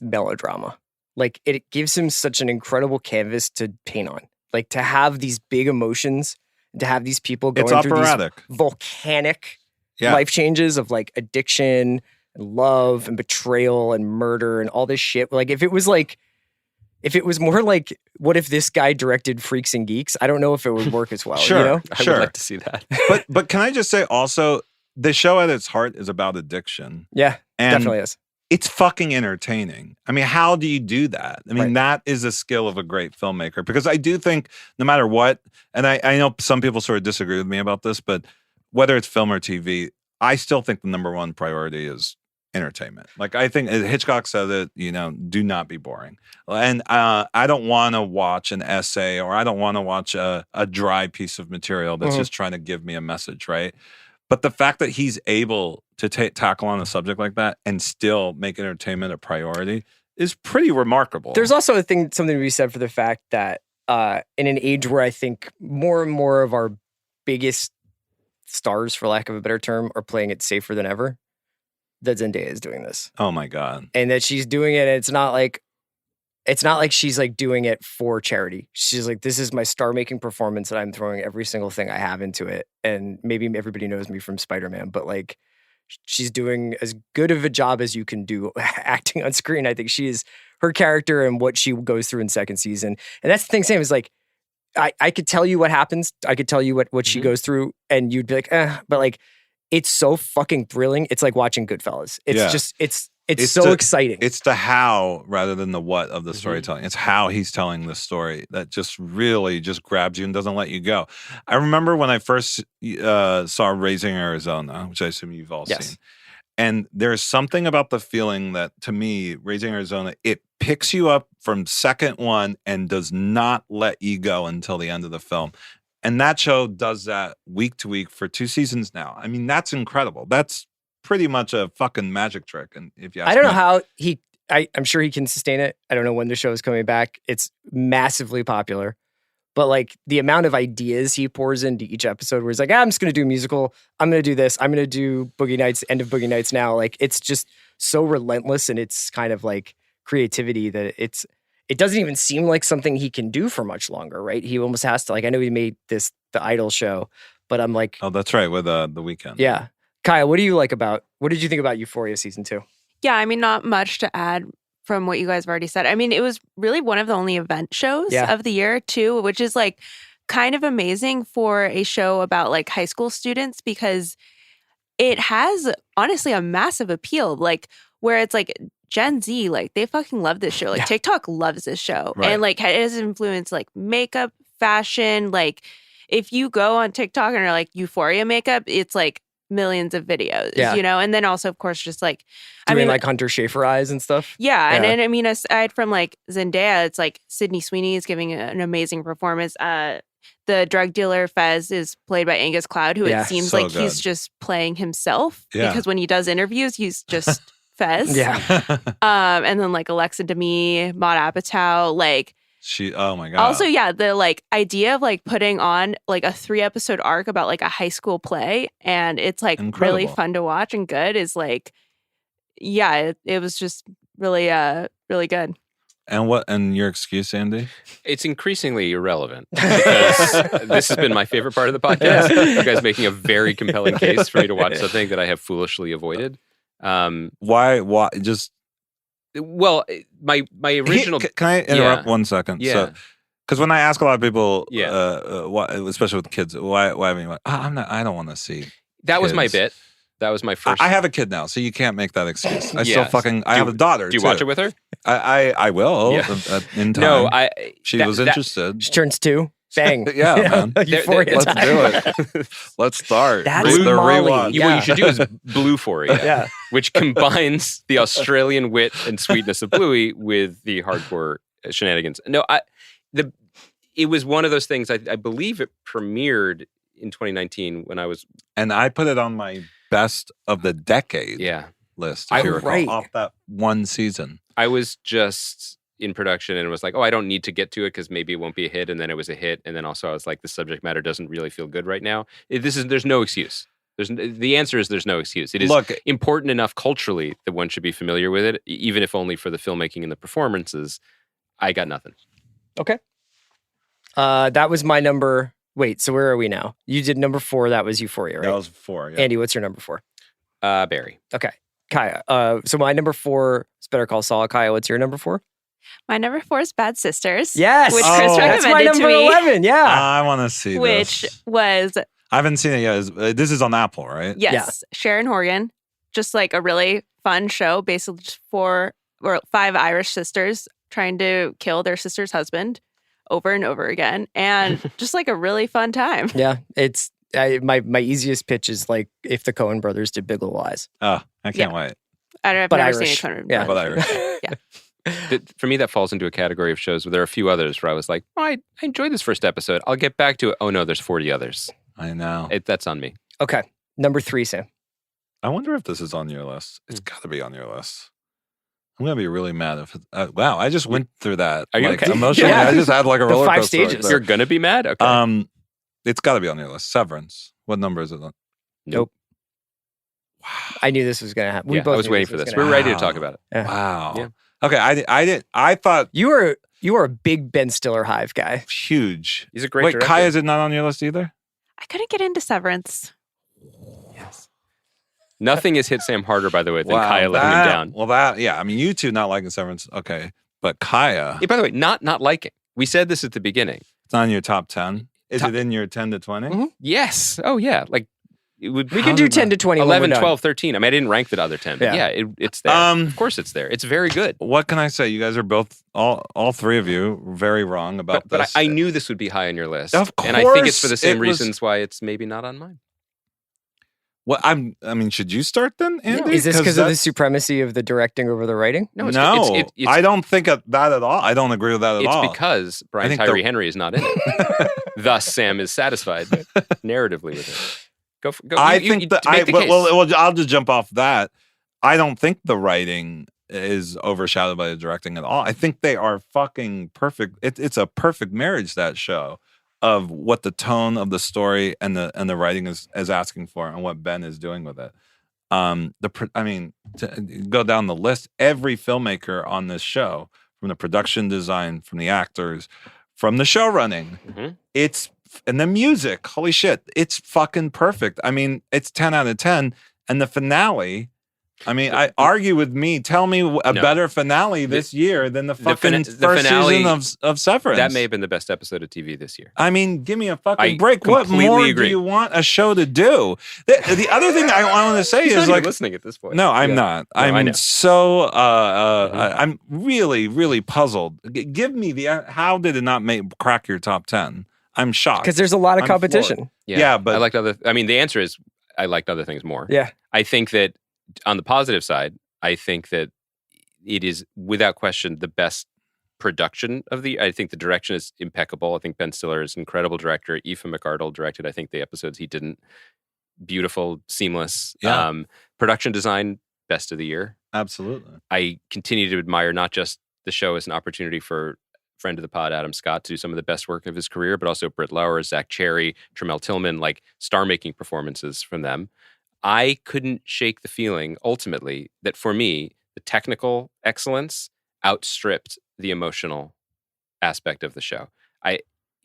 melodrama. Like, it gives him such an incredible canvas to paint on. Like, to have these big emotions, to have these people going through these volcanic life changes of like addiction and love and betrayal and murder and all this shit. Like, if it was more like, what if this guy directed Freaks and Geeks? I don't know if it would work as well. Sure, you know? I would like to see that. But can I just say also, the show at its heart is about addiction. Yeah, and definitely is. It's fucking entertaining. I mean, how do you do that? I mean, that is a skill of a great filmmaker. Because I do think no matter what, and I know some people sort of disagree with me about this, but whether it's film or TV, I still think the number one priority is entertainment. Like, I think Hitchcock said it, do not be boring. And I don't want to watch an essay, or I don't want to watch a dry piece of material that's just trying to give me a message, right? But the fact that he's able to tackle on a subject like that and still make entertainment a priority is pretty remarkable. There's also something to be said for the fact that in an age where I think more and more of our biggest stars, for lack of a better term, are playing it safer than ever, that Zendaya is doing this. Oh my God. And that she's doing it, and it's not like she's like doing it for charity. She's like, this is my star-making performance, and I'm throwing every single thing I have into it. And maybe everybody knows me from Spider-Man, but like, she's doing as good of a job as you can do acting on screen. I think her character and what she goes through in second season. And that's the thing, Sam, is like, I could tell you what happens. I could tell you what she goes through, and you'd be like, but like, it's so fucking thrilling. It's like watching Goodfellas. It's so exciting. It's the how rather than the what of the storytelling. It's how he's telling the story that just really just grabs you and doesn't let you go. I remember when I first saw Raising Arizona, which I assume you've all seen. And there's something about the feeling that, to me, Raising Arizona, it picks you up from second one and does not let you go until the end of the film. And that show does that week to week for 2 seasons now. I mean, that's incredible. That's pretty much a fucking magic trick. And if you ask I don't me, know how I'm sure he can sustain it. I don't know when the show is coming back. It's massively popular. But like the amount of ideas he pours into each episode where he's like, I'm just going to do a musical. I'm going to do this. I'm going to do Boogie Nights, end of Boogie Nights now. Like, it's just so relentless, and it's kind of like creativity that it doesn't even seem like something he can do for much longer, right? He almost has to, like, I know he made the Idol show, but I'm like. Oh, that's right, with The Weeknd. Yeah. Kaya, what did you think about Euphoria season 2? Yeah, I mean, not much to add from what you guys have already said. I mean, it was really one of the only event shows of the year too, which is like kind of amazing for a show about like high school students, because it has honestly a massive appeal, like where it's like Gen Z, like they fucking love this show. Like TikTok loves this show. Right. And like it has influenced like makeup, fashion. Like if you go on TikTok and are like Euphoria makeup, it's like millions of videos, you know? And then also, of course, just like doing like Hunter Schafer eyes and stuff. Yeah. And I mean, aside from like Zendaya, it's like Sydney Sweeney is giving an amazing performance. The drug dealer Fez is played by Angus Cloud, who it seems so like good. He's just playing himself because when he does interviews, he's just Fez. And then like Alexa Demie, Maud Apatow, like oh my God. Also, the like idea of like putting on like a 3-episode arc about like a high school play, and it's like really fun to watch and good, is like, it was just really, really good. And your excuse, Andy? It's increasingly irrelevant because this has been my favorite part of the podcast. You guys making a very compelling case for me to watch something that I have foolishly avoided. Why? Just. Well, my original. Can I interrupt 1 second? Yeah. So, because when I ask a lot of people, especially with kids, why haven't you? I don't want to see. That was my bit. That was my first. I have a kid now, so you can't make that excuse. I have a daughter. Do you watch it with her? I will. Yeah. In time. No, she was interested. She turns 2. Bang. Yeah, man. Let's do it. Let's start. That's Molly. What you should do is Bluephoria, which combines the Australian wit and sweetness of Bluey with the hardcore shenanigans. No, it was one of those things. I believe it premiered in 2019 when I was, and I put it on my best of the decade list. If you recall, off that one season. I was just in production and was like, I don't need to get to it because maybe it won't be a hit. And then it was a hit. And then also I was like, the subject matter doesn't really feel good right now. There's no excuse. The answer is there's no excuse. It is important enough culturally that one should be familiar with it, even if only for the filmmaking and the performances. I got nothing. Okay. That was my number. Wait, so where are we now? You did number 4. That was Euphoria, right? That was 4, yeah. Andy, what's your number 4? Barry. Okay. Kaya. So my number 4 is Better Call Saul. Kaya, what's your number 4? My number 4 is Bad Sisters. Yes. Which Chris recommended that's my number to me. 11. Yeah. I want to see which this. Was. I haven't seen it yet. This is on Apple, right? Yes. Yeah. Sharon Horgan. Just like a really fun show, basically just 4 or 5 Irish sisters trying to kill their sister's husband over and over again. And just like a really fun time. Yeah. It's my easiest pitch is like if the Coen brothers did Big Little Lies. Oh, I can't wait. I've never seen a Coen Yeah. But Irish. Yeah. For me, that falls into a category of shows where there are a few others where I was like, I enjoyed this first episode. I'll get back to it. Oh no, there's 40 others. I know. That's on me. Okay. Number 3, Sam. I wonder if this is on your list. It's got to be on your list. I'm gonna be really mad if wow, I just went through that. Are you okay? Emotionally? Yeah. I just had like a roller coaster. 5 stages. Right You're gonna be mad? Okay. It's got to be on your list. Severance. What number is it on? Nope. Wow. I knew this was gonna happen. I was waiting for this. We're ready to talk about it. Yeah. Wow. Yeah. Okay, I thought You were a big Ben Stiller Hive guy. huge. He's a great Wait, director. Kai, is it not on your list either? I couldn't get into Severance. Yes. Nothing has hit Sam harder, by the way, than Kaya letting him down. Well, yeah. I mean, you two not liking Severance, okay. But Kaya, By the way, not liking. We said this at the beginning. it's on your top 10. Is it in your 10 to 20? Mhm. Yes. Oh, yeah. Like, it would We can do 10 to 20. 11, when we're done. 12, 13. I mean, I didn't rank the other 10, but Yeah. it's there. Of course it's there. It's very good. What can I say? You guys are both, all three of you, very wrong about But this. I knew this would be high on your list. Of And I think it's course for the same it was- reasons why it's maybe not on mine. Well, I mean, should you start then, Andy? Is this because of the that's- supremacy of the directing over the writing? No, No, I don't think of that at all. I don't agree with that at all. It's because Brian think Tyree Henry is not in it. Thus, Sam is satisfied narratively with it. Go. I you- think you that make the case. well, I'll just jump off that. I don't think the writing is overshadowed by the directing at all. I think they are fucking perfect. It's a perfect marriage, that show, of what the tone of the story and the writing is asking for, and what Ben is doing with it. To go down the list, every filmmaker on this show, from the production design, from the actors, from the show running, and the music, holy shit, it's fucking perfect. I mean, it's 10 out of 10. And the finale, I mean, argue with me. Tell me a better finale this year than the fucking first finale season of Severance. That may have been the best episode of TV this year. I mean, give me a fucking I break. What completely more agree. do you want a show to do? The other thing I want to say He's is not like, even listening at this point. no, I'm not. No, I know. I'm so I'm really, really puzzled. Give me how did it not crack your top 10? I'm shocked Because there's a lot of I'm competition. floored. Yeah, Yeah, but I liked the answer is I liked other things more. Yeah. I think that on the positive side, I think that it is without question the best production of I think the direction is impeccable. I think Ben Stiller is an incredible director. Aoife McArdle directed, I think, the episodes he didn't. Beautiful, seamless. Yeah. Production design, best of the year. Absolutely. I continue to admire not just the show as an opportunity for friend of the pod, Adam Scott, to do some of the best work of his career, but also Britt Lauer, Zach Cherry, Tremel Tillman, like star-making performances from them. I couldn't shake the feeling, ultimately, that for me, the technical excellence outstripped the emotional aspect of the show.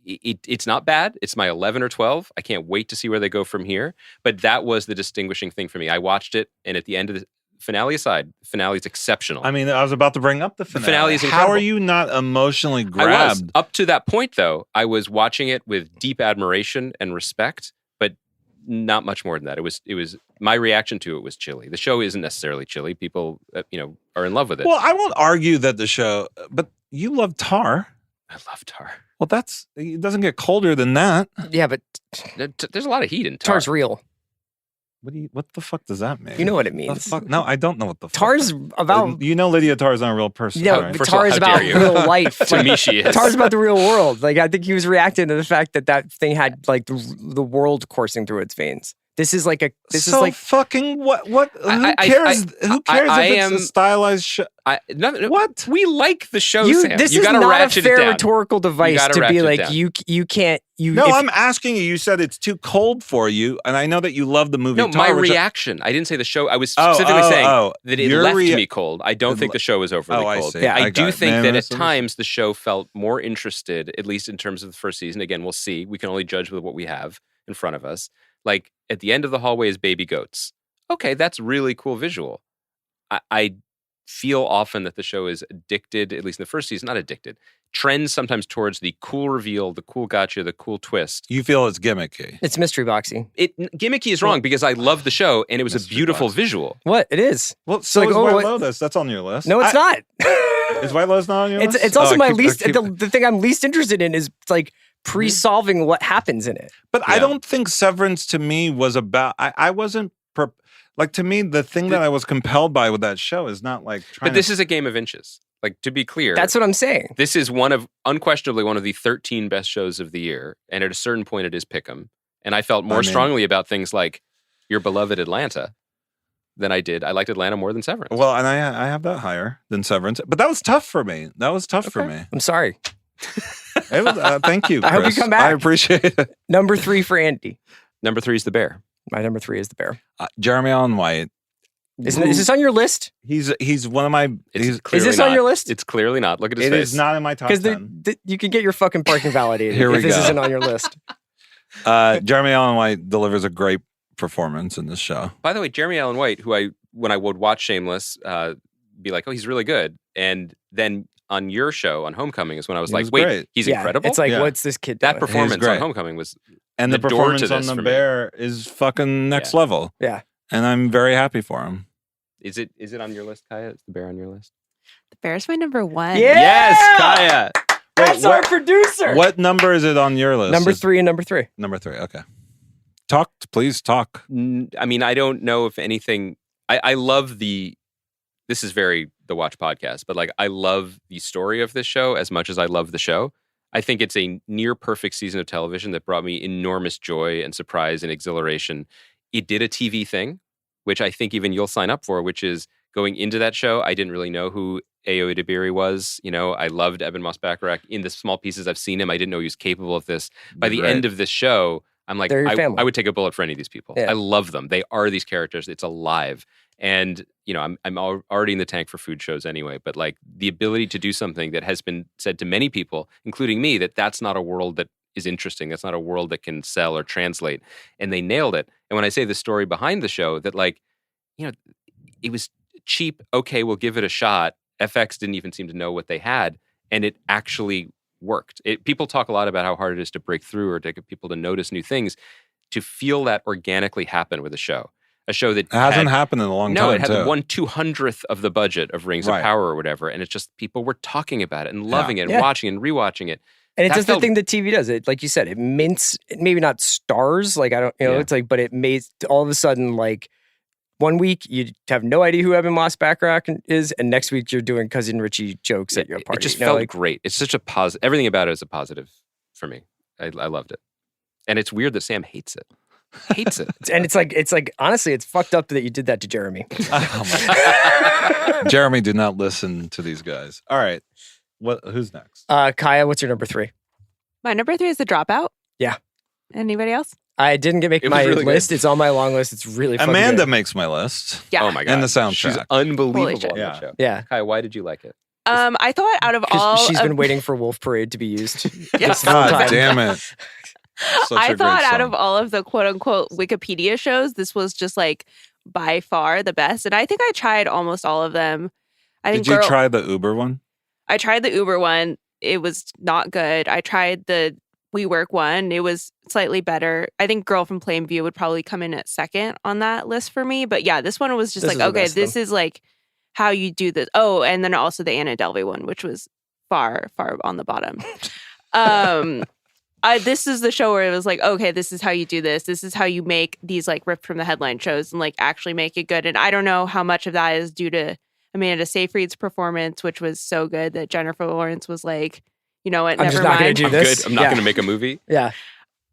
It's not bad. It's my 11 or 12. I can't wait to see where they go from here. But that was the distinguishing thing for me. I watched it, and at the end of the finale aside, the finale is exceptional. I mean, I was about to bring up the finale. The finale is How incredible. are you not emotionally I was. grabbed? Up to that point, though, I was watching it with deep admiration and respect, but not much more than that. It was my reaction to it was chilly. The show isn't necessarily chilly. People, are in love with it. Well, I won't argue that the show, but you love Tar. I love Tar. Well, it doesn't get colder than that. Yeah, but There's a lot of heat in Tar. Tar's real. What the fuck does that mean? You know what it The means. fuck? No, I don't know what the fuck. Tar's about. You know Lydia Tar's not a real person. No, right? First of all, Tar is how about dare you. real life. To me, she is. Tar's about the real world. Like, I think he was reacting to the fact that thing had like the world coursing through its veins. This is like fucking what? Who I- cares? Who cares I if am- it's a stylized show? No, What? We like the show, Sam. This You is gotta not a ratchet fair it down. rhetorical device gotta to be ratchet it like down. you can't. No, I'm asking you. You said it's too cold for you, and I know that you love the movie. No, Tar, my which reaction. I didn't say the show. I was specifically saying that it Your left rea- me cold. I don't think the show was overly I cold. see. Yeah, I got do it. think Man, that at that's- times the show felt more interested, at least in terms of the first season. Again, we'll see. We can only judge with what we have in front of us. Like at the end of the hallway is baby goats. Okay, that's really cool visual. I feel often that the show is addicted, at least in the first season, not addicted, trends sometimes towards the cool reveal, the cool gotcha, the cool twist. You feel it's gimmicky. It's mystery boxing. Gimmicky is wrong because I love the show and it was a Mystery beautiful box. visual. What it is? Well, so like, is oh, White what- Lotus. That's on your list. No, it's not. Is White Lotus not on your list? It's also Oh, I my keep- I least. keep- The thing I'm least interested in is like pre-solving what happens in it. But I don't think Severance to me was about. I wasn't. Like to me, the thing that I was compelled by with that show is not like. But this is a game of inches. Like to be clear, That's what I'm saying. this is unquestionably one of the 13 best shows of the year, and at a certain point, it is pick'em. And I felt more strongly about things like your beloved Atlanta than I did. I liked Atlanta more than Severance. Well, and I have that higher than Severance, but that was tough for me. For me. I'm sorry. It was, thank you, Chris. I hope you come back. I appreciate it. Number 3 for Andy. Number 3 is The Bear. My number 3 is The Bear. Jeremy Allen White. Is this on your list? He's one of my. Is this on your list? It's clearly not. Look at his face. It is not in my top 10. Because you can get your fucking parking validated Here we if this go. isn't on your list. Jeremy Allen White delivers a great performance in this show. By the way, Jeremy Allen White, who when I would watch Shameless, be like, oh, he's really good. And then on your show, on Homecoming, is when I was like, wait, great. he's incredible? It's like, what's this kid doing? That performance on Homecoming was And the door performance to this on The for me. Bear is fucking next level. Yeah. And I'm very happy for him. Is it on your list, Kaya? Is The Bear on your list? The Bear's my number 1. Yeah! Yes, Kaya. That's our producer. What number is it on your list? Number 3 and number 3. Number 3, okay. Please talk. I mean, I don't know if anything. I love this is very the Watch podcast, but like I love the story of this show as much as I love the show. I think it's a near perfect season of television that brought me enormous joy and surprise and exhilaration. It did a TV thing, which I think even you'll sign up for, which is going into that show. I didn't really know who Ayo Edebiri was. You know, I loved Eben Moss-Bachrach. In the small pieces I've seen him, I didn't know he was capable of this. By the end of this show, I'm like, I would take a bullet for any of these people. Yeah. I love them. They are these characters. It's alive. And, you know, I'm already in the tank for food shows anyway, but like the ability to do something that has been said to many people, including me, that's not a world that is interesting. That's not a world that can sell or translate. And they nailed it. And when I say the story behind the show, that like, you know, it was cheap. Okay, we'll give it a shot. FX didn't even seem to know what they had. And it actually worked. People talk a lot about how hard it is to break through or to get people to notice new things. To feel that organically happen with a show that it hasn't happened in a long time. No, it had too. 1/200th of the budget of Rings of Power or whatever, and it's just people were talking about it and loving it and watching and rewatching it. And it's just the thing that TV does. It, like you said, it mints, maybe not stars. Like it's like, but it made all of a sudden like. One week you have no idea who Eben Moss-Bachrach is, and next week you're doing Cousin Richie jokes at your party. It just felt great. It's such a positive. Everything about it is a positive for me. I loved it, and it's weird that Sam hates it. Hates it, and it's like honestly, it's fucked up that you did that to Jeremy. Jeremy did not listen to these guys. All right, who's next? Kaya, what's your number 3? My number 3 is The Dropout. Yeah. Anybody else? I didn't make my really list. good. It's on my long list. It's really fucking Amanda good. makes my list. Yeah. Oh my god, And the soundtrack. She's unbelievable on Yeah. that show. Yeah. Kaya, why did you like it? I thought out of all She's been waiting for Wolf Parade to be used. Yes. God damn it. Such I a thought great out song. of all of the quote unquote Wikipedia shows, this was just like by far the best. And I think I tried almost all of them. Did you try the Uber one? I tried the Uber one. It was not good. I tried the WeWork one. It was slightly better. I think Girl from Plainview would probably come in at second on that list for me. But yeah, this one was just This like, is the okay, best, this though. is like how you do this. Oh, and then also the Anna Delvey one, which was far, far on the bottom. This is the show where it was like, okay, this is how you do this. This is how you make these like ripped from the headline shows and like actually make it good. And I don't know how much of that is due to Amanda Seyfried's performance, which was so good that Jennifer Lawrence was like, you know what, I'm never just not gonna mind. do I'm this. good. I'm not going to make a movie. Yeah.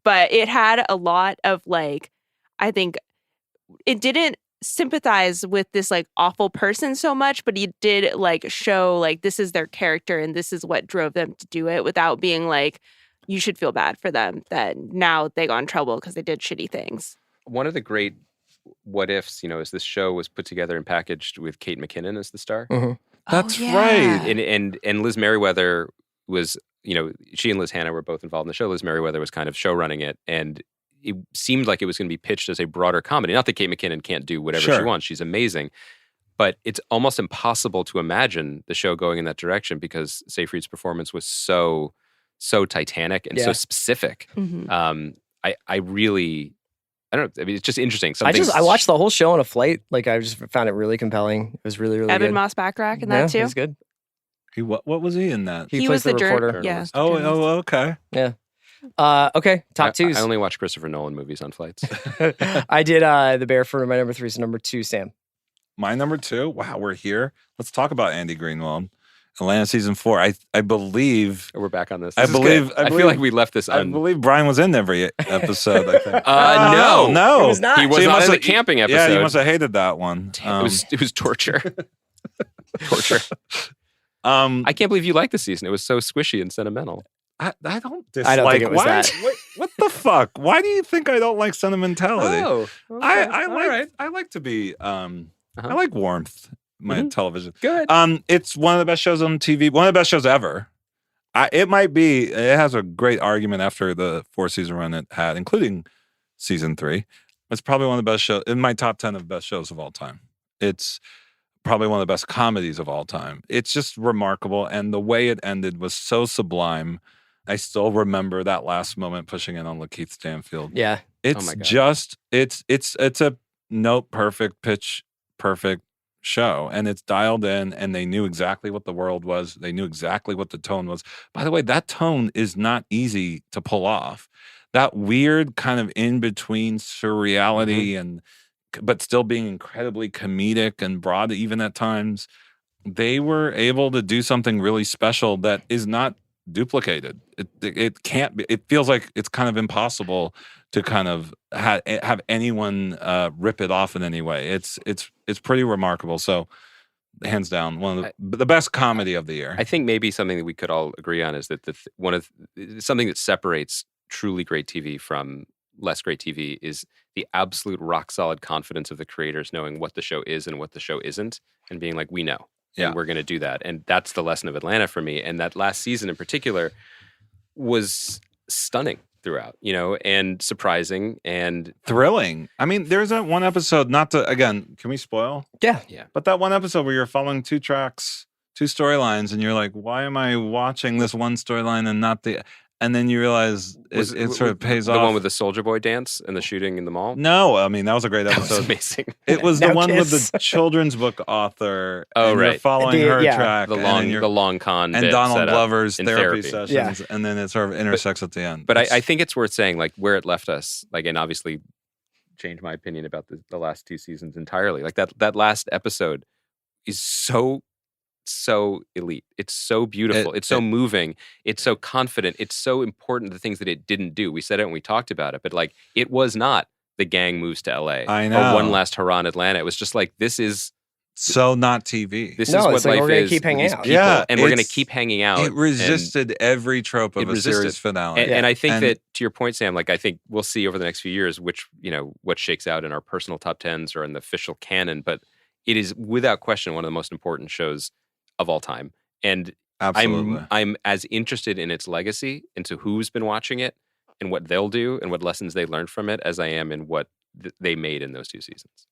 But it had a lot of like, I think it didn't sympathize with this like awful person so much, but it did like show like this is their character and this is what drove them to do it without being like, you should feel bad for them that now they got in trouble because they did shitty things. One of the great what ifs, you know, is this show was put together and packaged with Kate McKinnon as the star. Mm-hmm. That's yeah. right. And Liz Merriweather was, you know, she and Liz Hannah were both involved in the show. Liz Merriweather was kind of show running it, and it seemed like it was going to be pitched as a broader comedy. Not that Kate McKinnon can't do whatever she wants. She's amazing. But it's almost impossible to imagine the show going in that direction because Seyfried's performance was so titanic and so specific. Mm-hmm. I really, I don't know. I mean, it's just interesting. I watched the whole show on a flight. Like I just found it really compelling. It was really, really Eben good. Moss-Bachrach in that too. It was good. What was he in that? He plays was the reporter. Yeah. Oh, okay. Yeah. Okay. Top twos. I only watch Christopher Nolan movies on flights. I did The Bear for my number 3. So number 2, Sam. My number 2. Wow, we're here. Let's talk about Andy Greenwald. Atlanta season 4. I believe we're back on this. I believe I feel like we left this. I believe Brian was in every episode. I think. No, he was not. He was not in the camping episode. Yeah, he must have hated that one. It was torture. Torture. I can't believe you liked the season. It was so squishy and sentimental. I don't dislike. I don't think it was that. What the fuck? Why do you think I don't like sentimentality? Oh, okay. I like to be. I like warmth. My television. Good. It's one of the best shows on TV. One of the best shows ever. It might be. It has a great argument after the 4-season run it had, including season 3. It's probably one of the best shows in my top 10 of best shows of all time. It's probably one of the best comedies of all time. It's just remarkable, and the way it ended was so sublime. I still remember that last moment pushing in on Lakeith Stanfield. Yeah, it's just it's a note perfect, pitch perfect show, and it's dialed in, and they knew exactly what the world was. They knew exactly what the tone was. By the way, that tone is not easy to pull off. That weird kind of in between surreality and but still being incredibly comedic and broad even at times. They were able to do something really special that is not duplicated. It can't be. It feels like it's kind of impossible to kind of have anyone rip it off in any way. It's pretty remarkable. So hands down, one of the best comedy of the year. I think maybe something that we could all agree on is that something that separates truly great TV from less great TV is the absolute rock solid confidence of the creators knowing what the show is and what the show isn't, and being like, we know. And we're going to do that. And that's the lesson of Atlanta for me. And that last season in particular was stunning throughout, and surprising and thrilling. I mean, there's that one episode, again, can we spoil? Yeah. But that one episode where you're following 2 tracks, 2 storylines, and you're like, why am I watching this one storyline and not the... And then you realize it sort of pays off. The one with the Soldier Boy dance and the shooting in the mall? No, I mean, that was a great episode. That was amazing. It was the one with the children's book author. Oh, and right. You're following her track. The long con and bit Donald Glover's therapy sessions. Yeah. And then it sort of intersects at the end. But I think it's worth saying, like, where it left us, like, and obviously changed my opinion about the last 2 seasons entirely. Like, that last episode is so elite. It's so beautiful. It's so moving. It's so confident. It's so important, the things that it didn't do. We said it when we talked about it, but like, it was not the gang moves to LA. I know. Or one last hurrah in Atlanta. It was just like, this is so not TV. This is what life we're gonna is. Keep hanging out. People, and we're going to keep hanging out. It resisted every trope of a series finale. And I think that, to your point, Sam, like, I think we'll see over the next few years what shakes out in our personal top 10s or in the official canon, but it is without question one of the most important shows of all time. And absolutely, I'm as interested in its legacy, into who's been watching it and what they'll do and what lessons they learned from it, as I am in what they made in those 2 seasons.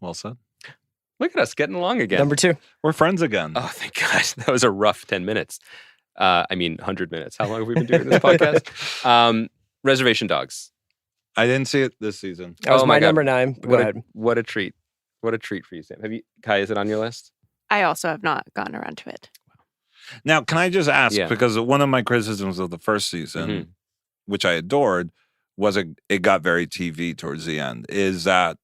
Well said. Look at us getting along again. Number 2. We're friends again. Oh, thank God. That was a rough 10 minutes. 100 minutes. How long have we been doing this podcast? Reservation Dogs. I didn't see it this season. That was my number 9. Go ahead. What a treat. What a treat for you, Sam. Kai, is it on your list? I also have not gotten around to it. Now, can I just ask, because one of my criticisms of the first season, which I adored, was it got very TV towards the end. Is that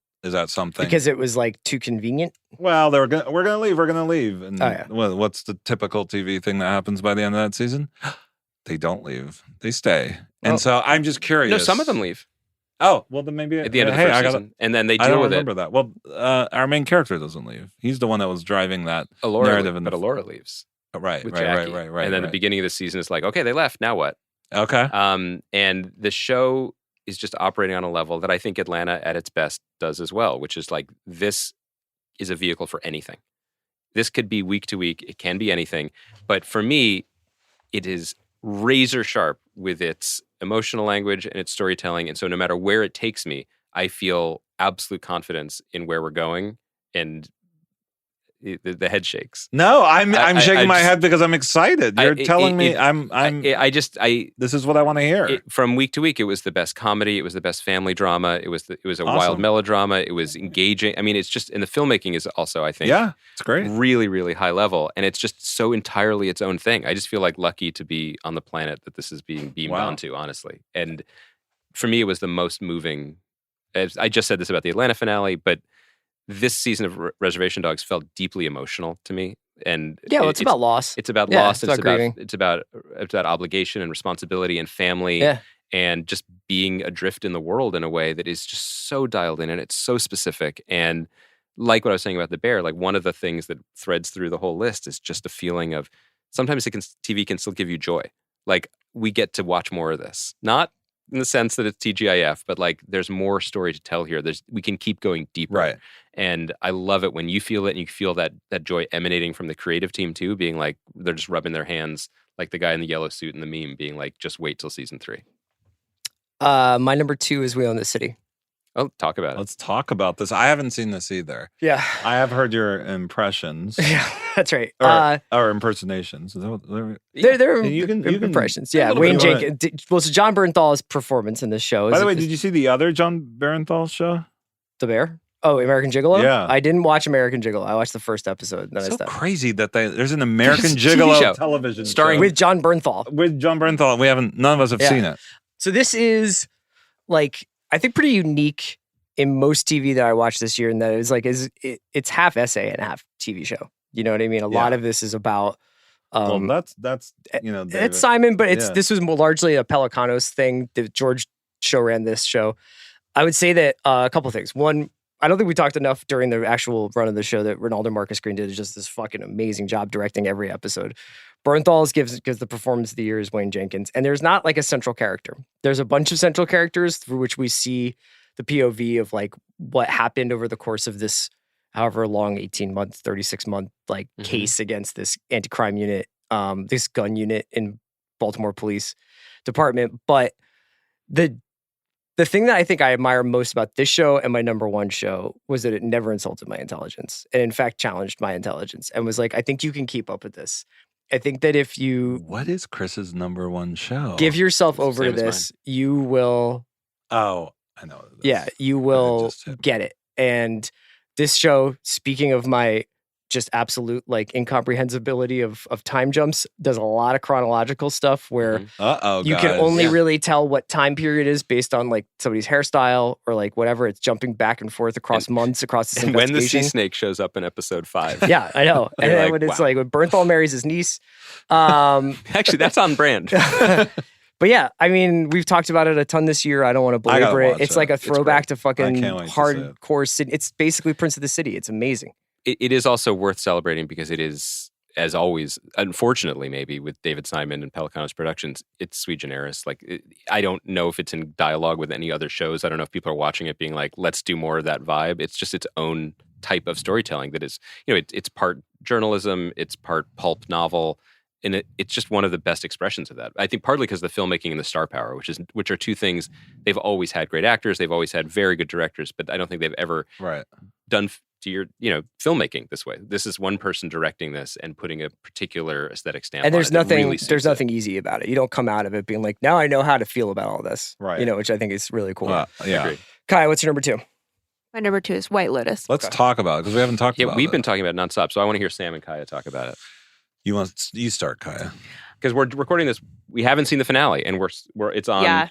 something? Because it was like too convenient? Well, we're gonna leave. And what's the typical TV thing that happens by the end of that season? They don't leave. They stay. And so I'm just curious. No, some of them leave. Oh, well, then maybe at the end of the first season, and then they deal with it. I don't remember that. Well, our main character doesn't leave. He's the one that was driving that narrative. But Alora leaves. Right. And then the beginning of the season is like, okay, they left. Now what? Okay. And the show is just operating on a level that I think Atlanta at its best does as well, which is like, this is a vehicle for anything. This could be week to week. It can be anything. But for me, it is razor sharp with its emotional language and its storytelling. And so no matter where it takes me, I feel absolute confidence in where we're going, and the head shakes. No, I'm shaking my head because I'm excited. You're telling me this is what I want to hear. From week to week, it was the best comedy. It was the best family drama. It was a wild melodrama. It was engaging. I mean, it's just, and the filmmaking is also, I think, it's great, really, really high level, and it's just so entirely its own thing. I just feel like lucky to be on the planet that this is being beamed onto, honestly. And for me, it was the most moving. I just said this about the Atlanta finale, but this season of Reservation Dogs felt deeply emotional to me. And it's about loss. It's about loss. It's about obligation and responsibility and family. And just being adrift in the world in a way that is just so dialed in, and it's so specific. And like what I was saying about the bear, like one of the things that threads through the whole list is just a feeling of sometimes TV can still give you joy. Like we get to watch more of this, not in the sense that it's TGIF, but like there's more story to tell here. We can keep going deeper. Right. And I love it when you feel it, and you feel that joy emanating from the creative team too, being like they're just rubbing their hands, like the guy in the yellow suit in the meme being like, just wait till season 3. My number 2 is We Own the City. Oh, talk about it. Let's talk about this. I haven't seen this either. Yeah. I have heard your impressions. Yeah, that's right. Or impersonations. They're impressions. Yeah, Wayne Jenkins. Well, so John Bernthal's performance in this show. By the way, did you see the other John Bernthal show? The Bear? Oh, American Gigolo? Yeah. I didn't watch American Gigolo. I watched the first episode. And then so I stopped. Crazy that there's an American Gigolo television starring with John Bernthal. With John Bernthal. None of us have seen it. So this is like, I think pretty unique in most TV that I watched this year, and that it's half essay and half TV show. You know what I mean? A lot of this is about. That's David. It's Simon, but this was more largely a Pelicanos thing. George show ran this show. I would say that a couple of things. One, I don't think we talked enough during the actual run of the show that Ronaldo Marcus Green did just this fucking amazing job directing every episode. Bernthal's gives the performance of the year is Wayne Jenkins. And there's not like a central character. There's a bunch of central characters through which we see the POV of like what happened over the course of this however long, 18-month, 36-month like case against this anti-crime unit, this gun unit in Baltimore Police Department. But the thing that I think I admire most about this show and my number 1 show was that it never insulted my intelligence, and in fact challenged my intelligence and was like, I think you can keep up with this. I think that if you... What is Chris's number 1 show? Give yourself over to this, you will... Oh, I know. Yeah, you will get it. And this show, speaking of my just absolute like incomprehensibility of time jumps, does a lot of chronological stuff where you can only really tell what time period is based on like somebody's hairstyle or like whatever. It's jumping back and forth across months across this investigation. When the sea snake shows up in episode 5. Yeah, I know. And then when it's like when Bernthal marries his niece. Actually, that's on brand. But yeah, I mean, we've talked about it a ton this year. I don't want to belabor it. It's like a throwback to fucking hardcore city. It's basically Prince of the City. It's amazing. It is also worth celebrating because it is, as always, unfortunately, maybe with David Simon and Pelicanos Productions, it's sui generis. Like, I don't know if it's in dialogue with any other shows. I don't know if people are watching it being like, let's do more of that vibe. It's just its own type of storytelling that is, it's part journalism, it's part pulp novel. And it's just one of the best expressions of that. I think partly because of the filmmaking and the star power, which are two things. They've always had great actors. They've always had very good directors, but I don't think they've ever done to your filmmaking this way. This is one person directing this and putting a particular aesthetic stamp. And there's on it nothing really there's nothing easy about it. You don't come out of it being like, now I know how to feel about all this, right? Which I think is really cool. Yeah. Agreed. Kai, what's your number 2? My number 2 is White Lotus. Let's talk about it because we haven't talked about it. Yeah, we've been talking about it nonstop, so I want to hear Sam and Kaya talk about it. You start, Kaya. Because we're recording this, we haven't seen the finale, and it's on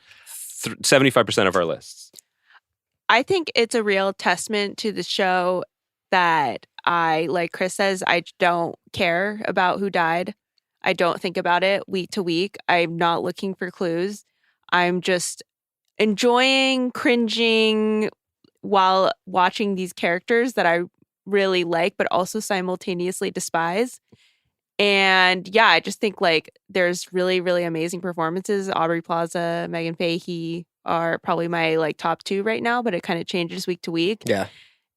75% of our lists. I think it's a real testament to the show that I, like Chris says, I don't care about who died. I don't think about it week to week. I'm not looking for clues. I'm just enjoying, cringing while watching these characters that I really like, but also simultaneously despise. And yeah, I just think like there's really, really amazing performances. Aubrey Plaza, Megan Fahey are probably my like top 2 right now, but it kind of changes week to week. Yeah.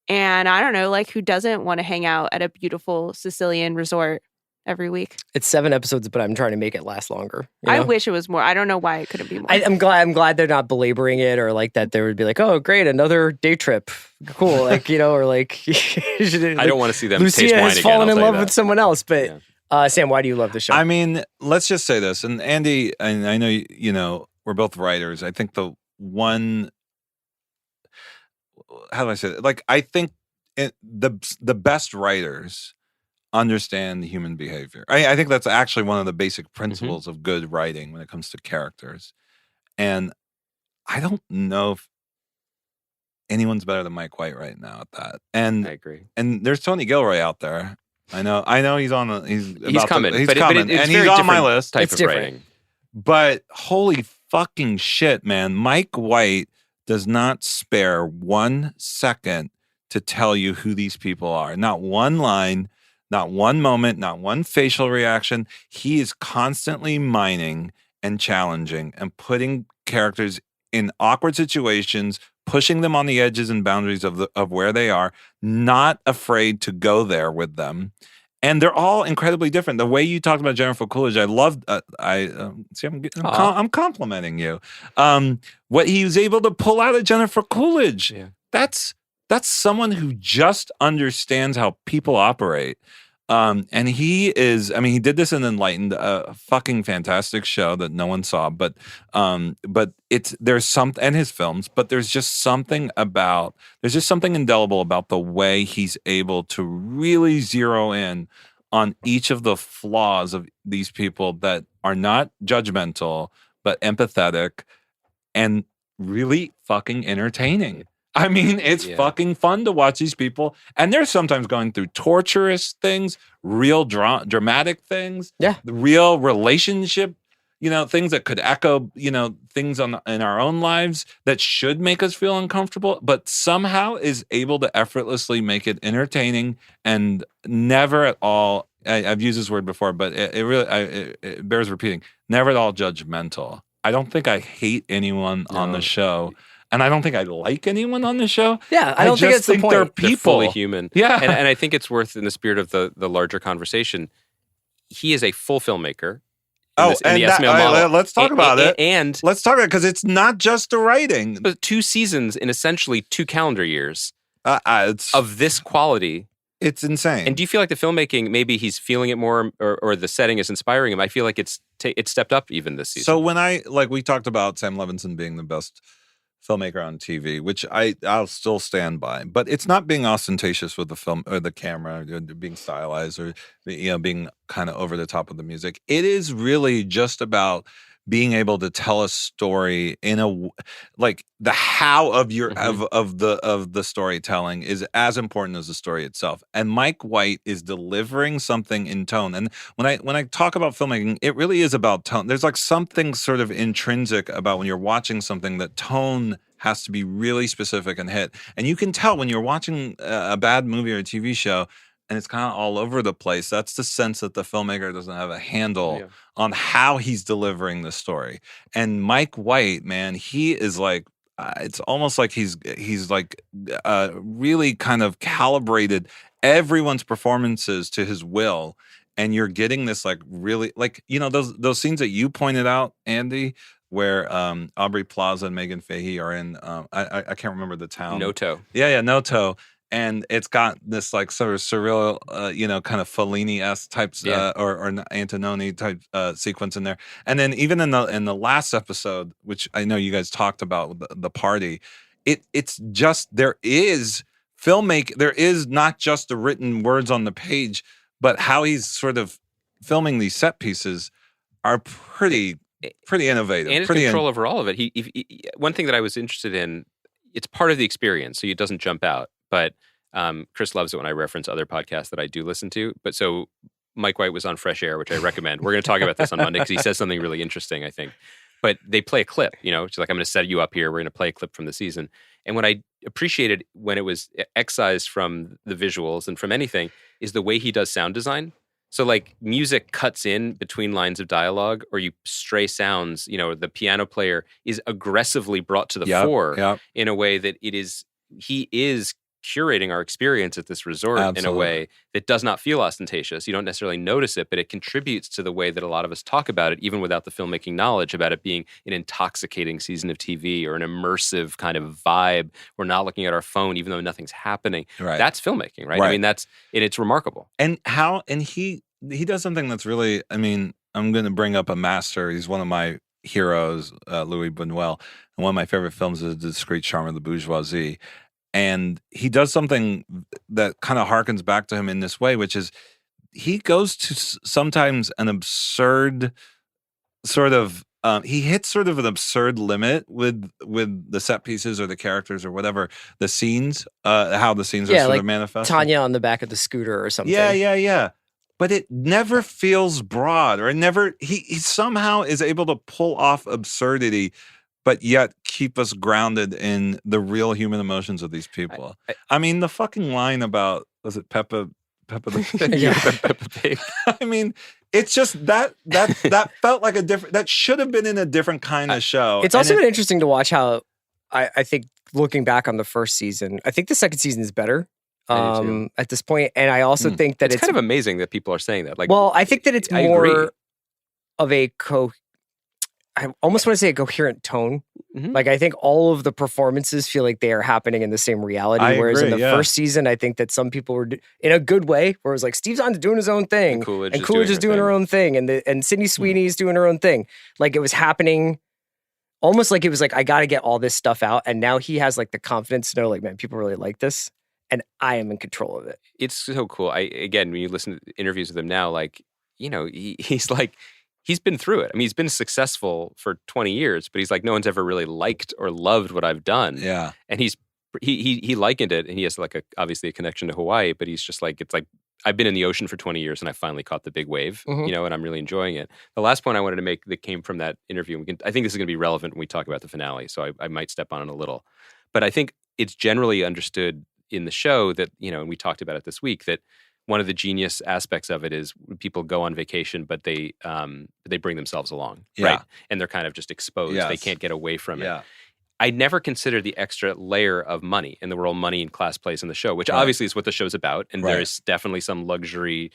And I don't know, like who doesn't want to hang out at a beautiful Sicilian resort every week? It's 7 episodes, but I'm trying to make it last longer. I wish it was more. I don't know why it couldn't be more. I'm glad they're not belaboring it or like that. They would be like, oh, great, another day trip, cool, like or like. I don't want to see them. Lucia taste wine has again, fallen I'll in tell you love that. with someone else, but. Sam, why do you love the show? I mean, let's just say this, and Andy, and I know we're both writers. I think the one, how do I say that? Like, I think the best writers understand human behavior. I think that's actually one of the basic principles of good writing when it comes to characters. And I don't know if anyone's better than Mike White right now at that. And I agree. And there's Tony Gilroy out there. I know he's on. He's coming. He's but coming, it's and very he's on my different list. Type It's of different. writing. But holy fucking shit, man! Mike White does not spare 1 second to tell you who these people are. Not one line, not one moment, not one facial reaction. He is constantly mining and challenging and putting characters in awkward situations, pushing them on the edges and boundaries of where they are, not afraid to go there with them. And they're all incredibly different. The way you talked about Jennifer Coolidge, I loved. I'm complimenting you. What he was able to pull out of Jennifer Coolidge. Yeah. That's someone who just understands how people operate. And he is. I mean, he did this in Enlightened, a fucking fantastic show that no one saw. But there's some, and his films. But there's just something indelible about the way he's able to really zero in on each of the flaws of these people that are not judgmental but empathetic and really fucking entertaining. I mean, it's fucking fun to watch these people. And they're sometimes going through torturous things, real dramatic things, real relationship, things that could echo, things in our own lives that should make us feel uncomfortable, but somehow is able to effortlessly make it entertaining and never at all, I've used this word before, but it bears repeating, never at all judgmental. I don't think I hate anyone on the show. And I don't think I like anyone on the show. Yeah, I don't think it's the point. They're people. They're fully human. Yeah. And I think it's worth, in the spirit of the larger conversation, he is a full filmmaker. Let's talk about it. And let's talk about it because it's not just the writing. 2 seasons in essentially 2 calendar years of this quality. It's insane. And do you feel like the filmmaking, maybe he's feeling it more, or the setting is inspiring him? I feel like it's stepped up even this season. So when we talked about Sam Levinson being the best filmmaker on TV, which I'll still stand by, but it's not being ostentatious with the film or the camera, being stylized or being kind of over the top of the music. It is really just about being able to tell a story in the how of your of the storytelling is as important as the story itself. And Mike White is delivering something in tone. And when I talk about filmmaking, it really is about tone. There's like something sort of intrinsic about when you're watching something that tone has to be really specific and hit. And you can tell when you're watching a bad movie or a TV show and it's kind of all over the place. That's the sense that the filmmaker doesn't have a handle on how he's delivering the story. And Mike White, man, he is like, it's almost like he's like really kind of calibrated everyone's performances to his will. And you're getting this like really like, those scenes that you pointed out, Andy, where Aubrey Plaza and Megan Fahey are in, I can't remember the town. Noto. Yeah, Noto. And it's got this like sort of surreal, kind of Fellini-esque type or Antonioni type sequence in there. And then even in the last episode, which I know you guys talked about, the party, it's just there is not just the written words on the page, but how he's sort of filming these set pieces are pretty innovative. And his control over all of it. He one thing that I was interested in, it's part of the experience, so it doesn't jump out. But Chris loves it when I reference other podcasts that I do listen to. But so Mike White was on Fresh Air, which I recommend. We're going to talk about this on Monday because he says something really interesting, I think. But they play a clip, it's like, I'm going to set you up here. We're going to play a clip from the season. And what I appreciated when it was excised from the visuals and from anything is the way he does sound design. So like music cuts in between lines of dialogue, or you stray sounds, the piano player is aggressively brought to the fore in a way that he is curating our experience at this resort in a way that does not feel ostentatious. You don't necessarily notice it, but it contributes to the way that a lot of us talk about it, even without the filmmaking knowledge, about it being an intoxicating season of TV or an immersive kind of vibe. We're not looking at our phone, even though nothing's happening. Right. That's filmmaking, right? I mean, it's remarkable. And he does something that's really, I mean, I'm going to bring up a master. He's one of my heroes, Louis Buñuel. And one of my favorite films is The Discreet Charm of the Bourgeoisie. And he does something that kind of harkens back to him in this way, which is he goes to sometimes an absurd sort of he hits sort of an absurd limit with the set pieces or the characters or whatever, the scenes, how the scenes are sort of manifested. Tanya on the back of the scooter or something. Yeah. But it never feels broad, or he somehow is able to pull off absurdity, but yet keep us grounded in the real human emotions of these people. I mean, the fucking line about, was it Peppa the Pig? Yeah, Peppa Pig. I mean, it's just that felt like that should have been in a different kind of show. It's also been interesting to watch how I think looking back on the first season, I think the second season is better. At this point, and I also think that it's kind of amazing that people are saying that. Like, well, I think that it's more of a I almost want to say a coherent tone. Mm-hmm. Like, I think all of the performances feel like they are happening in the same reality. Whereas in the first season, I think that some people were in a good way, where it was like Steve Zahn's doing his own thing, and Coolidge is doing her own thing, and Sydney Sweeney's doing her own thing. Like, it was happening. Almost like it was like, I got to get all this stuff out, and now he has like the confidence to know, like, man, people really like this. And I am in control of it. It's so cool. Again, when you listen to interviews with him now, like, you know, he's been through it. I mean, he's been successful for 20 years, but he's like, no one's ever really liked or loved what I've done. Yeah. And he likened it, and he has like obviously a connection to Hawaii, but he's just like, it's like, I've been in the ocean for 20 years and I finally caught the big wave, you know, and I'm really enjoying it. The last point I wanted to make that came from that interview, I think this is going to be relevant when we talk about the finale, so I might step on it a little. But I think it's generally understood in the show that, you know, and we talked about it this week, that one of the genius aspects of it is people go on vacation, but they bring themselves along, right? And they're kind of just exposed. Yes. They can't get away from it. I never considered the extra layer of money and the role money and class plays in the show, which obviously is what the show's about. And there's definitely some luxury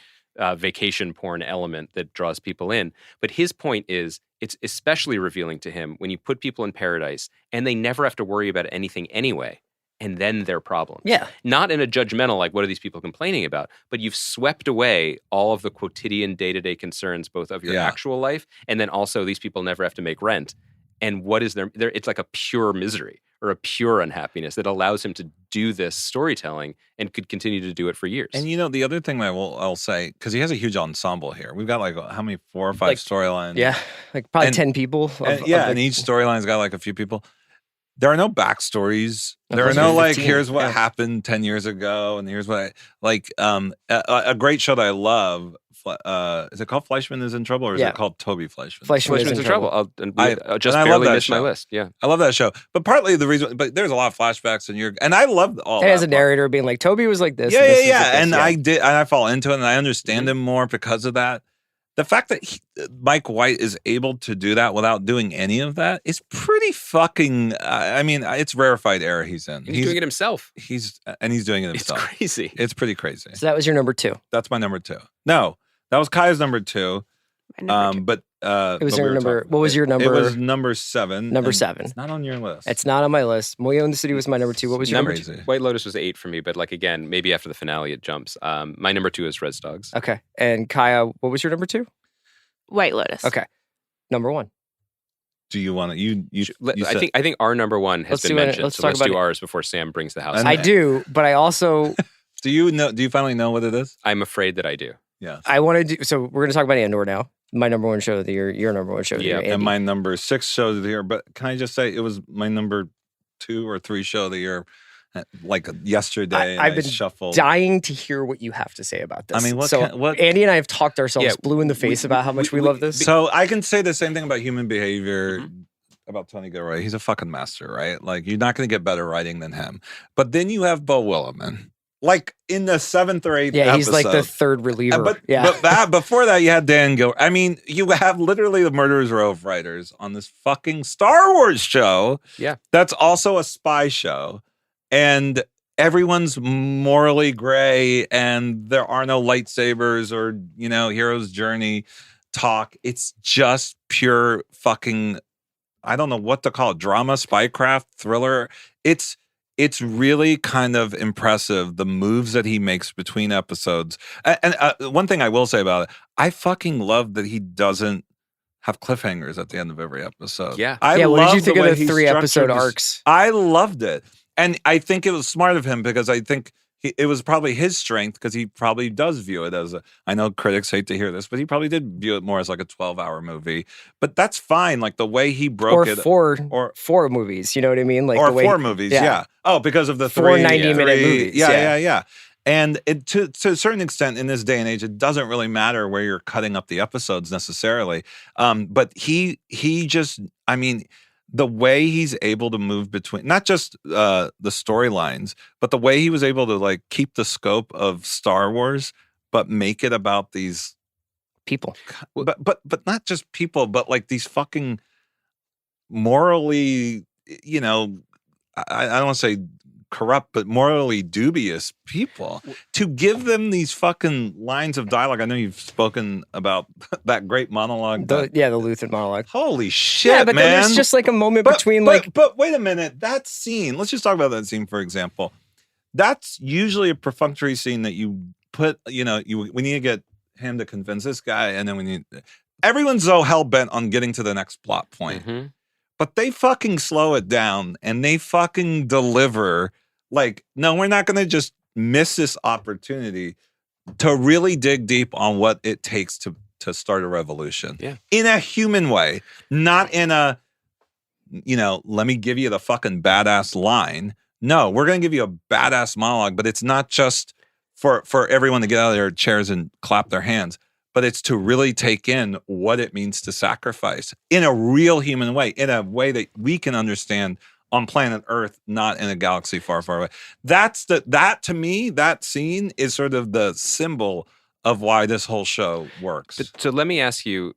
vacation porn element that draws people in. But his point is, it's especially revealing to him when you put people in paradise and they never have to worry about anything anyway. And then their problems. Yeah. Not in a judgmental, like, what are these people complaining about? But you've swept away all of the quotidian day-to-day concerns, both of your actual life, and then also these people never have to make rent. And what is their it's like a pure misery or a pure unhappiness that allows him to do this storytelling and could continue to do it for years. And, you know, the other thing I'll say, because he has a huge ensemble here. We've got like, how many, 4 or 5 storylines? Yeah, like probably 10 people. And each storyline's got like a few people. There are no backstories. There are no like, here's what happened 10 years ago, and here's what a great show that I love. Is it called Fleischman is in Trouble, or is it called Toby Fleischman? Fleischman is in Trouble. I just barely missed my list. Yeah, I love that show. But partly the reason, but there's a lot of flashbacks, and I love all. And as a narrator, being like, Toby was like this. And I fall into it, and I understand him more because of that. The fact that Mike White is able to do that without doing any of that is pretty fucking. I mean, it's rarefied air he's in. He's doing it himself. He's doing it himself. It's crazy. It's pretty crazy. So that was your number 2. That's my number 2. No, that was Kaya's number 2. But it was your number. What was your number? It was number 7. Number 7. It's not on your list. It's not on my list. Moyo in the City was my number 2. What was your number 2? White Lotus was 8 for me, but like, again, maybe after the finale it jumps. My number 2 is Res Dogs. Okay, and Kaya, what was your number 2? White Lotus. Okay, number 1. Do you want to? You I think our number 1 has been mentioned. Let's do ours before Sam brings the house. I do, but I also. Do you finally know what it is? I'm afraid that I do. Yeah. I want to do. So we're going to talk about Andor now. My number 1 show of the year. Your number 1 show of the year. Andy. And my number 6 show of the year. But can I just say it was my number 2 or 3 show of the year? Like yesterday, I've been shuffled. Dying to hear what you have to say about this. I mean, what Andy and I have talked ourselves blue in the face about how much we love this. So I can say the same thing about human behavior, about Tony Gilroy. He's a fucking master, right? Like, you're not going to get better writing than him. But then you have Bo Willimon. Like in the 7th or 8th episode. Yeah, he's like the third reliever. But before that, you had Dan Gilroy. I mean, you have literally the Murderers Row of writers on this fucking Star Wars show. Yeah. That's also a spy show. And everyone's morally gray, and there are no lightsabers or, you know, hero's journey talk. It's just pure fucking, I don't know what to call it, drama, spycraft, thriller. It's really kind of impressive, the moves that he makes between episodes. And one thing I will say about it, I fucking love that he doesn't have cliffhangers at the end of every episode. Yeah. What did you think of the 3 episode arcs? I loved it. And I think it was smart of him, because I think it was probably his strength because he probably does view it as I know critics hate to hear this, but he probably did view it more as like a 12-hour movie. But that's fine. Like the way he broke it. Or four movies, you know what I mean? Like or the way, 4 movies, yeah. Oh, because of the 4 3 90-minute movies. Yeah. And to a certain extent in this day and age, it doesn't really matter where you're cutting up the episodes necessarily. But he just, I mean, the way he's able to move between not just the storylines, but the way he was able to like keep the scope of Star Wars, but make it about these people. But not just people, but like these fucking morally, you know, I don't want to say corrupt, but morally dubious people, to give them these fucking lines of dialogue. I know you've spoken about that great monologue. The Luthen monologue. Holy shit, yeah, but man. then there's just like a moment between But wait a minute, that scene, let's just talk about that scene, for example. That's usually a perfunctory scene that you put, you know, we need to get him to convince this guy, and then everyone's so hell-bent on getting to the next plot point. Mm-hmm. But they fucking slow it down and they fucking deliver. Like, no, we're not going to just miss this opportunity to really dig deep on what it takes to start a revolution. Yeah. In a human way, not in a, you know, let me give you the fucking badass line. No, we're going to give you a badass monologue, but it's not just for everyone to get out of their chairs and clap their hands. But it's to really take in what it means to sacrifice in a real human way, in a way that we can understand on planet Earth, not in a galaxy far, far away. That to me, that scene is sort of the symbol of why this whole show works. But, so let me ask you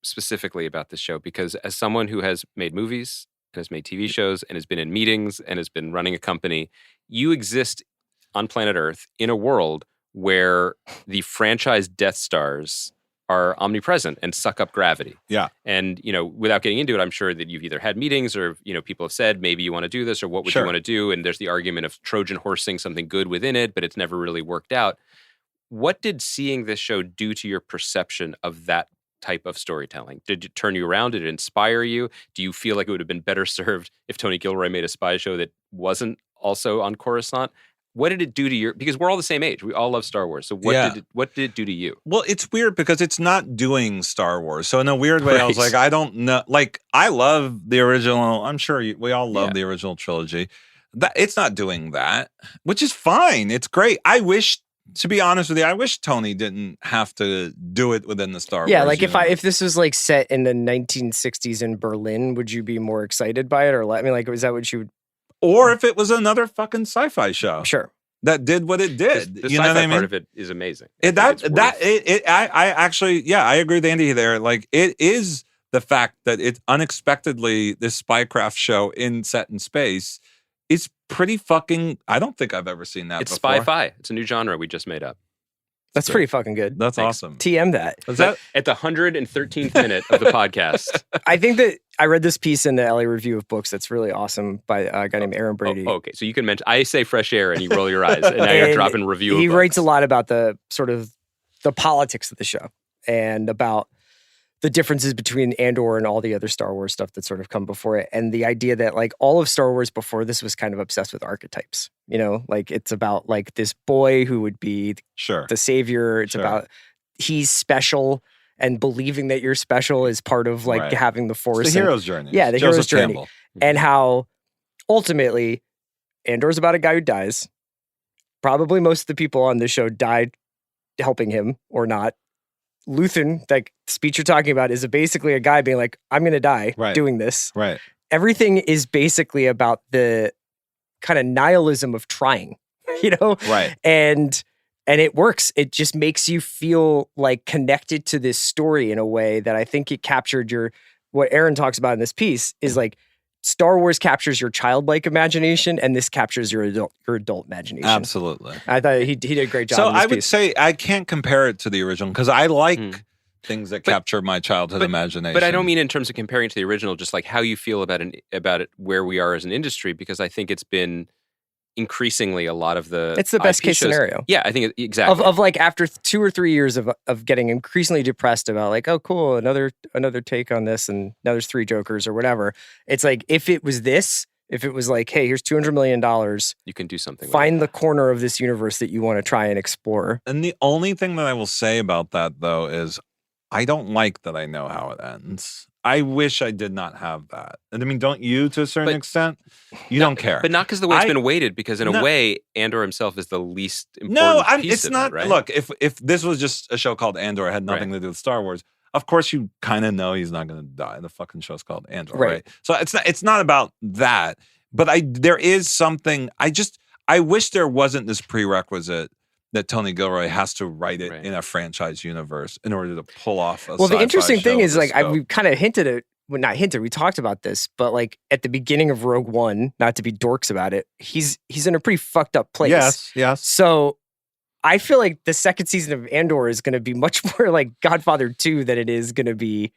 specifically about this show, because as someone who has made movies and has made TV shows and has been in meetings and has been running a company, you exist on planet Earth in a world where the franchise Death Stars are omnipresent and suck up gravity. Yeah. And, you know, without getting into it, I'm sure that you've either had meetings or, you know, people have said, maybe you want to do this or what would you want to do? And there's the argument of Trojan horsing something good within it, but it's never really worked out. What did seeing this show do to your perception of that type of storytelling? Did it turn you around? Did it inspire you? Do you feel like it would have been better served if Tony Gilroy made a spy show that wasn't also on Coruscant? What did it do to your, because we're all the same age. We all love Star Wars. So what did it do to you? Well, it's weird because it's not doing Star Wars. So in a weird way, I was like, I don't know. Like, I love the original. I'm sure we all love the original trilogy. That it's not doing that, which is fine. It's great. I wish, to be honest with you, I wish Tony didn't have to do it within the Star Wars. Yeah, like if this was like set in the 1960s in Berlin, would you be more excited by it? Or I mean, like, was that what you would? Or if it was another fucking sci-fi show. Sure. That did what it did. The you know sci-fi what I mean? part of it is amazing. I actually, I agree with Andy there. Like, it is the fact that it's unexpectedly this spycraft show set in space is pretty fucking, I don't think I've ever seen that before. It's spy-fi. It's a new genre we just made up. That's pretty fucking good. That's awesome. TM that. Is that at the 113th minute of the podcast? I think that I read this piece in the LA Review of Books that's really awesome by a guy named Aaron Brady. Oh, okay, so you can mention, I say fresh air and you roll your eyes, and now you're dropping review He of writes books. a lot about the sort of the politics of the show and about the differences between Andor and all the other Star Wars stuff that's sort of come before it. And the idea that like all of Star Wars before this was kind of obsessed with archetypes, you know, like it's about like this boy who would be the savior. It's about he's special and believing that you're special is part of like having the Force. It's the hero's journey. Yeah, the Joseph hero's journey. Campbell. And how ultimately Andor's about a guy who dies. Probably most of the people on this show died helping him or not. Luthen, like speech you're talking about, is basically a guy being like, I'm going to die doing this. Right. Everything is basically about the kind of nihilism of trying, you know? Right. And it works. It just makes you feel like connected to this story in a way that I think it captured what Aaron talks about in this piece is like Star Wars captures your childlike imagination and this captures your adult imagination. Absolutely. I thought he did a great job. So in this I would piece. say I can't compare it to the original because I like things that capture my childhood imagination. But I don't mean in terms of comparing to the original, just like how you feel about it, where we are as an industry, because I think it's been increasingly a lot of the it's the best IP case shows. scenario. Yeah, I think exactly. Of like after 2 or 3 years of getting increasingly depressed about like, oh cool, another take on this and now there's 3 Jokers or whatever. It's like if it was this, If it was like, hey, here's $200 million. You can do something. Find the corner of this universe that you want to try and explore. And the only thing that I will say about that, though, is I don't like that I know how it ends. I wish I did not have that. And I mean, don't you to a certain extent? You don't care. But not because the way it's been weighted, because in a way, Andor himself is the least important piece it's of not. it, right? Look, if this was just a show called Andor, it had nothing to do with Star Wars, of course you kind of know he's not going to die. The fucking show's called Andor, right? So it's not about that. But there is something, I wish there wasn't this prerequisite that Tony Gilroy has to write it in a franchise universe in order to pull off a the interesting thing is, like, we kind of hinted at, well, not hinted, we talked about this, but like at the beginning of Rogue One, not to be dorks about it, he's in a pretty fucked up place. Yes. So I feel like the second season of Andor is going to be much more like Godfather 2 than it is going to be,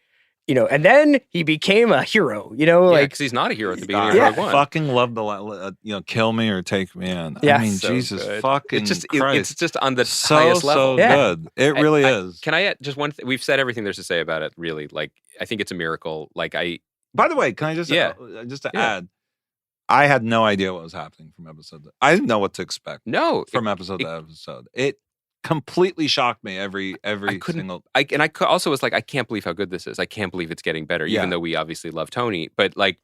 and then he became a hero, like, because he's not a hero at the beginning of Rogue One. Fucking love the, kill me or take me in. Yeah. I mean, So Jesus good. fucking Christ. It's just on the highest level. So good. It really is. Can I add just one thing? We've said everything there's to say about it, really. Like, I think it's a miracle. Like, By the way, can I just add, I had no idea what was happening from episode. I didn't know what to expect. From episode to episode. It completely shocked me every single. I also was like, I can't believe how good this is. I can't believe it's getting better, even though we obviously love Tony. But like,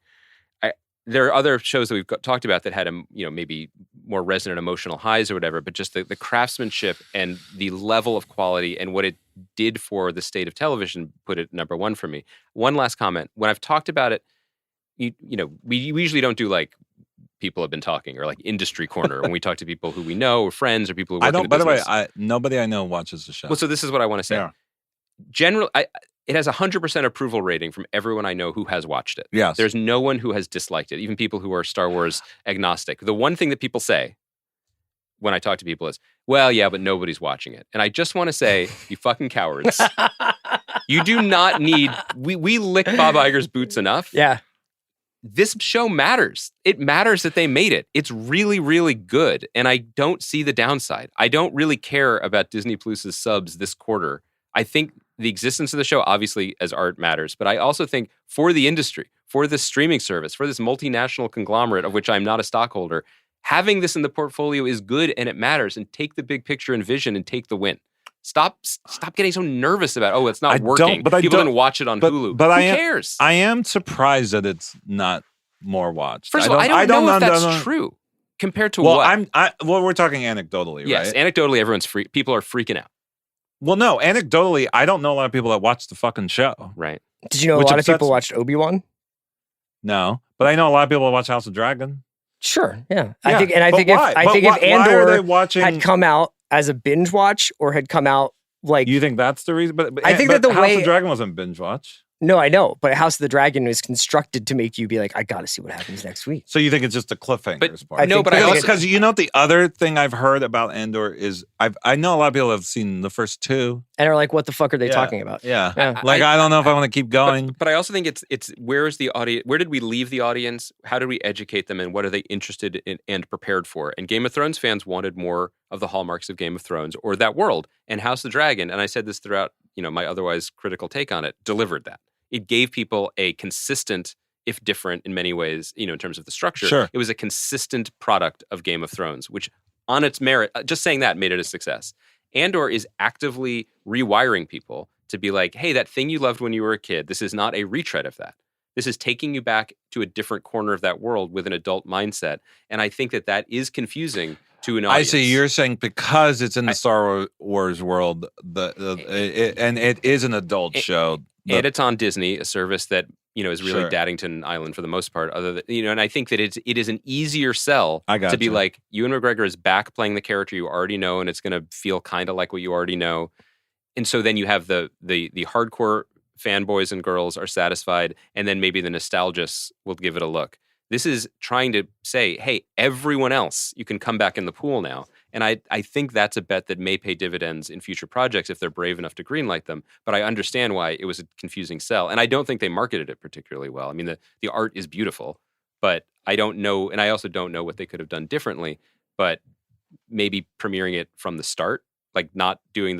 there are other shows that we've talked about that had maybe more resonant emotional highs or whatever. But just the craftsmanship and the level of quality and what it did for the state of television put it number one for me. One last comment: when I've talked about it, we usually don't do like people have been talking or like industry corner when we talk to people who we know or friends or people who work in the business. By the way, nobody I know watches the show. Well, so this is what I want to say. Generally, it has 100% approval rating from everyone I know who has watched it. Yes. There's no one who has disliked it, even people who are Star Wars agnostic. The one thing that people say when I talk to people is, well, yeah, but nobody's watching it. And I just want to say, you fucking cowards. You do not need, we lick Bob Iger's boots enough. Yeah. This show matters. It matters that they made it. It's really, really good. And I don't see the downside. I don't really care about Disney Plus's subs this quarter. I think the existence of the show, obviously, as art matters. But I also think for the industry, for this streaming service, for this multinational conglomerate of which I'm not a stockholder, having this in the portfolio is good and it matters. And take the big picture and vision and take the win. Stop getting so nervous about, it's not working. People didn't watch it on Hulu. But Who cares? I am surprised that it's not more watched. First of all, I don't know if that's true compared to what. We're talking anecdotally, yes, right? Yes, anecdotally, everyone's people are freaking out. Well, no, anecdotally, I don't know a lot of people that watch the fucking show. Right. Did you know a lot of people watched Obi-Wan? No, but I know a lot of people that watch House of Dragon. Sure, yeah. I think if Andor had come out as a binge watch or had come out like, you think that's the reason? But I think that the House of Dragon wasn't binge watch. No, I know, but House of the Dragon is constructed to make you be like, I got to see what happens next week. So you think it's just a cliffhanger? Because you know the other thing I've heard about Andor is I know a lot of people have seen the first two and are like, what the fuck are they talking about? Yeah. I don't know if I want to keep going. But I also think it's where is the audience? Where did we leave the audience? How did we educate them, and what are they interested in and prepared for? And Game of Thrones fans wanted more of the hallmarks of Game of Thrones or that world. And House of the Dragon, and I said this throughout my otherwise critical take on it, delivered that. It gave people a consistent, if different in many ways, in terms of the structure. Sure. It was a consistent product of Game of Thrones, which on its merit, just saying that made it a success. Andor is actively rewiring people to be like, hey, that thing you loved when you were a kid, this is not a retread of that. This is taking you back to a different corner of that world with an adult mindset. And I think that is confusing to an audience. I see. You're saying because it's in the Star Wars world, and it is an adult show. And it's on Disney, a service that is really Daddington Island for the most part. Other than and I think that it is an easier sell to be like, Ewan McGregor is back playing the character you already know, and it's going to feel kind of like what you already know. And so then you have the hardcore fanboys and girls are satisfied, and then maybe the nostalgists will give it a look. This is trying to say, hey, everyone else, you can come back in the pool now. And I think that's a bet that may pay dividends in future projects if they're brave enough to greenlight them. But I understand why it was a confusing sell. And I don't think they marketed it particularly well. I mean, the art is beautiful, but I don't know, and I also don't know what they could have done differently. But maybe premiering it from the start, like not doing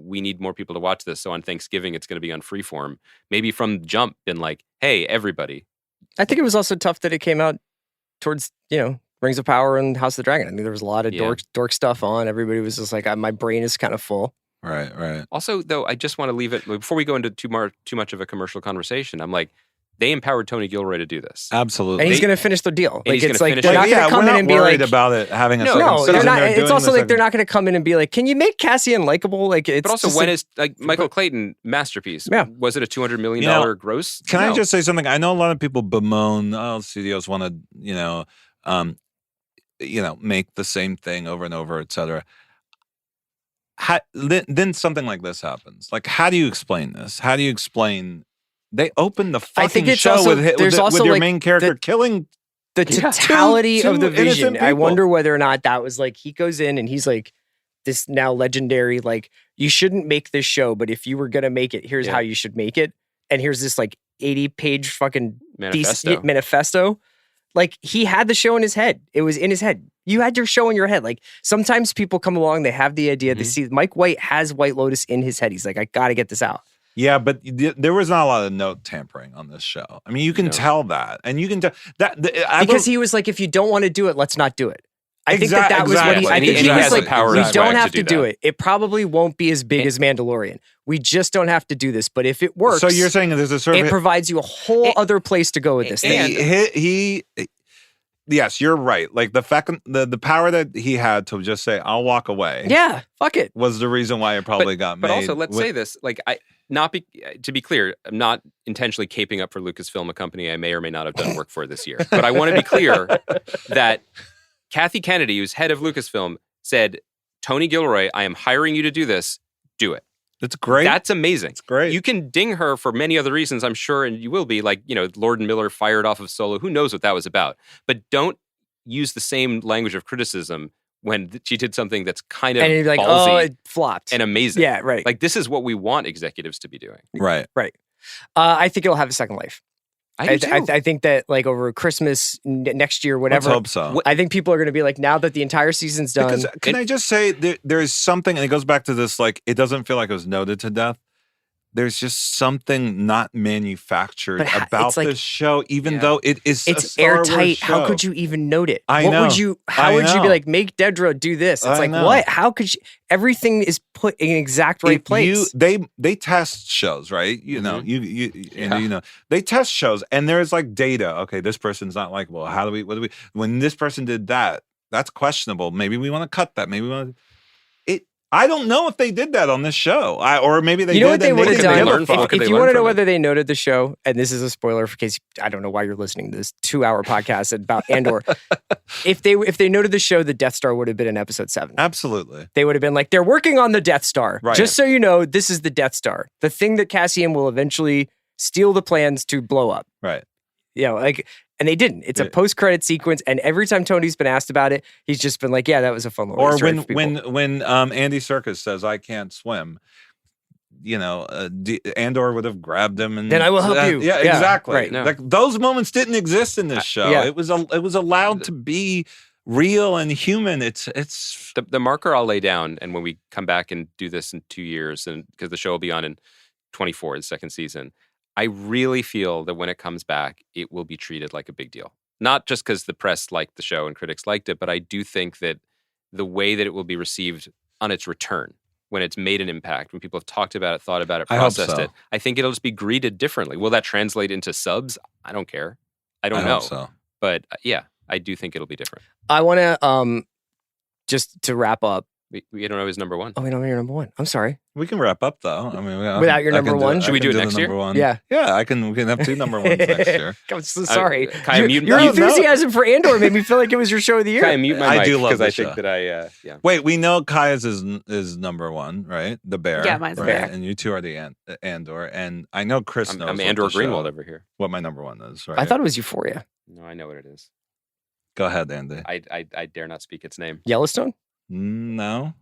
we need more people to watch this, so on Thanksgiving it's going to be on Freeform. Maybe from the jump been like, hey, everybody. I think it was also tough that it came out towards, Rings of Power and House of the Dragon. I mean, there was a lot of dork stuff on. Everybody was just like, my brain is kind of full. Right. Also, though, I just want to leave it, before we go into too much of a commercial conversation, I'm like, they empowered Tony Gilroy to do this. Absolutely. And he's going to finish the deal. Like, it's like, they're not going to come in and be like, about it having a no, they're not. It's also like, they're not going to come in and be like, can you make Cassian likable? Like, it's but also, when is Michael Clayton masterpiece? Yeah. Was it a $200 million gross? Can I just say something? I know a lot of people bemoan, studios want to, make the same thing over and over, etc. Then something like this happens. Like, how do you explain this? How do you explain? They opened the fucking show with your main character killing the totality of the vision. I wonder whether or not that was like, he goes in and he's like, this now legendary, like, you shouldn't make this show, but if you were going to make it, here's how you should make it. And here's this like 80-page fucking manifesto. Like, he had the show in his head. It was in his head. You had your show in your head. Like, sometimes people come along, they have the idea, they see Mike White has White Lotus in his head. He's like, I got to get this out. Yeah, but there was not a lot of note tampering on this show. I mean, you can tell that. And you can tell that. Because he was like, if you don't want to do it, let's not do it. I think that was what he, I think he was like, we don't have to do it. It probably won't be as big as Mandalorian. We just don't have to do this. But if it works. So you're saying there's a sort of. It provides you a whole other place to go with this thing. Yes, you're right. Like, the fact, the power that he had to just say, I'll walk away. Yeah, fuck it. Was the reason why it probably got made. But also, let's say this. Like, to be clear, I'm not intentionally caping up for Lucasfilm, a company I may or may not have done work for this year. But I want to be clear that Kathy Kennedy, who's head of Lucasfilm, said, Tony Gilroy, I am hiring you to do this. Do it. That's great. That's amazing. It's great. You can ding her for many other reasons, I'm sure, and you will be. Like, Lord and Miller fired off of Solo. Who knows what that was about? But don't use the same language of criticism when she did something that's kind of and like, ballsy it flopped. and amazing. Yeah, right. Like, this is what we want executives to be doing. Right. I think it'll have a second life. I do too. I think that, like, over Christmas next year, whatever. Let's hope so. I think people are going to be like, now that the entire season's done. Because, can I just say, there is something, and it goes back to this, like, it doesn't feel like it was noted to death. There's just something not manufactured about this show, even though it is a Star Wars airtight. show. How could you even note it? I know. How would you be like, make Dedra do this? It's like, what? How could you? Everything is put in exact right place. They test shows, right? They test shows, and there's like data. Okay, this person's not likable. When this person did that, that's questionable. Maybe we want to cut that. Maybe we want to. I don't know if they did that on this show, or maybe they did. You know what they would have done? If you want to know whether it? they noted the show, and this is a spoiler for case I don't know why you're listening to this 2-hour podcast about Andor. If they noted the show, the Death Star would have been in episode 7. Absolutely, they would have been like, they're working on the Death Star. Right. Just so you know, this is the Death Star, the thing that Cassian will eventually steal the plans to blow up. Right. And they didn't. It's a post-credit sequence, and every time Tony's been asked about it, he's just been like, "Yeah, that was a fun little." Or when Andy Serkis says, "I can't swim," Andor would have grabbed him and then I will help you. Yeah, exactly. Right. Like, those moments didn't exist in this show. It was allowed to be real and human. It's the marker I'll lay down, and when we come back and do this in 2 years, and because the show will be on in 24, the second season. I really feel that when it comes back, it will be treated like a big deal. Not just because the press liked the show and critics liked it, but I do think that the way that it will be received on its return, when it's made an impact, when people have talked about it, thought about it, processed it, I think it'll just be greeted differently. Will that translate into subs? I don't care. I don't know. Hope so. But yeah, I do think it'll be different. I want to, just to wrap up. We don't know his number one. Oh, we don't know your number one. I'm sorry. We can wrap up though. I mean, without your number one, should we do it next year? Yeah, we can have 2 number ones next year. I'm so sorry. Your enthusiasm for Andor made me feel like it was your show of the year. Kai, mute my mic, I do love because I show. think that yeah. Wait, we know Kaya's is number one, right? The bear. Yeah, mine's right? Bear. And you two are the Andor, and I know Chris knows. I'm Andor Greenwald over here. What my number one is, right? I thought it was Euphoria. No, I know what it is. Go ahead, Andy. I dare not speak its name. Yellowstone? No.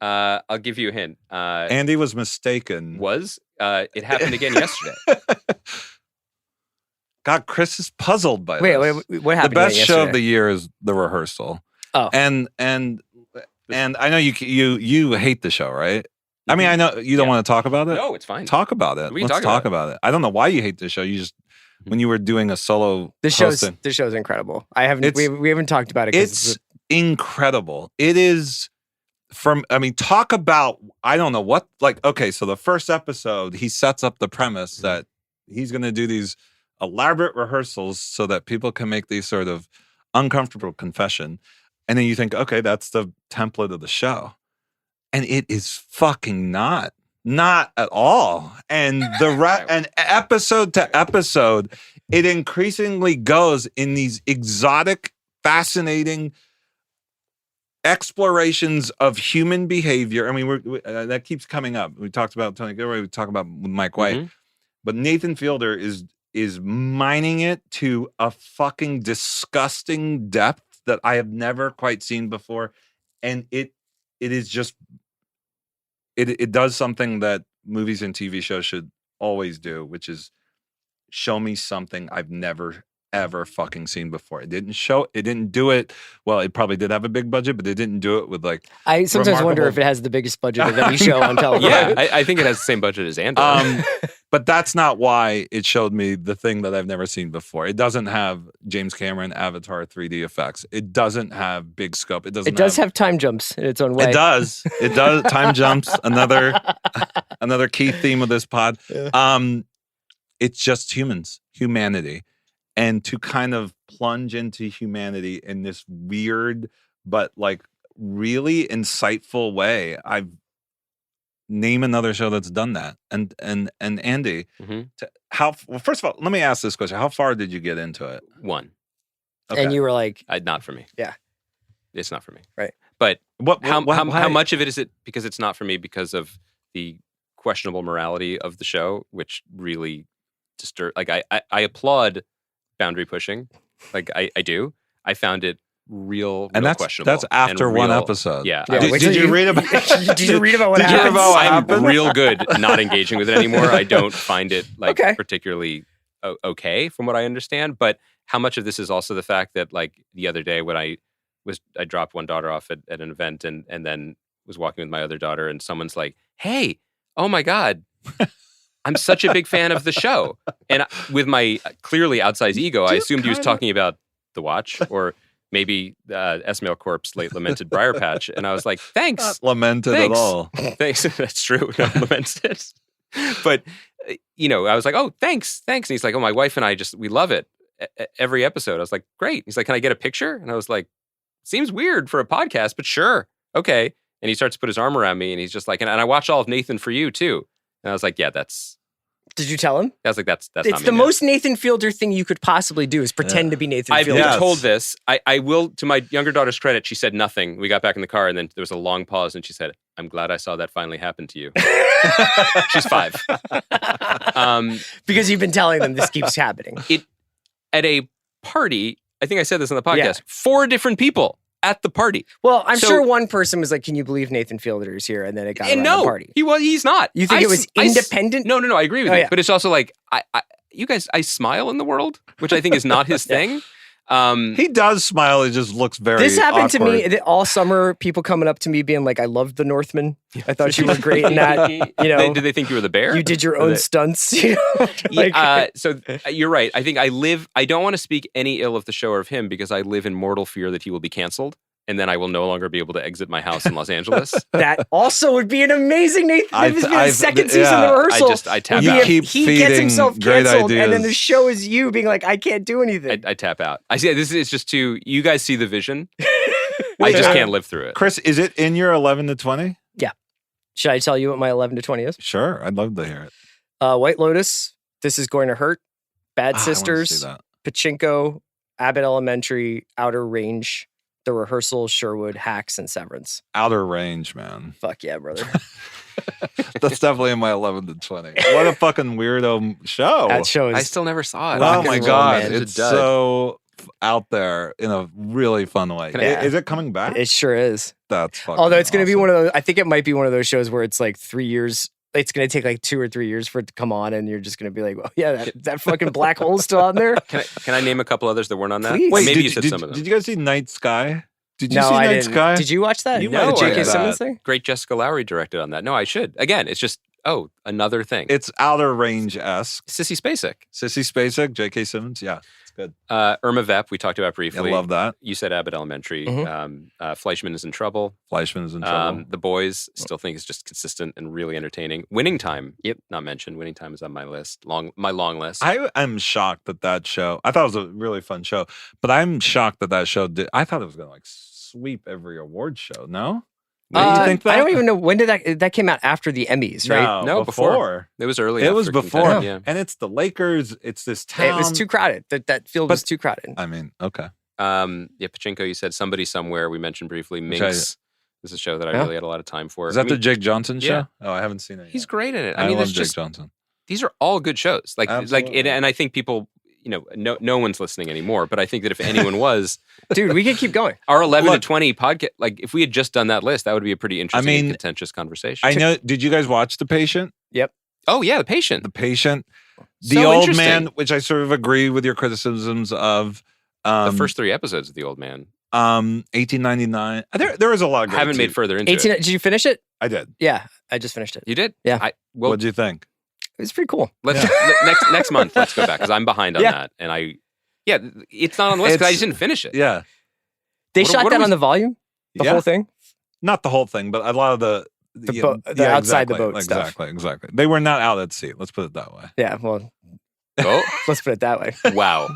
I'll give you a hint. Andy was mistaken. It happened again yesterday. God, Chris is puzzled by wait, this. Wait, what happened? The best show of the year is The Rehearsal. Oh, and I know you hate the show, right? I mean, I know you don't want to talk about it. No, it's fine. Talk about it. Let's talk about it. I don't know why you hate the show. You just when you were doing a solo. The show's incredible. We haven't talked about it. It's incredible. It is. Talk about, I don't know what, okay, so the first episode, he sets up the premise that he's going to do these elaborate rehearsals so that people can make these sort of uncomfortable confession. And then you think, okay, that's the template of the show. And it is fucking not at all. And and episode to episode, it increasingly goes in these exotic, fascinating explorations of human behavior. I mean, that keeps coming up. We talked about Tony Gilroy. We talk about Mike White, but Nathan Fielder is mining it to a fucking disgusting depth that I have never quite seen before, and it is just it does something that movies and TV shows should always do, which is show me something I've never ever fucking seen before. It didn't do it. Well, it probably did have a big budget, but it didn't do it with I sometimes wonder if it has the biggest budget of any show on television. Yeah, I think it has the same budget as Andor. But that's not why it showed me the thing that I've never seen before. It doesn't have James Cameron Avatar 3D effects. It doesn't have big scope. It does have time jumps in its own way. It does. Time jumps. Another key theme of this pod. Yeah. It's just humanity. And to kind of plunge into humanity in this weird but really insightful way, name another show that's done that. And Andy, first of all, let me ask this question: how far did you get into it? 1. Okay. And you were like, not for me. Yeah, it's not for me. Right. But how much of it is it because it's not for me because of the questionable morality of the show, which really disturbed. I applaud boundary pushing, I do. I found it real questionable. That's after one episode. Yeah. Did you read about? Did you read about what happened? I'm real good not engaging with it anymore. I don't find it particularly okay, from what I understand. But how much of this is also the fact that the other day when I dropped one daughter off at an event and then was walking with my other daughter and someone's like, "Hey, oh my God." I'm such a big fan of the show. And with my clearly outsized ego, I assumed he was talking about The Watch or maybe Esmail Corp's late lamented Briar Patch. And I was like, thanks. Not lamented at all. Thanks. That's true. Not lamented. But, I was like, oh, thanks. And he's like, oh, my wife and I we love it. Every episode. I was like, great. He's like, can I get a picture? And I was like, seems weird for a podcast, but sure. Okay. And he starts to put his arm around me and he's just like, and I watch all of Nathan For You too. And I was like, yeah, that's... Did you tell him? I was like, that's it's not me, the most Nathan Fielder thing you could possibly do is pretend to be Nathan Fielder. I've been told this. I will, to my younger daughter's credit, she said nothing. We got back in the car and then there was a long pause and she said, I'm glad I saw that finally happen to you. She's 5. Because you've been telling them this keeps happening. At a party, I think I said this on the podcast, 4 different people at the party. Well, I'm sure one person was like, can you believe Nathan Fielder is here? And then it got around the party. He's not. You think it was independent? No, I agree with you. Yeah. But it's also you guys, I smile in the world, which I think is not his thing. He does smile. It just looks very This happened awkward. to me all summer. People coming up to me being like, I loved The Northman. I thought you were great in that. Did they think you were the bear? You did your own stunts. So you're right. I think I don't want to speak any ill of the show or of him because I live in mortal fear that he will be canceled. And then I will no longer be able to exit my house in Los Angeles. That also would be an amazing Nathan. It would be the second season of the rehearsal. I tap out. He gets himself canceled, and then the show is you being like, I can't do anything. I tap out. I see. This is just you guys see the vision. I just can't live through it. Chris, is it in your 11 to 20? Yeah. Should I tell you what my 11 to 20 is? Sure. I'd love to hear it. White Lotus, This Is Going to Hurt, Bad Sisters, Pachinko, Abbott Elementary, Outer Range, The Rehearsal, Sherwood, Hacks, and Severance. Outer Range, man. Fuck yeah, brother. That's definitely in my 11 to 20. What a fucking weirdo show. That show is... I still never saw it. Oh my God. It's so out there in a really fun way. Is it coming back? It sure is. That's fucking Although it's going to be one of those... I think it might be one of those shows where it's 3 years... It's going to take 2 or 3 years for it to come on, and you're just going to be like, well, yeah, that fucking black hole's still on there. Can I name a couple others that weren't on that? Please. Wait, maybe you said some of them. Did you guys see Night Sky? Did you see Night Sky? Did you watch that? You the J.K. Simmons thing? Great Jessica Lowry directed on that. No, I should. Again, it's just Oh, another thing. It's Outer Range-esque. Sissy Spacek. J.K. Simmons. Yeah, it's good. Irma Vep, we talked about briefly. I love that. You said Abbott Elementary. Fleischman is in trouble. The Boys, still think is just consistent and really entertaining. Winning Time. Yep, not mentioned. Winning Time is on my list. My long list. I am shocked that show. I thought it was a really fun show, but I'm shocked that show did. I thought it was going to like sweep every award show. No. Do you think that? I don't even know when did that came out after the Emmys, right? No, before. It was early. It was before, and it's the Lakers. It's this town. It was too crowded. That field was too crowded. I mean, okay. Pachinko. You said Somebody Somewhere. We mentioned briefly. Minx. This is a show that I really had a lot of time for. Is that the Jake Johnson show? Yeah. Oh, I haven't seen it. He's great in it. I love Jake Johnson. These are all good shows. And I think people. No one's listening anymore, but I think that if anyone was, dude, we could keep going. Our 11 to 20 podcast, like if we had just done that list, that would be a pretty interesting and contentious conversation. I know. Did you guys watch The Patient? Yep. Oh yeah, The Patient. The Old Man, which I sort of agree with your criticisms of. The first 3 episodes of The Old Man. 1899. There was a lot of great. I haven't made further into it. Did you finish it? I did. Yeah, I just finished it. You did? Yeah. What did you think? It was pretty cool. Next month, let's go back because I'm behind on that, and it's not on the list because I just didn't finish it. Yeah, they shot that on the volume, the whole thing. Not the whole thing, but a lot of the outside the boat stuff. Exactly. They were not out at sea. Let's put it that way. Yeah, well, let's put it that way. Wow.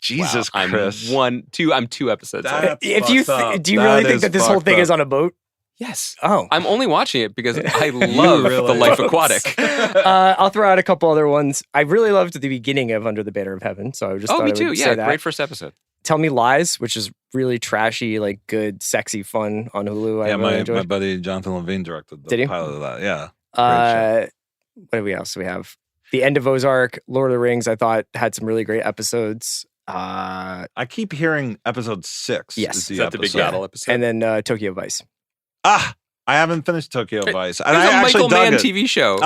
Jesus Christ. I'm 2 episodes. If you do you really think that this whole thing is on a boat? Yes. Oh. I'm only watching it because I love The Life Aquatic. I'll throw out a couple other ones. I really loved the beginning of Under the Banner of Heaven, so I just thought me I too. would say that. Great first episode. Tell Me Lies, which is really trashy, like good, sexy fun on Hulu. Yeah, really my buddy Jonathan Levine directed the pilot of that. Yeah. What do we else? We have The End of Ozark, Lord of the Rings. I thought had some really great episodes. I keep hearing episode 6. Yes, is that the big battle episode? And then Tokyo Vice. I haven't finished Tokyo Vice. It was a Michael Mann TV show.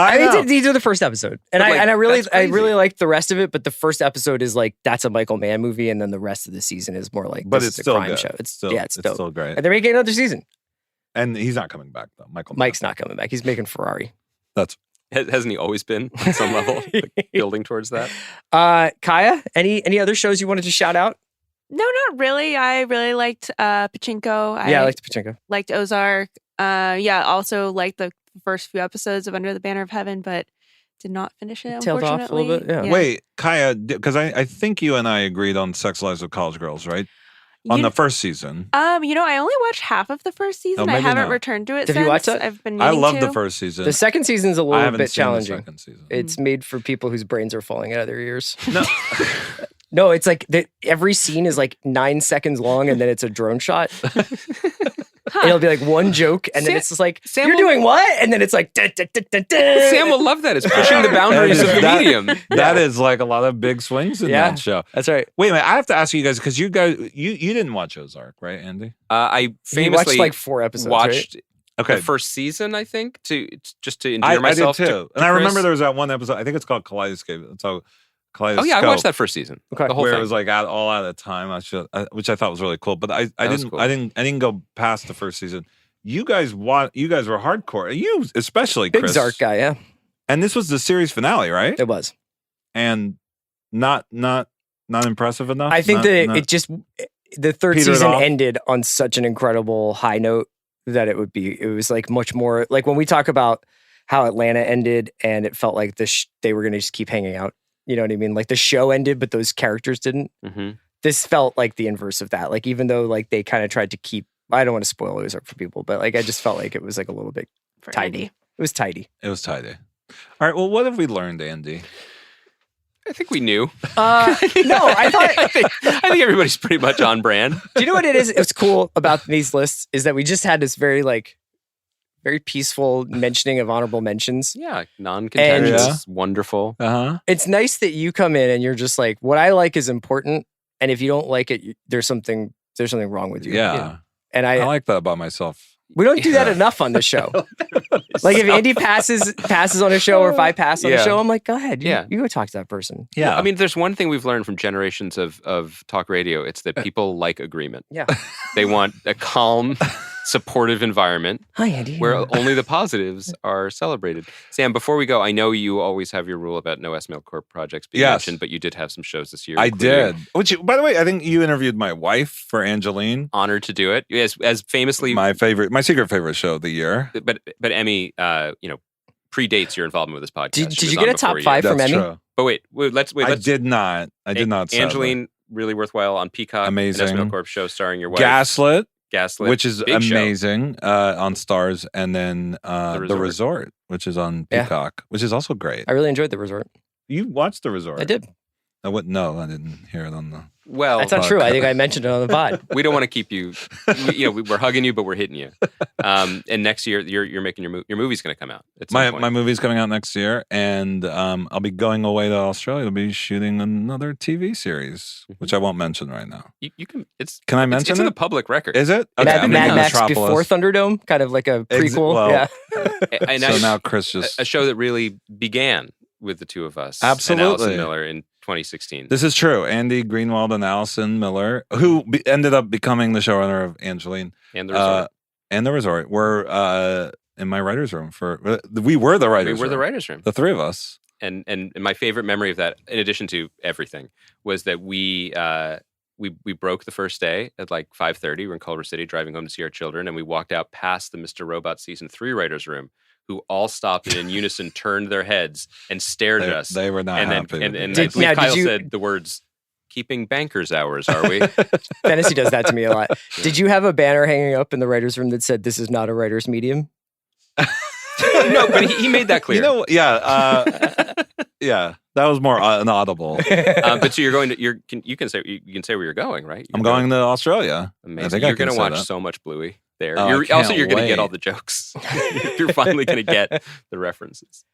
These are the first episode, and I really liked the rest of it. But the first episode is like that's a Michael Mann movie, and then the rest of the season is more like but it's still a crime good. show. It's dope. Still great. And they're making another season. And he's not coming back though. Mike's not coming back. He's making Ferrari. Hasn't he always been on some level building towards that? Kaya, any other shows you wanted to shout out? No, not really. I really liked Pachinko. I liked Pachinko. Liked Ozark. Also liked the first few episodes of Under the Banner of Heaven, but did not finish it, Tailed unfortunately. off a little bit, yeah. Wait, Kaya, because I think you and I agreed on Sex Lives of College Girls, right? On the first season. I only watched half of the first season. I haven't returned to it since. Have you watched it? I've been I love the first season. The second season's a little bit challenging. The second season. It's made for people whose brains are falling out of their ears. No. No, it's like every scene is like 9 seconds long, and then it's a drone shot. It'll be like one joke, and then it's just like, you're doing what? And then it's like, Sam will love that. It's pushing the boundaries of the medium. That is like a lot of big swings in that show. That's right. Wait a minute, I have to ask you guys, because you didn't watch Ozark, right, Andy? I famously watched like 4 episodes, watched the first season, I think, to endear myself. I did too. And I remember there was that one episode, I think it's called Kaleidoscope. Oh yeah, I watched that first season. Okay. The whole where thing. it was like all out of time, which I thought was really cool. But I didn't go past the first season. You guys were hardcore. You especially, big Chris. Zark guy, yeah. And this was the series finale, right? It was. And not impressive enough. I think the third season ended on such an incredible high note that it was like much more like when we talk about how Atlanta ended and it felt like they were going to just keep hanging out. You know what I mean? Like the show ended, but those characters didn't. Mm-hmm. This felt like the inverse of that. Like even though like they kind of tried to keep, I don't want to spoil Ozark for people, but like I just felt like it was like a little bit tidy. It was tidy. All right. Well, what have we learned, Andy? I think we knew. No, I think everybody's pretty much on brand. Do you know what it is? What's cool about these lists is that we just had this very peaceful mentioning of honorable mentions. Yeah, non-contentious, wonderful. It's nice that you come in and you're just like, what I like is important, and if you don't like it, there's something wrong with you. Yeah. And I like that about myself. We don't do that enough on the show. Like if Andy passes on a show, or if I pass on a show, I'm like, go ahead. You go talk to that person. Yeah. I mean, there's one thing we've learned from generations of talk radio. It's that people like agreement. Yeah. They want a calm supportive environment. Hi, Andy. Where only the positives are celebrated. Sam, before we go, I know you always have your rule about no Esmail Corp projects being mentioned, but you did have some shows this year. I did. Which, by the way, I think you interviewed my wife for Angeline. Honored to do it. As famously my secret favorite show of the year. But Emmy, predates your involvement with this podcast. Did you get a top 5 from Emmy? True. But wait. I did not. Angeline, really worthwhile on Peacock. Amazing. An Esmail Corp show starring your wife. Gaslit, which is Big amazing on Stars, and then The Resort, which is on Peacock, which is also great. I really enjoyed The Resort. You watched The Resort? I did. I didn't hear it on the. Well, that's not true. I think I mentioned it on the pod. We don't want to keep you. We're hugging you, but we're hitting you. And next year, you're making your movie's going to come out. My movie's coming out next year, and I'll be going away to Australia to be shooting another TV series, which I won't mention right now. You can. Can I mention it's it? in the public record. Is it? Okay, Mad Max before Thunderdome, kind of like a prequel. So now Chris just a show that really began with the two of us. Absolutely. And Allison Miller in 2016. This is true. Andy Greenwald and Allison Miller, who ended up becoming the showrunner of Angeline and The Resort. Were in my writer's room we were the writers room. We were the writers' room. The three of us. And my favorite memory of that, in addition to everything, was that we broke the first day at like 5:30. We were in Culver City driving home to see our children, and we walked out past the Mr. Robot season 3 writers' room, who all stopped and in unison turned their heads and stared at us. They were not happy. And I believe Kyle said the words, "Keeping bankers hours, are we?" Fantasy does that to me a lot. Yeah. Did you have a banner hanging up in the writer's room that said, "This is not a writer's medium"? No, but he made that clear. Yeah, that was more inaudible. But so you're going to you can say where you're going, right? I'm going to Australia. Amazing. You're going to watch so much Bluey there. You're going to get all the jokes. You're finally going to get the references.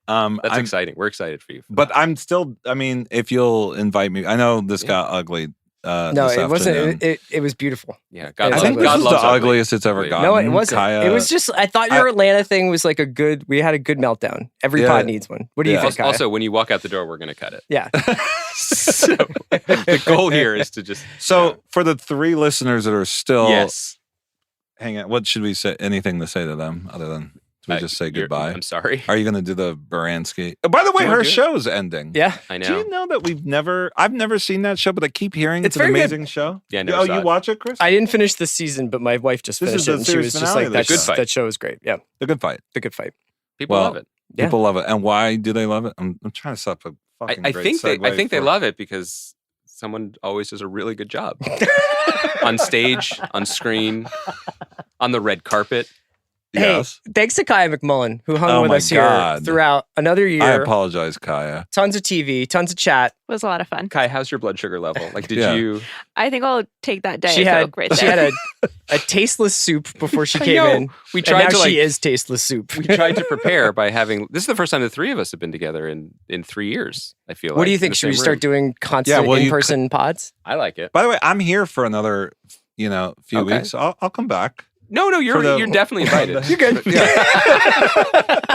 That's exciting. We're excited for you. But I'm still. I mean, if you'll invite me, I know this got ugly. No, it wasn't. It was beautiful. Yeah, I think this is the ugliest it's ever gotten. No, it wasn't. Kaya, it was just. I thought your Atlanta thing was like we had a good meltdown. Every pod needs one. What do you think, Kaya? Also, when you walk out the door, we're going to cut it. Yeah. So the goal here is to just. So for the 3 listeners that are still, hang on. What should we say? Anything to say to them other than? We just say goodbye. I'm sorry. Are you going to do the Baranski? Oh, by the way, her show's ending. Yeah, I know. Do you know that I've never seen that show, but I keep hearing it's an amazing show. Yeah, you watch it, Chris? I didn't finish the season, but my wife just finished it, and she was just like, "That show is great." Yeah, The Good Fight. The Good Fight. People love it. People love it, and why do they love it? I'm trying to set up a fucking. I think they love it because someone always does a really good job on stage, on screen, on the red carpet. Yes. Hey, thanks to Kaya McMullen, who hung with us here throughout another year. I apologize, Kaya. Tons of TV, tons of chat. It was a lot of fun. Kaya, how's your blood sugar level? Like, did you? I think I'll take that Diet Coke right there. She had a tasteless soup before she came in. We tried to she is tasteless soup. We tried to prepare by having. This is the first time the 3 of us have been together in 3 years. I feel. What do you think? Should we start doing constant in-person pods? I like it. By the way, I'm here for another, few weeks. I'll come back. No, you're definitely invited. You're good. Yeah,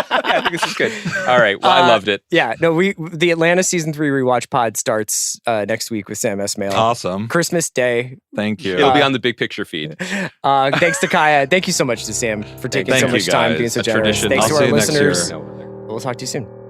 I think this is good. All right. Well, I loved it. Yeah. No, the Atlanta season 3 rewatch pod starts next week with Sam Esmail. Awesome. Christmas Day. Thank you. It'll be on the big picture feed. Thanks to Kaya. Thank you so much to Sam for taking so much time, being so generous. Thanks to our listeners. We'll talk to you soon.